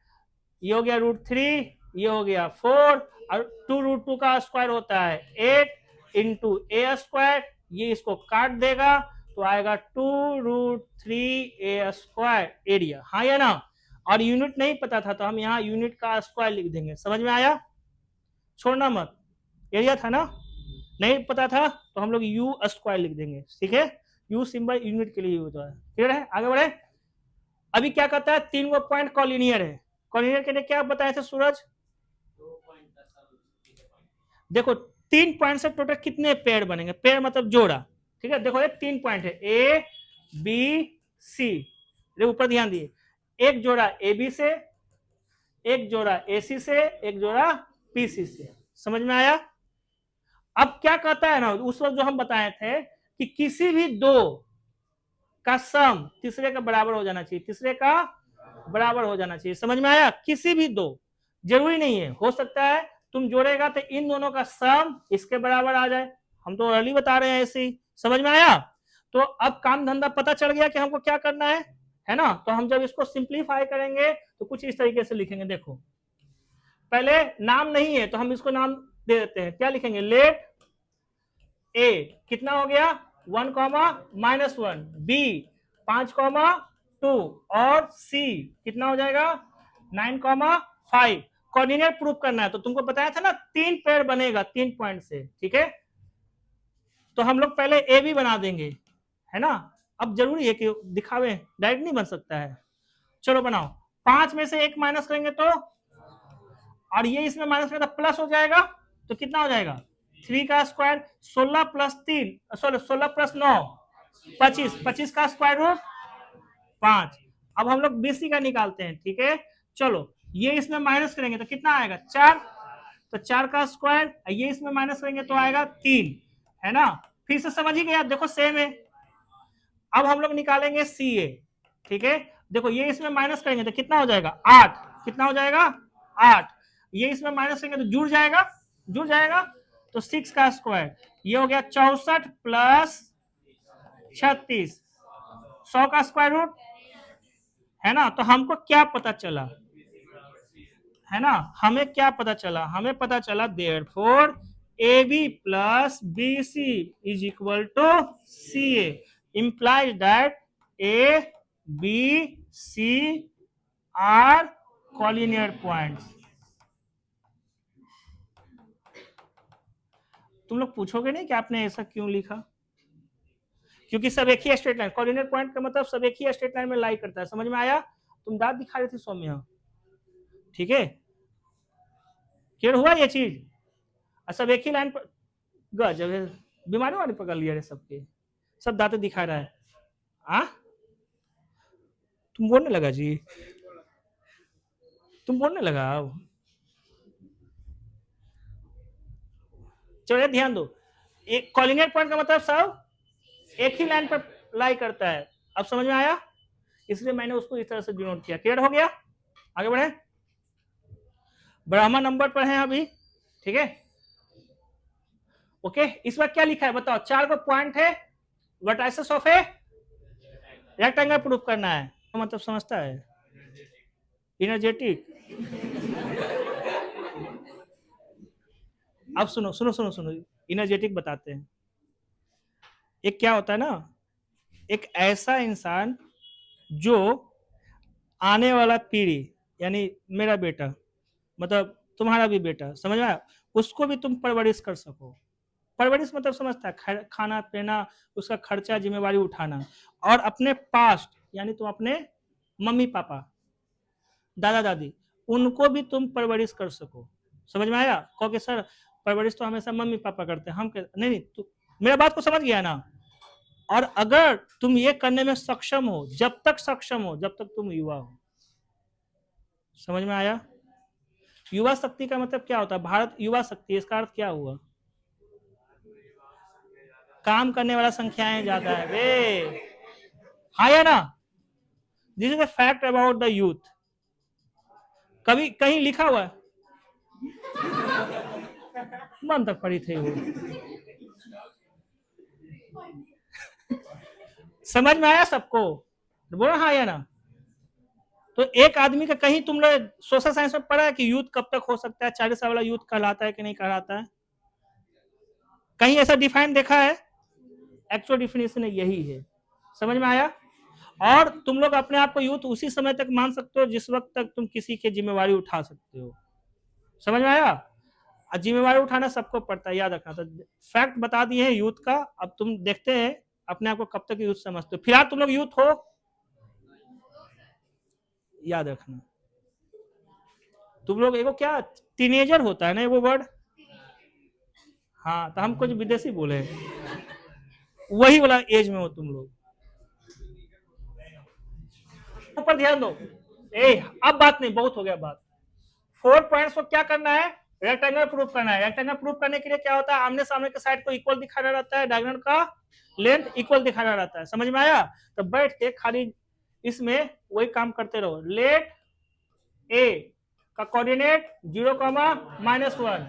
ये हो गया √3, ये हो गया 4, और 2√2 का स्क्वायर होता है 8 इंटू ए स्क्वायर, ये इसको काट देगा तो आएगा 2√3a स्क्वायर एरिया, हाँ या ना। और यूनिट नहीं पता था तो हम यहाँ यूनिट का स्क्वायर लिख देंगे, समझ में आया, छोड़ना मत, एरिया था ना, नहीं पता था तो हम लोग यू स्क्वायर लिख देंगे, ठीक है। यू सिंबल यूनिट के लिए यूज होता है, क्लियर है, आगे बढ़े। अभी क्या कहता है, 3 गो पॉइंट कॉलिनियर है, कॉलिनियर के लिए क्या बताए थे सूरज, देखो 3 पॉइंट से टोटल कितने पेयर बनेंगे, पेयर मतलब जोड़ा, ठीक है। देखो ये 3 पॉइंट है, ए बी सी, ऊपर ध्यान दिए, एक जोड़ा ए बी से, एक जोड़ा ए सी से, एक जोड़ा पी सी से, समझ में आया। अब क्या कहता है ना, उस वक्त जो हम बताए थे कि किसी भी दो का सम तीसरे का बराबर हो जाना चाहिए, तीसरे का बराबर हो जाना चाहिए, समझ में आया, किसी भी दो, जरूरी नहीं है, हो सकता है तुम जोड़ेगा तो इन दोनों का सम इसके बराबर आ जाए, हम तो अर्ली बता रहे हैं ऐसे ही, समझ में आया। तो अब काम धंधा पता चल गया कि हमको क्या करना है ना। तो हम जब इसको सिंप्लीफाई करेंगे तो कुछ इस तरीके से लिखेंगे, देखो पहले नाम नहीं है तो हम इसको नाम दे देते हैं, क्या लिखेंगे, लेट ए कितना हो गया 1, बी 5, 2 और सी कितना हो जाएगा 9, 5। कोऑर्डिनेट प्रूफ करना है तो तुमको बताया था ना 3 पेयर बनेगा 3 पॉइंट से, ठीक है। तो हम लोग पहले ए बी बना देंगे, है ना। अब जरूरी है कि दिखावे, डायरेक्ट नहीं बन सकता है, चलो बनाओ। 5 में से 1 माइनस करेंगे तो, और ये इसमें माइनस करेंगे तो प्लस हो जाएगा, तो कितना हो जाएगा 3 का स्क्वायर, 16 प्लस 3, 16 प्लस 9 25, 25 का स्क्वायर रूट 5। अब हम लोग बीसी का निकालते हैं, ठीक है। चलो ये इसमें माइनस करेंगे तो कितना आएगा 4, तो 4 का स्क्वायर, ये इसमें माइनस करेंगे तो आएगा 3, है ना। फिर से समझ ही गया, देखो सेम है। अब हम लोग निकालेंगे सी ए, ठीक है। देखो ये इसमें माइनस करेंगे तो कितना हो जाएगा 8, कितना हो जाएगा 8, ये इसमें माइनस करेंगे तो जुड़ जाएगा तो 6 का स्क्वायर, ये हो गया 64 प्लस 36, 100 का स्क्वायर रूट, है ना। तो हमको क्या पता चला, है ना, हमें क्या पता चला, हमें पता चला therefore A B plus B C is equal to C A, implies that A, B, C are collinear points। तुम लोग पूछोगे नहीं कि आपने ऐसा क्यों लिखा, क्योंकि सब एक ही स्ट्रेट लाइन, कोऑर्डिनेट पॉइंट का मतलब सब एक ही स्ट्रेट लाइन में लाई करता है। समझ में आया? तुम दांत दिखा रही थी सौम्या, ठीक है, क्लियर हुआ ये चीज? सब एक ही लाइन पर गजब, बीमारी वाली पकड़ लिया रे सबके, सब दांत दिखा रहा है। आ तुम बोलने लगा जी, तुम बोलने लगा। चलो ध्यान दो, एक कोऑर्डिनेट पॉइंट का मतलब सब एक ही लाइन पर लाई करता है। अब समझ में आया? इसलिए मैंने उसको इस तरह से डिनोट किया। क्लियर हो गया? आगे बढ़े, ब्राह्मण नंबर पर है अभी, ठीक है, ओके। इस बार क्या लिखा है बताओ? 4 को पॉइंट है, vertices of a rectangle proof करना है। मतलब समझता है? इनर्जेटिक। अब सुनो सुनो सुनो सुनो, इनर्जेटिक बताते हैं। एक क्या होता है ना, एक ऐसा इंसान जो आने वाला पीढ़ी, यानी मेरा बेटा, मतलब तुम्हारा भी बेटा, समझ में आया, उसको भी तुम परवरिश कर सको। परवरिश मतलब समझता है, खाना पीना, उसका खर्चा जिम्मेवारी उठाना, और अपने पास्ट यानी तुम अपने मम्मी पापा दादा दादी, उनको भी तुम परवरिश कर सको। समझ में आया? कहोगे सर परवरिश तो हमेशा मम्मी पापा करते हैं, हम नहीं नहीं, तू मेरा बात को समझ गया ना? और अगर तुम ये करने में सक्षम हो, जब तक सक्षम हो जब तक तुम युवा हो। समझ में आया? युवा शक्ति का मतलब क्या होता है? भारत युवा शक्ति, इसका अर्थ क्या हुआ? काम करने वाला संख्याएं ज्यादा है वे, हाँ या ना? This is a fact about the youth. कभी कहीं लिखा हुआ है? मन तक पड़ी थे वो। समझ में आया सबको? बोलो हाँ या ना? तो एक आदमी का कहीं तुम लोग सोशल साइंस में पढ़ा है कि यूथ कब तक हो सकता है, 40 साल वाला यूथ कहलाता है कि नहीं कहलाता है? कहीं ऐसा डिफाइन देखा है? एक्चुअल डिफिनेशन यही है। समझ में आया? और तुम लोग अपने आप को यूथ उसी समय तक मान सकते हो जिस वक्त तक तुम किसी की जिम्मेवारी उठा सकते हो। समझ में आया? जिम्मेवारी उठाना सबको पड़ता है, याद रखना। तो फैक्ट बता दिए हैं यूथ का। अब तुम देखते हैं अपने आप को कब तक यूथ समझते हो। फिलहाल तुम लोग यूथ हो, याद रखना। तुम लोग एगो क्या टीनेजर होता है ना वो वर्ड, हाँ, तो हम कुछ विदेशी बोले, वही वाला एज में हो तुम लोग। ऊपर ध्यान दो, अब बात नहीं, बहुत हो गया बात। 4 पॉइंट्स को क्या करना है? रेक्टेंगल प्रूफ करना है। रेक्टेंगल प्रूफ करने के लिए क्या होता है? आमने सामने के साइड को इक्वल दिखाना रहता है, डायगोनल का लेंथ इक्वल दिखाना रहता है। समझ में आया? तो बैठ के खाली इसमें वही काम करते रहो। लेट ए का कोऑर्डिनेट 0,-1,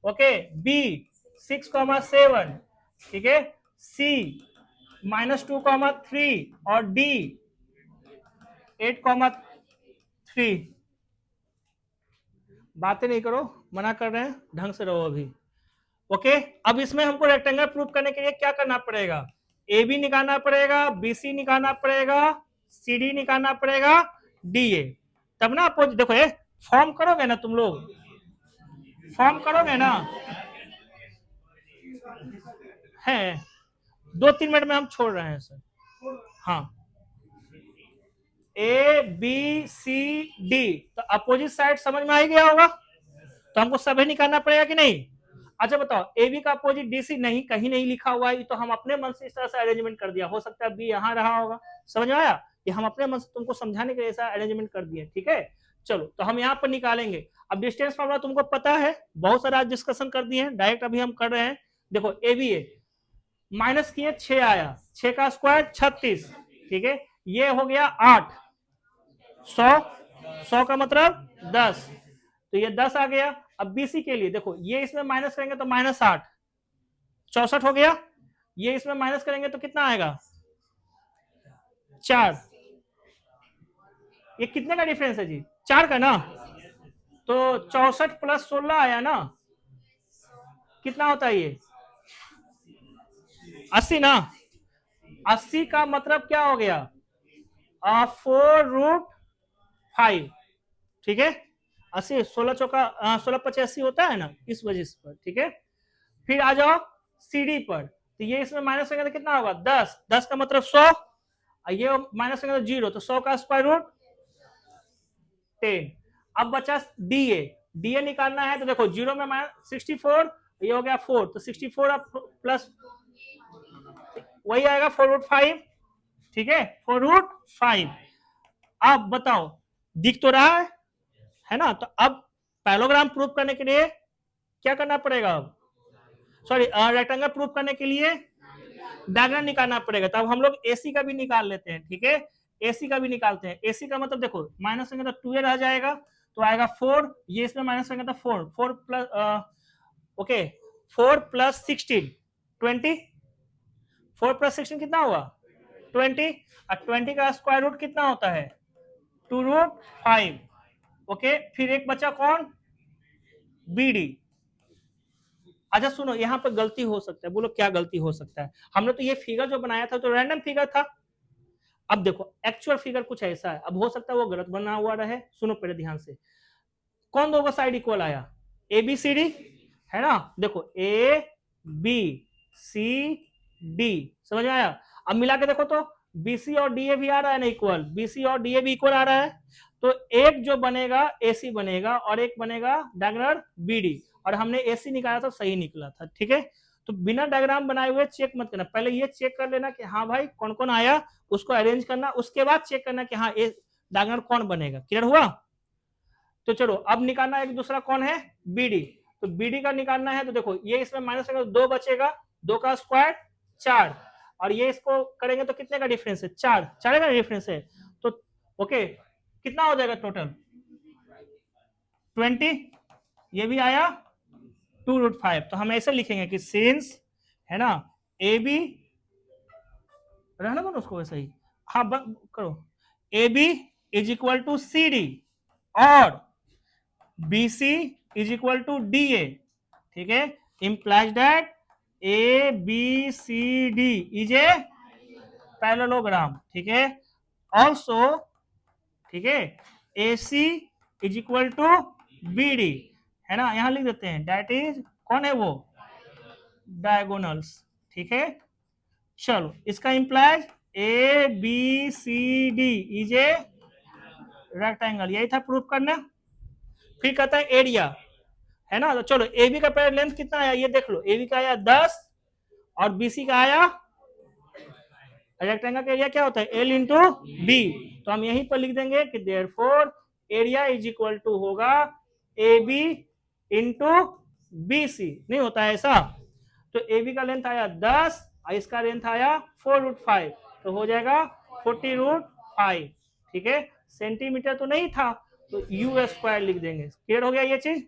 ओके, बी 6,7, ठीक है, सी -2,3 और डी 8,3। बातें नहीं करो, मना कर रहे हैं, ढंग से रहो अभी, ओके। अब इसमें हमको रेक्टेंगल प्रूफ करने के लिए क्या करना पड़ेगा? ए बी निकालना पड़ेगा, बी सी निकालना पड़ेगा, सी डी निकालना पड़ेगा, डी ए, तब ना आपको देखो ये फॉर्म करोगे ना तुम लोग, फॉर्म करोगे ना? है 2-3 मिनट में हम छोड़ रहे हैं सर। हाँ, ए बी सी डी, तो अपोजिट साइड समझ में आ ही गया होगा। तो हमको सभी निकालना पड़ेगा कि नहीं? अच्छा बताओ, ए बी का अपोजिट डी सी नहीं, कहीं नहीं लिखा हुआ है, तो हम अपने मन से इस तरह से अरेंजमेंट कर दिया। हो सकता है बी यहाँ रहा होगा। समझ में आया? ये हम अपने मन से तुमको समझाने के लिए ऐसा अरेंजमेंट कर दिए, ठीक है। चलो, तो हम यहाँ पर निकालेंगे। अब डिस्टेंस फॉर्मूला तुमको पता है, बहुत सारा डिस्कशन कर दिए हैं, डायरेक्ट अभी हम कर रहे हैं। देखो ए बी ए माइनस किए 6 आया, 6 का स्क्वायर 36, ठीक है, ये हो गया 8, 100 का मतलब 10, तो ये 10 आ गया। अब बीसी के लिए देखो, ये इसमें माइनस करेंगे तो -8, 64 हो गया। ये इसमें माइनस करेंगे तो कितना आएगा? 4। ये कितने का डिफरेंस है जी? 4 का ना, तो 64 + 16 आया ना, कितना होता है ये? 80 ना। 80 का मतलब क्या हो गया? 4√5, ठीक है। 80, 16 चौका 16 × 85 होता है ना, इस वजह से पर, ठीक है। फिर आ जाओ सीडी पर। तो ये इसमें माइनस करेंगे तो कितना होगा 10, 10 का मतलब 100, और ये माइनस करेंगे तो 0, तो 100 का स्क्वायर रूट 10। अब बचा डीए, डीए निकालना है तो देखो 0 में माइनस 64, ये हो गया 4, तो 64 अब प्लस वही आएगा 4√5, ठीक है 4√5। अब बताओ दिख तो रहा है ना। तो अब पैरेललोग्राम प्रूफ करने के लिए क्या करना पड़ेगा, अब सॉरी रेक्टेंगल प्रूफ करने के लिए डायग्राम निकालना पड़ेगा। तो अब हम लोग एसी का भी निकाल लेते हैं, ठीक है एसी का भी निकालते हैं। एसी का मतलब देखो माइनस करेंगे तो 2 रह जाएगा, तो आएगा 4, ये इसमें माइनस करेंगे तो 4, 4 प्लस ओके 4 प्लस 16 20, 4 प्लस 16 कितना हुआ 20, और 20 का स्क्वायर रूट कितना होता है 2√5। ओके फिर एक बचा कौन बी डी। अच्छा सुनो यहाँ पर गलती हो सकता है, बोलो क्या गलती हो सकता है। हमने तो ये फिगर जो बनाया था तो रैंडम फिगर था। अब देखो एक्चुअल फिगर कुछ ऐसा है, अब हो सकता है वो गलत बना हुआ रहे। सुनो पहले ध्यान से, कौन दोनों साइड इक्वल आया ए बी सी डी है ना। देखो ए बी सी डी समझ में आया। अब मिला के देखो तो बीसी और डीए भी आ रहा है ना इक्वल, बीसी और डीए भी इक्वल आ रहा है। तो एक जो बनेगा एसी बनेगा और एक बनेगा डायगोनल बीडी, और हमने एसी निकाला था सही निकला था, ठीक है। तो बिना डायग्राम बनाए हुए चेक मत करना, पहले ये चेक कर लेना कि हाँ भाई कौन कौन आया, उसको अरेंज करना, उसके बाद चेक करना कि हाँ डायगोनल कौन बनेगा। क्लियर हुआ। तो चलो अब निकालना एक दूसरा कौन है बीडी। तो बीडी का निकालना है तो देखो ये इसमें माइनस करेंगे तो 2 बचेगा, 2 का स्क्वायर 4, और ये इसको करेंगे तो कितने का डिफरेंस है 4, 4 का डिफरेंस है। तो ओके कितना हो जाएगा टोटल 20, ये भी आया 2√5। तो हम ऐसे लिखेंगे कि सिंस है ना ए बी रहना दो उसको वैसे ही, हाँ करो A B is equal to C D और B C is equal to D A, ठीक है implies that A B C D is a parallelogram, ठीक है ऑल्सो, ठीक है A C is equal to B D है ना, यहां लिख देते हैं दैट इज कौन है वो डायगोनल्स, ठीक है। चलो इसका implies A B C D is a rectangle, यही था प्रूफ करना। फिर कहता है एरिया है ना। तो चलो ए बी का पहले लेंथ कितना आया ये देख लो, ए बी का आया 10 और बीसी का आया, रेक्टेंगल का एरिया क्या होता है एल इंटू बी। तो हम यहीं पर लिख देंगे कि therefore area is equal to होगा A B into B C, नहीं होता है ऐसा। तो ए बी का लेंथ आया 10 और इसका लेंथ आया 4√5, तो हो जाएगा 40√5, ठीक है। सेंटीमीटर तो नहीं था तो यू स्क्वायर लिख देंगे। क्लियर हो गया ये चीज।